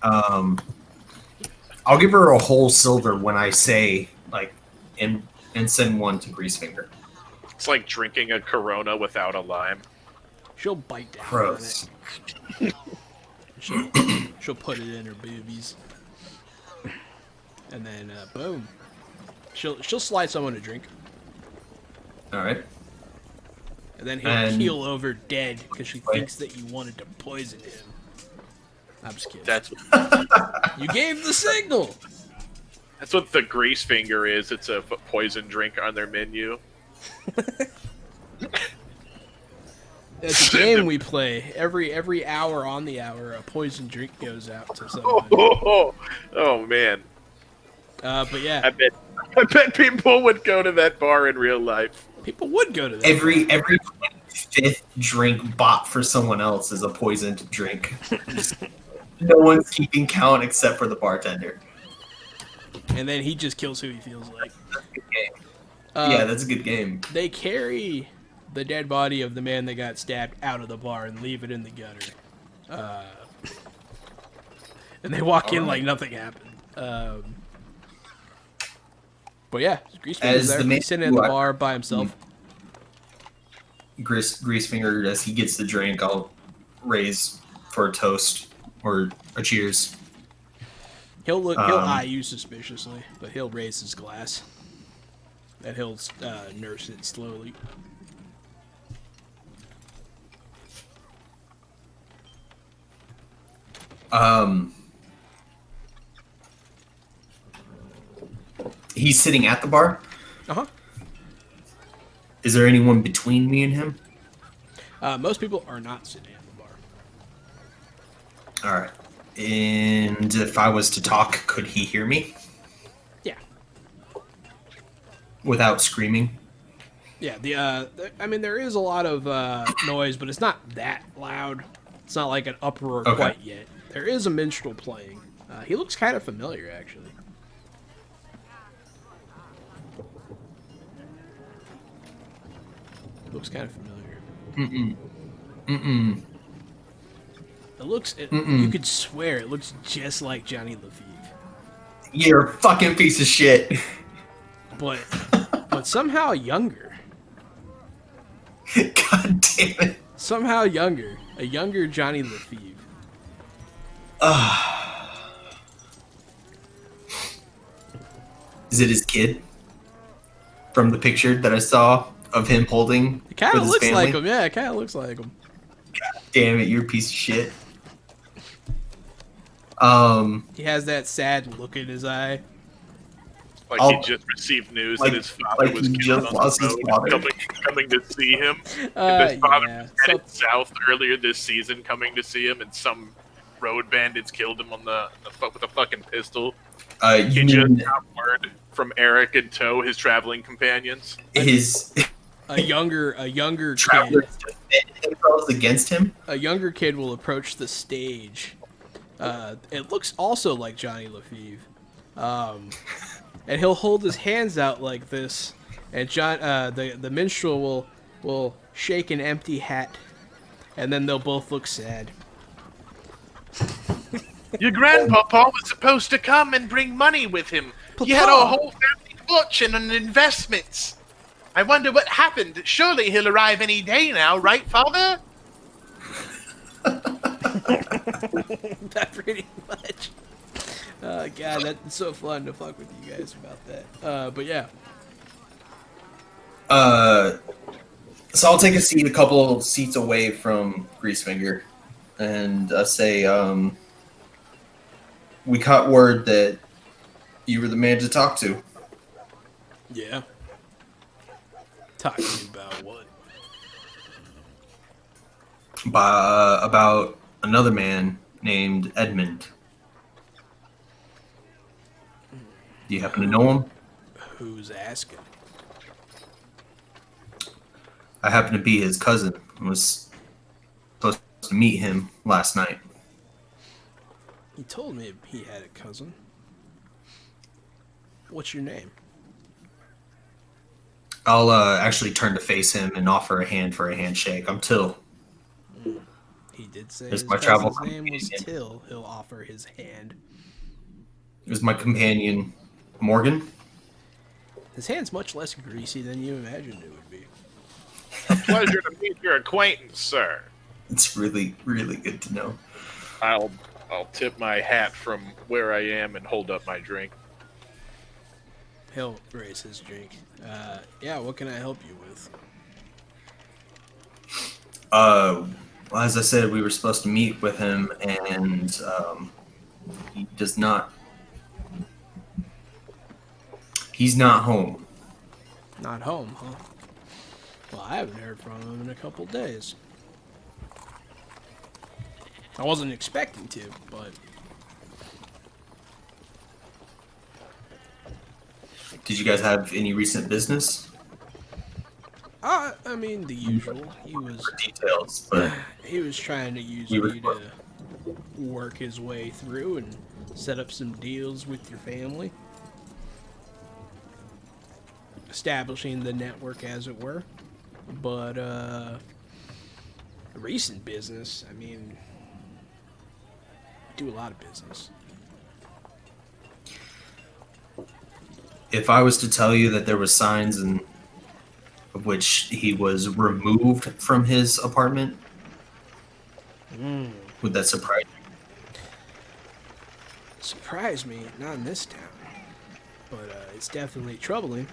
I'll give her a whole silver when I say and send one to Greasefinger. It's like drinking a Corona without a lime. She'll bite down Gross. on it. She'll put it in her boobies, and then boom. She'll slide someone a drink, All right. and then he'll And- keel over dead because she thinks that you wanted to poison him. I'm just kidding. That's You gave the signal. what the grease finger is. It's a poison drink on their menu. It's a game we play. Every hour on the hour, a poison drink goes out to someone. Oh man. But yeah, I bet people would go to that bar in real life. people would go to that. Every 5th drink bought for someone else is a poisoned drink. No one's keeping count except for the bartender. And then he just kills who he feels like. That's a good game. Uh, Yeah, that's a good game. They carry the dead body of the man that got stabbed out of the bar and leave it in the gutter. And they walk in like nothing happened. But yeah, Greasefinger's there. He's sitting at the bar by himself. Greasefinger, as he gets the drink, I'll raise for a toast or a cheers. He'll eye you suspiciously, but he'll raise his glass. And he'll nurse it slowly. He's sitting at the bar. Uh-huh. Is there anyone between me and him? Most people are not sitting at the bar. All right. And if I was to talk, could he hear me Yeah. without screaming? Yeah, I mean, there is a lot of noise, but it's not that loud. It's not like an uproar Okay. quite yet. There is a minstrel playing. He looks kind of familiar, actually. Looks kind of familiar. You could swear it looks just like Johnny Lafeve. You're a fucking piece of shit. But somehow younger. God damn it. Somehow younger. A younger Johnny Lafeve. Is it his kid? From the picture that I saw of him holding It kind with of his looks family? like him. Yeah, it kind of looks like him. Damn it, you're a piece of shit. He has that sad look in his eye. Like I'll- he just received news like- that his father like was he killed just on lost the his road, father. coming to see him. And his father Yeah. was headed south earlier this season, coming to see him, and some road bandits killed him on with a fucking pistol. He You just mean got word from Eric and Toe, his traveling companions. his A younger kid. travelers defend themselves against him? A younger kid will approach the stage. It looks also like Johnny Lafeve. And he'll hold his hands out like this, and the minstrel will shake an empty hat, and then they'll both look sad. Your grandpapa was supposed to come and bring money with him. He had a Papa. whole family fortune and investments. I wonder what happened. Surely he'll arrive any day now, right, Father? That pretty much. Oh god, that's so fun to fuck with you guys about that. But yeah. So I'll take a seat a couple seats away from Greasefinger, and say, we caught word that you were the man to talk to. Yeah. Talking about what? About another man named Edmund. Do you happen to know him? Who's asking? I happen to be his cousin. I was supposed to meet him last night. He told me he had a cousin. What's your name? I'll actually turn to face him and offer a hand for a handshake. I'm Till. He did say Here's his my travel cousin's name was companion. Till. He'll offer his hand. It was my companion, Morgan. His hand's much less greasy than you imagined it would be. Pleasure to meet your acquaintance, sir. It's really, really good to know. I'll tip my hat from where I am and hold up my drink. He'll raise his drink. Yeah, what can I help you with? Well, as I said, we were supposed to meet with him, and he does not. He's not home. Not home, huh? Well, I haven't heard from him in a couple days. I wasn't expecting to, but Did you guys have any recent business? I mean the usual. He was Details, but trying to use We were- me to work his way through and set up some deals with your family. Establishing the network, as it were. But, recent business, I mean, we do a lot of business. if I was to tell you that there was signs of which he was removed from his apartment, would that surprise you? Surprise me, not in this town. But, it's definitely troubling.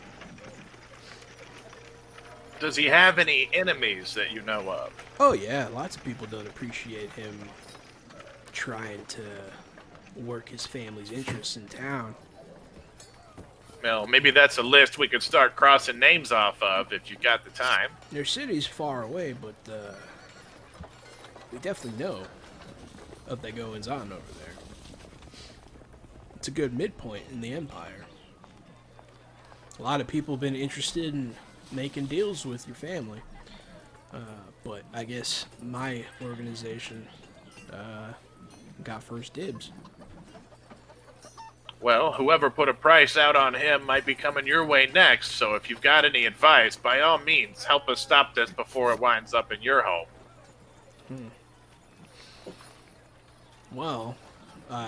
Does he have any enemies that you know of? Oh yeah, lots of people don't appreciate him trying to work his family's interests in town. Well, maybe that's a list we could start crossing names off of if you got the time. Their city's far away, but we definitely know of the goings on over there. It's a good midpoint in the Empire. A lot of people have been interested in making deals with your family. But I guess my organization got first dibs. Well, whoever put a price out on him might be coming your way next, so if you've got any advice, by all means, help us stop this before it winds up in your home. Well,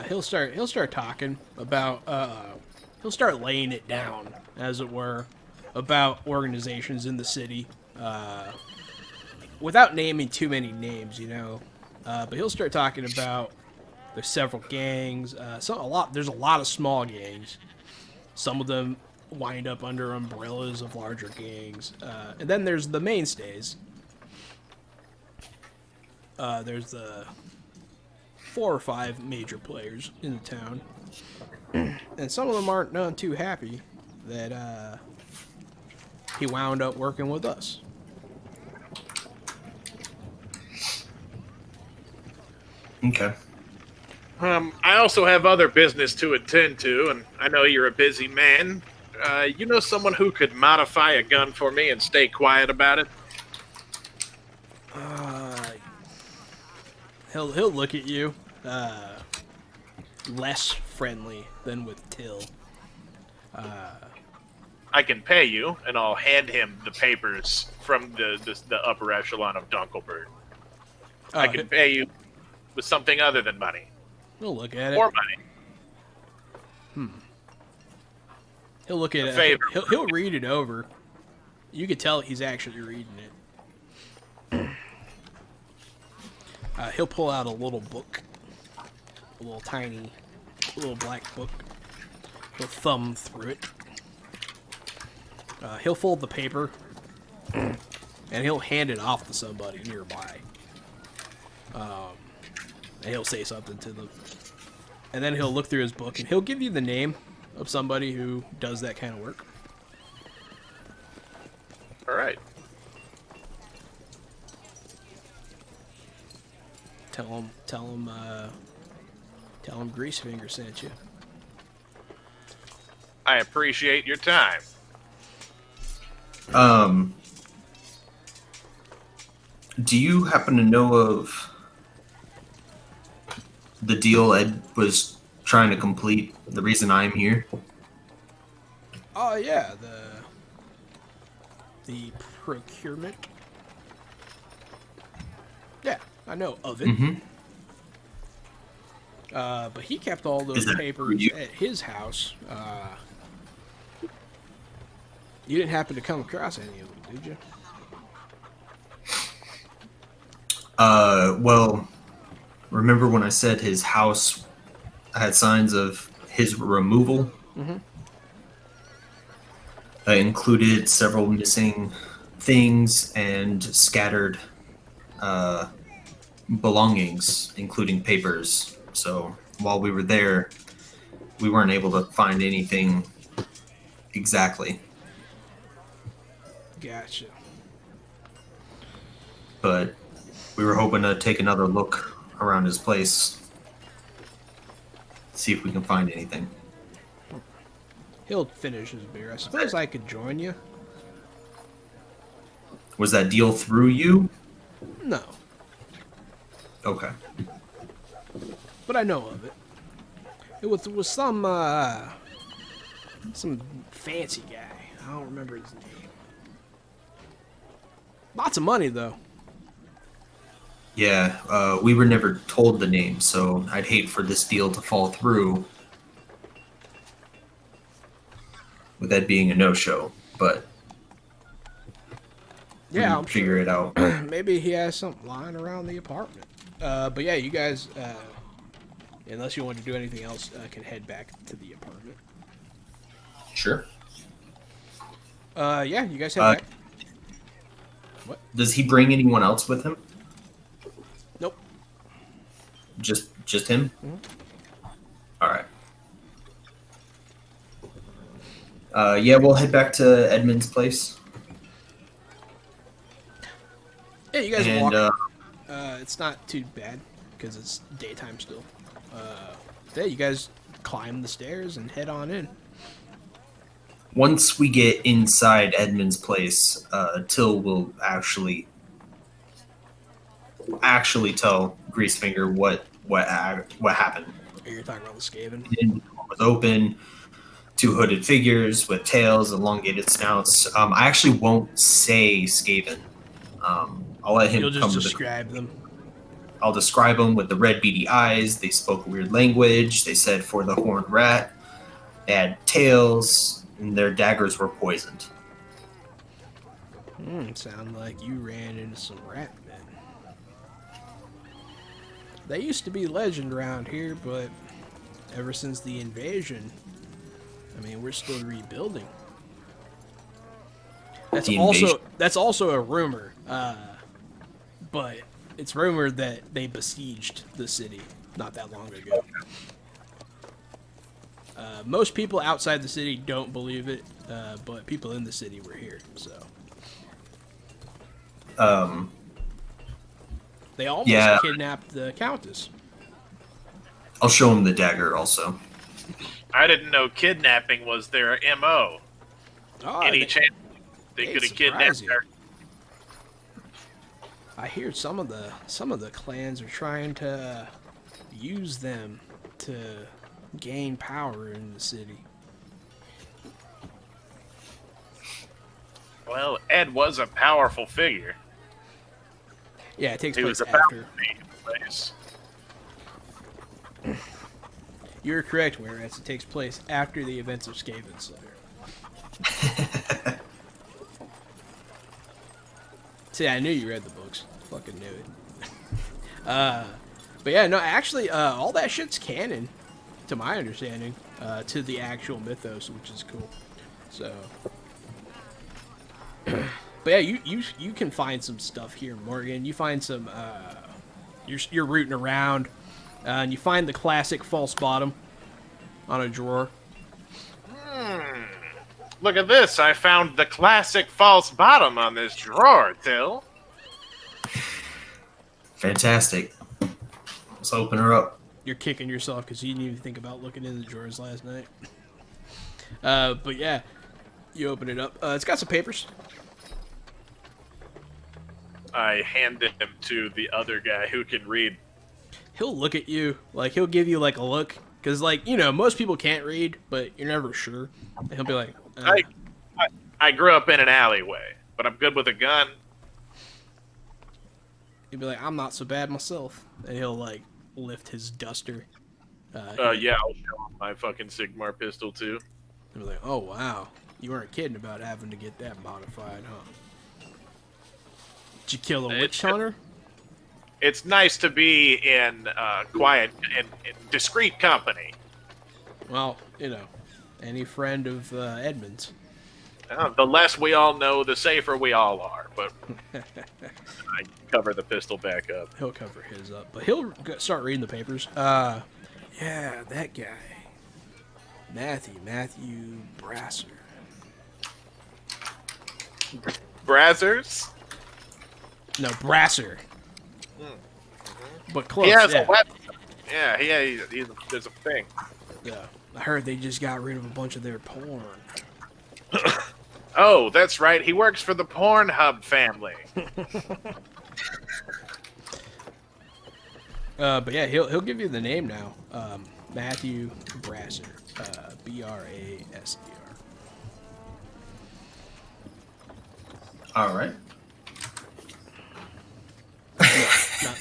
he'll start talking about he'll start laying it down, as it were, about organizations in the city, without naming too many names, you know. But he'll start talking about there's several gangs. There's a lot of small gangs. Some of them wind up under umbrellas of larger gangs, and then there's the mainstays. There's the 4 or 5 major players in the town, and some of them aren't none too happy that he wound up working with us. Okay. I also have other business to attend to, and I know you're a busy man. You know someone who could modify a gun for me and stay quiet about it? He'll look at you, less friendly than with Till. I can pay you, and I'll hand him the papers from the upper echelon of Dunkelberg. I can pay you with something other than money. He'll look at it. More money. He'll look at A it. favor. He'll read it over. You could tell he's actually reading it. He'll pull out a little book, a little tiny, little black book. He'll thumb through it. He'll fold the paper, and he'll hand it off to somebody nearby. And he'll say something to them. And then he'll look through his book, and he'll give you the name of somebody who does that kind of work. All right. Tell him, Greasefinger sent you. I appreciate your time. Do you happen to know of the deal Ed was trying to complete? The reason I'm here? Oh yeah, the procurement. Yeah, I know of it. Mm-hmm. But he kept all those Is that papers you? at his house. You didn't happen to come across any of them, did you? Well, remember when I said his house had signs of his removal? Mm-hmm. Included several missing things and scattered belongings, including papers. So while we were there, we weren't able to find anything exactly. Gotcha. But we were hoping to take another look around his place, see if we can find anything. He'll finish his beer. I suppose I could join you. Was that deal through you? No, Okay. but I know of it. It was some fancy guy. I don't remember his name. Lots of money though. Yeah, we were never told the name, so I'd hate for this deal to fall through with that being a no-show, but Yeah, I'm figure it out. Maybe he has something lying around the apartment. But yeah, you guys, unless you want to do anything else, can head back to the apartment. Sure. Yeah, you guys head back. Does he bring anyone else with him? Nope. Just him? Mhm. All right. Yeah, we'll head back to Edmund's place. Yeah, you guys And walk. It's not too bad because it's daytime still. Yeah, you guys climb the stairs and head on in. once we get inside Edmund's place, Till will actually tell Greasefinger what happened. You're talking about the Skaven. The door was open. Two hooded figures with tails, elongated snouts. I actually won't say Skaven. I'll let him You'll come just to the. describe them. I'll describe them with the red beady eyes. They spoke a weird language. They said for the horned rat. They had tails, and their daggers were poisoned. Sound like you ran into some rat men. They used to be legend around here, but ever since the invasion, I mean, we're still rebuilding. That's The invasion. also a rumor, but it's rumored that they besieged the city not that long ago. Most people outside the city don't believe it, but people in the city were here, so they almost Yeah. kidnapped the Countess. I'll show him the dagger also. I didn't know kidnapping was their MO. Oh, Any chance they they could have surprise kidnapped you. her? I hear some of the clans are trying to use them to gain power in the city. Well, Ed was a powerful figure. Yeah, it takes He place was about after. to be in place. You're correct, whereas it takes place after the events of Skaven Slayer. See, I knew you read the books. Fucking knew it. But yeah, no, actually, all that shit's canon, to my understanding, to the actual mythos, which is cool. So, but yeah, you can find some stuff here, Morgan. You find some. You're rooting around, and you find the classic false bottom on a drawer. Look at this. I found the classic false bottom on this drawer, Till. Fantastic. Let's open her up. You're kicking yourself because you didn't even think about looking in the drawers last night. But yeah, you open it up. It's got some papers. I handed him to the other guy who can read. He'll look at you, like he'll give you like a look, because like most people can't read, but you're never sure. And he'll be like, I grew up in an alleyway, but I'm good with a gun. He'll be like, I'm not so bad myself, and he'll like lift his duster. Yeah, I'll show him my fucking Sigmar pistol too. He'll be like, oh wow, you weren't kidding about having to get that modified, huh? Did you kill a witch hunter? It's nice to be in quiet and discreet company. Well, any friend of Edmund's. The less we all know, the safer we all are. But I cover the pistol back up. He'll cover his up, but he'll start reading the papers. Yeah, that guy, Matthew Brasser. Brazzers? No, Brasser. But close. He has yeah. a weapon. Yeah, there's a thing. Yeah, I heard they just got rid of a bunch of their porn. Oh, that's right. He works for the Pornhub family. But yeah, he'll give you the name now. Matthew Brasser. Brasser. All right.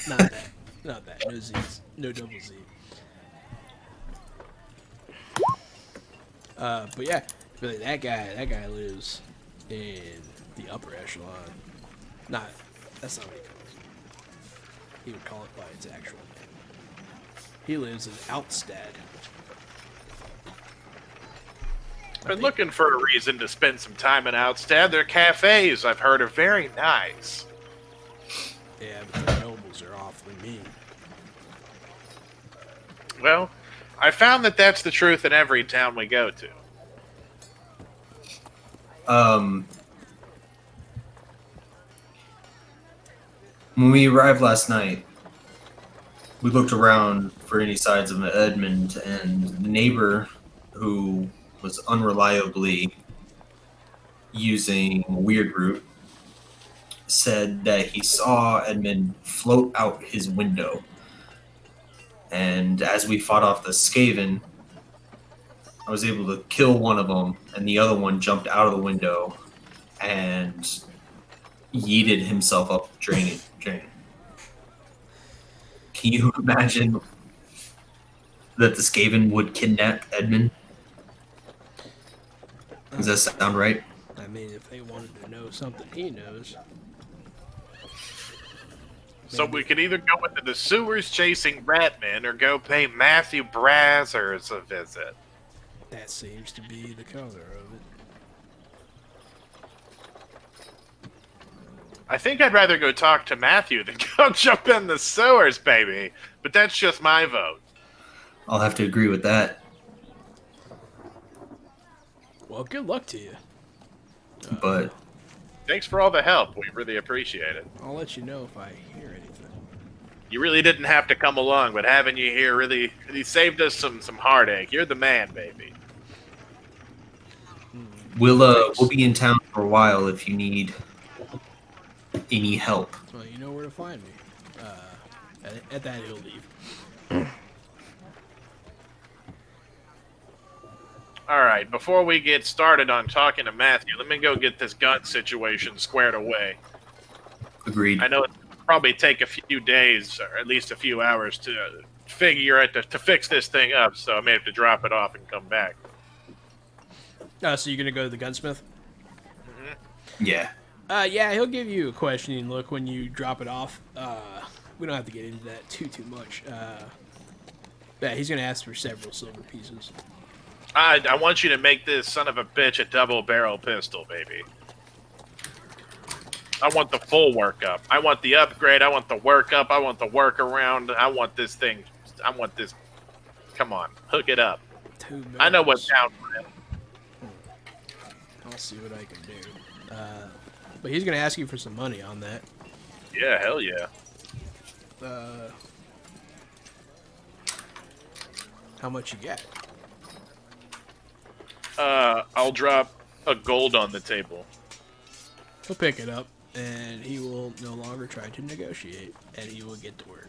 Not that. Not that. No Z's. No double Z. But yeah, really, that guy lives in the upper echelon. That's not what he calls it. He would call it by its actual name. He lives in Outstead. Been looking for a reason to spend some time in Outstead. Their cafes, I've heard, are very nice. Yeah, but the nobles are awfully mean. Well, I found that that's the truth in every town we go to. When we arrived last night, we looked around for any signs of Edmund, and the neighbor who was unreliably using Weird Root said that he saw Edmund float out his window. And as we fought off the Skaven, I was able to kill one of them, and the other one jumped out of the window and yeeted himself up the drain. Can you imagine that the Skaven would kidnap Edmund? Does that sound right? I mean, if they wanted to know something he knows. So we could either go into the sewers chasing Ratman or go pay Matthew Brazzers a visit. That seems to be the color of it. I think I'd rather go talk to Matthew than go jump in the sewers, baby. But that's just my vote. I'll have to agree with that. Well, good luck to you. But Thanks for all the help. We really appreciate it. I'll let you know if I hear anything. You really didn't have to come along, but having you here really saved us some heartache. You're the man, baby. we'll be in town for a while if you need any help. Well, you know where to find me. At that, he'll leave. All right, before we get started on talking to Matthew, let me go get this gun situation squared away. Agreed. I know it'll probably take a few days, or at least a few hours, to figure to fix this thing up, so I may have to drop it off and come back. So you're gonna go to the gunsmith? Yeah. Yeah, he'll give you a questioning look when you drop it off. We don't have to get into that too much. Yeah, he's gonna ask for several silver pieces. I want you to make this son of a bitch a double barrel pistol, baby. I want the full workup. I want the upgrade. I want the workup. I want the workaround. I want this thing. I want this. Come on, hook it up. I know what's down for it. I'll see what I can do. But he's gonna ask you for some money on that. Yeah, hell yeah. How much you got? I'll drop a gold on the table. He'll pick it up, and he will no longer try to negotiate, and he will get to work.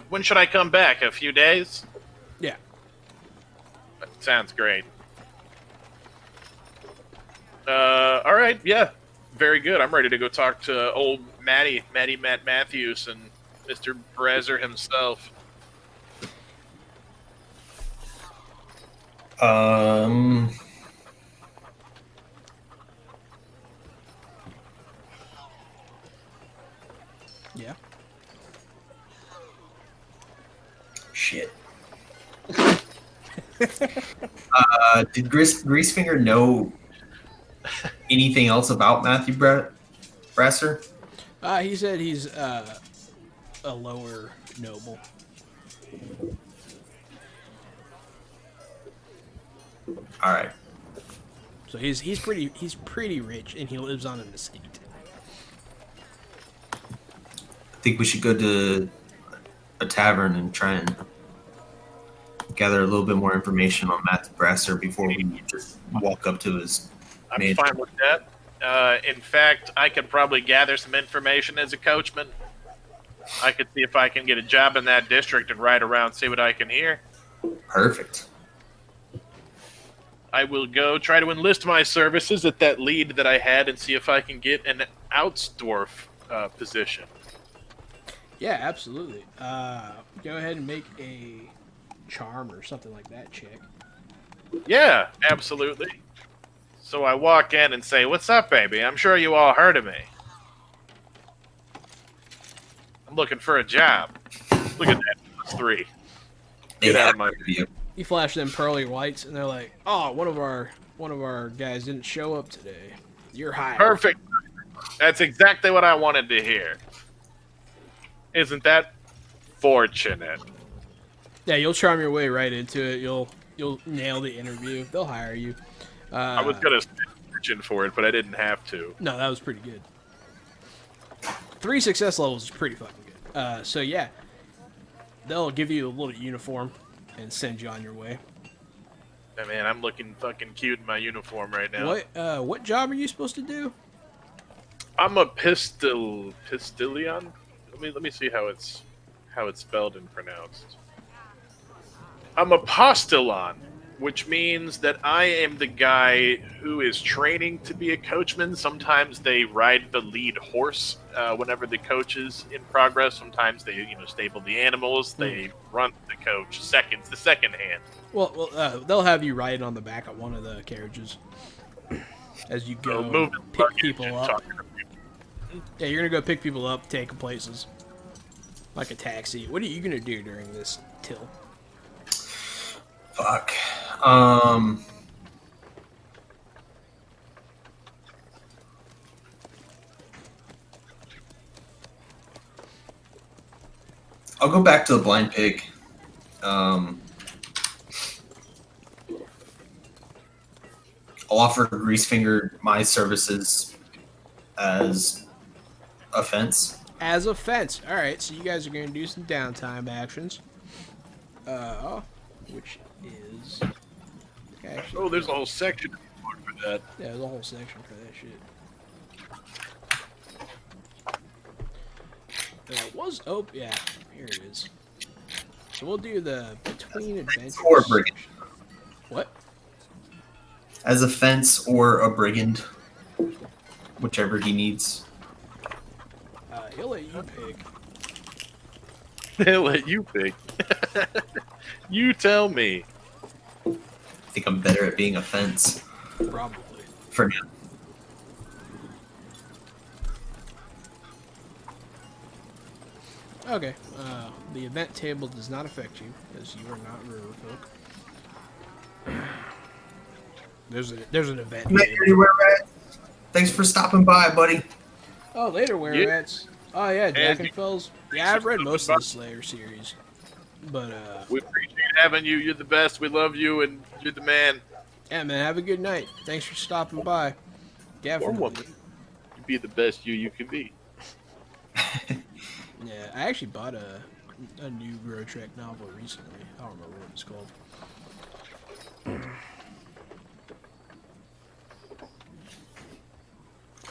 When should I come back? A few days? Yeah. Sounds great. All right, yeah. Very good. I'm ready to go talk to old Matty Matt Matthews, and Mr. Brazzer himself. Yeah. Shit. Did Greasefinger know anything else about Matthew Brasser? He said he's a lower noble. All right. So he's pretty rich, and he lives on an estate. I think we should go to a tavern and try and gather a little bit more information on Matthew Brasser before we just walk up to his I'm mansion. fine with that. In fact, I could probably gather some information as a coachman. I could see if I can get a job in that district and ride around, see what I can hear. Perfect. I will go try to enlist my services at that lead that I had and see if I can get an Outsdorf position. Yeah, absolutely. Go ahead and make a charm or something like that check. Yeah, absolutely. So I walk in and say, "What's up, baby? I'm sure you all heard of me. I'm looking for a job." Look at that. That's 3. Get out of my view. You flash them pearly whites, and they're like, "Oh, one of our guys didn't show up today. You're hired." Perfect. That's exactly what I wanted to hear. Isn't that fortunate? Yeah, you'll charm your way right into it. You'll nail the interview. They'll hire you. I was gonna search in for it, but I didn't have to. No, that was pretty good. 3 success levels is pretty fucking good. So yeah, they'll give you a little uniform and send you on your way. Hey, man, I'm looking fucking cute in my uniform right now. What job are you supposed to do? I'm a Postilion. Let me see how it's spelled and pronounced. I'm a postillon, which means that I am the guy who is training to be a coachman. Sometimes they ride the lead horse whenever the coach is in progress. Sometimes they, stable the animals. They run the coach the second hand. Well, they'll have you ride on the back of one of the carriages as you go pick people up. Yeah, you're gonna go pick people up, take them places, like a taxi. What are you gonna do during this till? Fuck. I'll go back to the blind pig. I'll offer Greasefinger my services as a fence. As a fence. All right, so you guys are gonna do some downtime actions. Which is actually, Oh, there's a whole section for that. yeah, there's a whole section for that shit. It was yeah, here it is. So we'll do the between adventures. Or a brigand. What? As a fence or a brigand. whichever he needs. He'll let you pick. They'll let you pick. You tell me. I think I'm better at being a fence Probably. for now. Okay. The event table does not affect you, because you are not river folk. There's an event table. Thanks for stopping by, buddy. Oh, later, where-ats. Oh, yeah, Jack and Phil's. Yeah, I've read most of the Slayer series. But, We appreciate having you. You're the best. We love you, and you're the man. yeah, man, have a good night. Thanks for stopping by. Or Definitely. woman. You be the best you can be. Yeah, I actually bought a new Road Trek novel recently. I don't remember what it's called.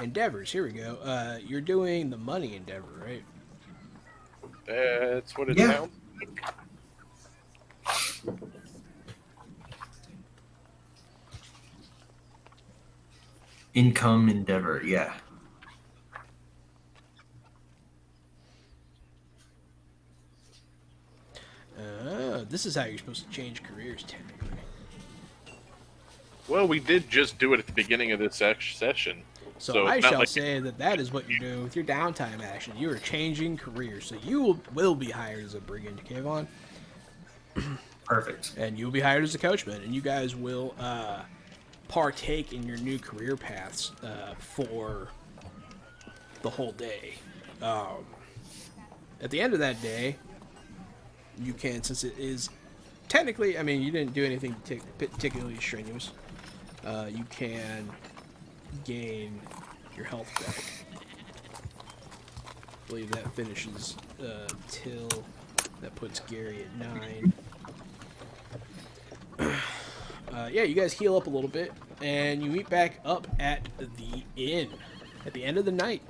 Endeavors, here we go. You're doing the money endeavor, right? That's what it Yeah. sounds like. Income endeavor, yeah. This is how you're supposed to change careers, technically. Well, we did just do it at the beginning of this session. So I not shall like- say that is what you're doing with your downtime action. You are changing careers, so you will be hired as a brigand, Kavon, Perfect. and you'll be hired as a coachman, and you guys will partake in your new career paths for the whole day. At the end of that day, you can, since it is technically, I mean, you didn't do anything particularly strenuous, you can gain your health back. I believe that finishes till that puts Gary at 9. Yeah, you guys heal up a little bit, and you meet back up at the inn at the end of the night.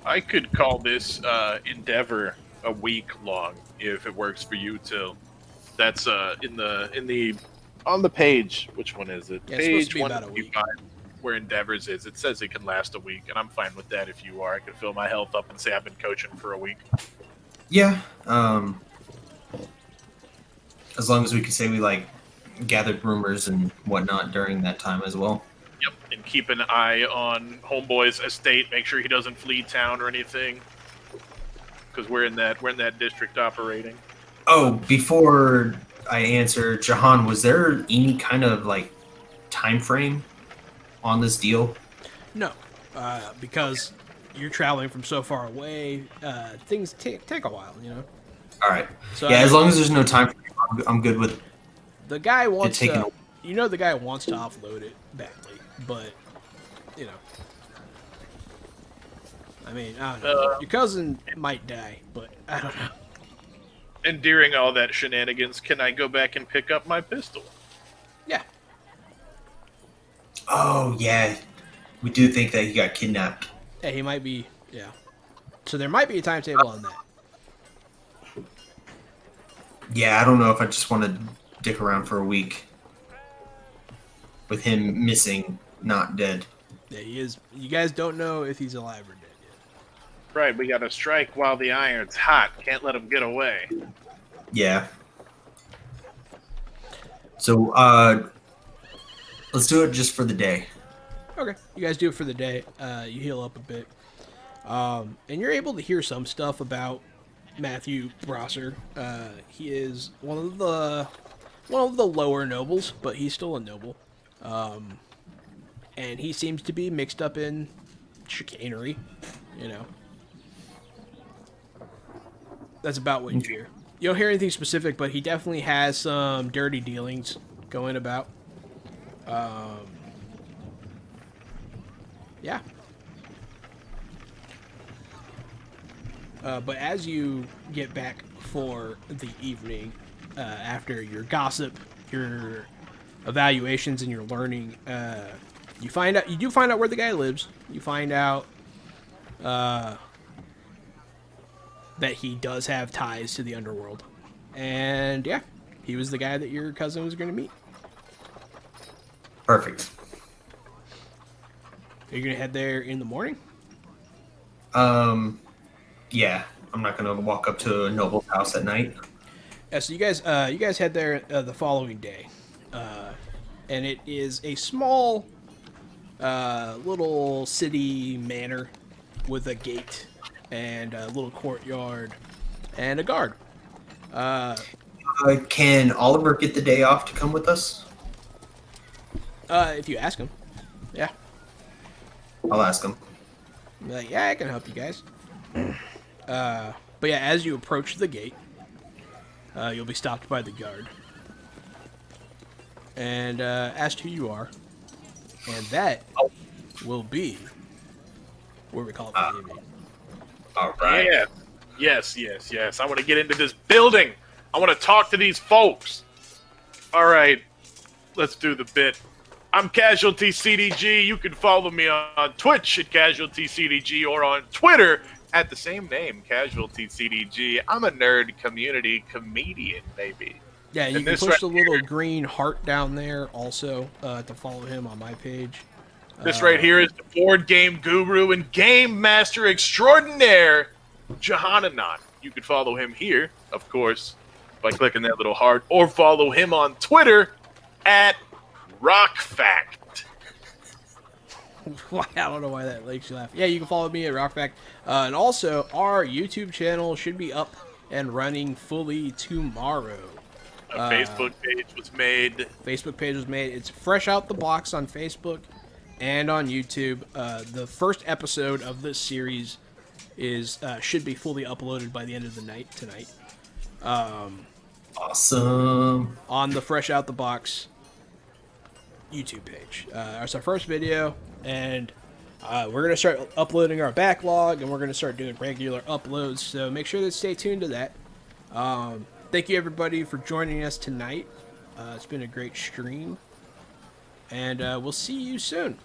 I could call this endeavor a week long if it works for you, Till. That's in the on the page. Which one is it? Yeah, it's supposed to Page be about a week. 155, where endeavors is. It says it can last a week, and I'm fine with that. If you are, I could fill my health up and say I've been coaching for a week. Yeah. As long as we can say we gathered rumors and whatnot during that time as well. Yep, and keep an eye on Homeboy's estate. Make sure he doesn't flee town or anything, because we're in that district operating. Oh, before I answer, Jahan, was there any kind of time frame on this deal? No, because you're traveling from so far away. Things take a while, you know. All right. So Yeah, as long as there's no time frame, I'm good with the guy wants taking to, you know, the guy wants to offload it badly, but you know, I mean, I don't know. Your cousin might die, but I don't know. And during all that shenanigans, can I go back and pick up my pistol? Yeah, Oh, yeah. We do think that he got kidnapped. yeah, he might be. Yeah, so there might be a timetable on that. Yeah, I don't know if I just want to dick around for a week with him missing, not dead. Yeah, he is. You guys don't know if he's alive or dead yet. Right, we gotta strike while the iron's hot. Can't let him get away. Yeah. So, let's do it just for the day. Okay, you guys do it for the day. You heal up a bit, and you're able to hear some stuff about Matthew Brosser. He is one of the lower nobles, but he's still a noble. And he seems to be mixed up in chicanery. You know, that's about what you hear. You don't hear anything specific, but he definitely has some dirty dealings going about. Yeah. But as you get back for the evening, after your gossip, your evaluations, and your learning, you do find out where the guy lives. You find out that he does have ties to the underworld, and yeah, he was the guy that your cousin was going to meet. Perfect. Are you gonna head there in the morning? Yeah, I'm not gonna walk up to a noble's house at night. Yeah, so you guys head there the following day, and it is a small, little city manor with a gate and a little courtyard and a guard. Can Oliver get the day off to come with us? If you ask him, yeah, I'll ask him. like, yeah, I can help you guys. But yeah, as you approach the gate, you'll be stopped by the guard and asked who you are, and that will be where we call it for the evening. All right. Yeah. Yes. I want to get into this building. I want to talk to these folks. All right. Let's do the bit. I'm Casualty CDG. You can follow me on Twitch at Casualty CDG or on Twitter at the same name, Casualty CDG. I'm a nerd community comedian, baby. Yeah, you And can this push right the little green heart down there also to follow him on my page. This right here is the board game guru and game master extraordinaire, Jahan. You can follow him here, of course, by clicking that little heart, or follow him on Twitter at RockFact. I don't know why that makes you laugh. Yeah, you can follow me at RockFact. And also, our YouTube channel should be up and running fully tomorrow. A Facebook page was made. Facebook page was made. It's fresh out the box on Facebook and on YouTube. The first episode of this series is should be fully uploaded by the end of the night tonight. Awesome. On the fresh out the box YouTube page. It's our first video, and we're gonna start uploading our backlog, and we're gonna start doing regular uploads. So make sure to stay tuned to that. Thank you everybody for joining us tonight. It's been a great stream, and we'll see you soon.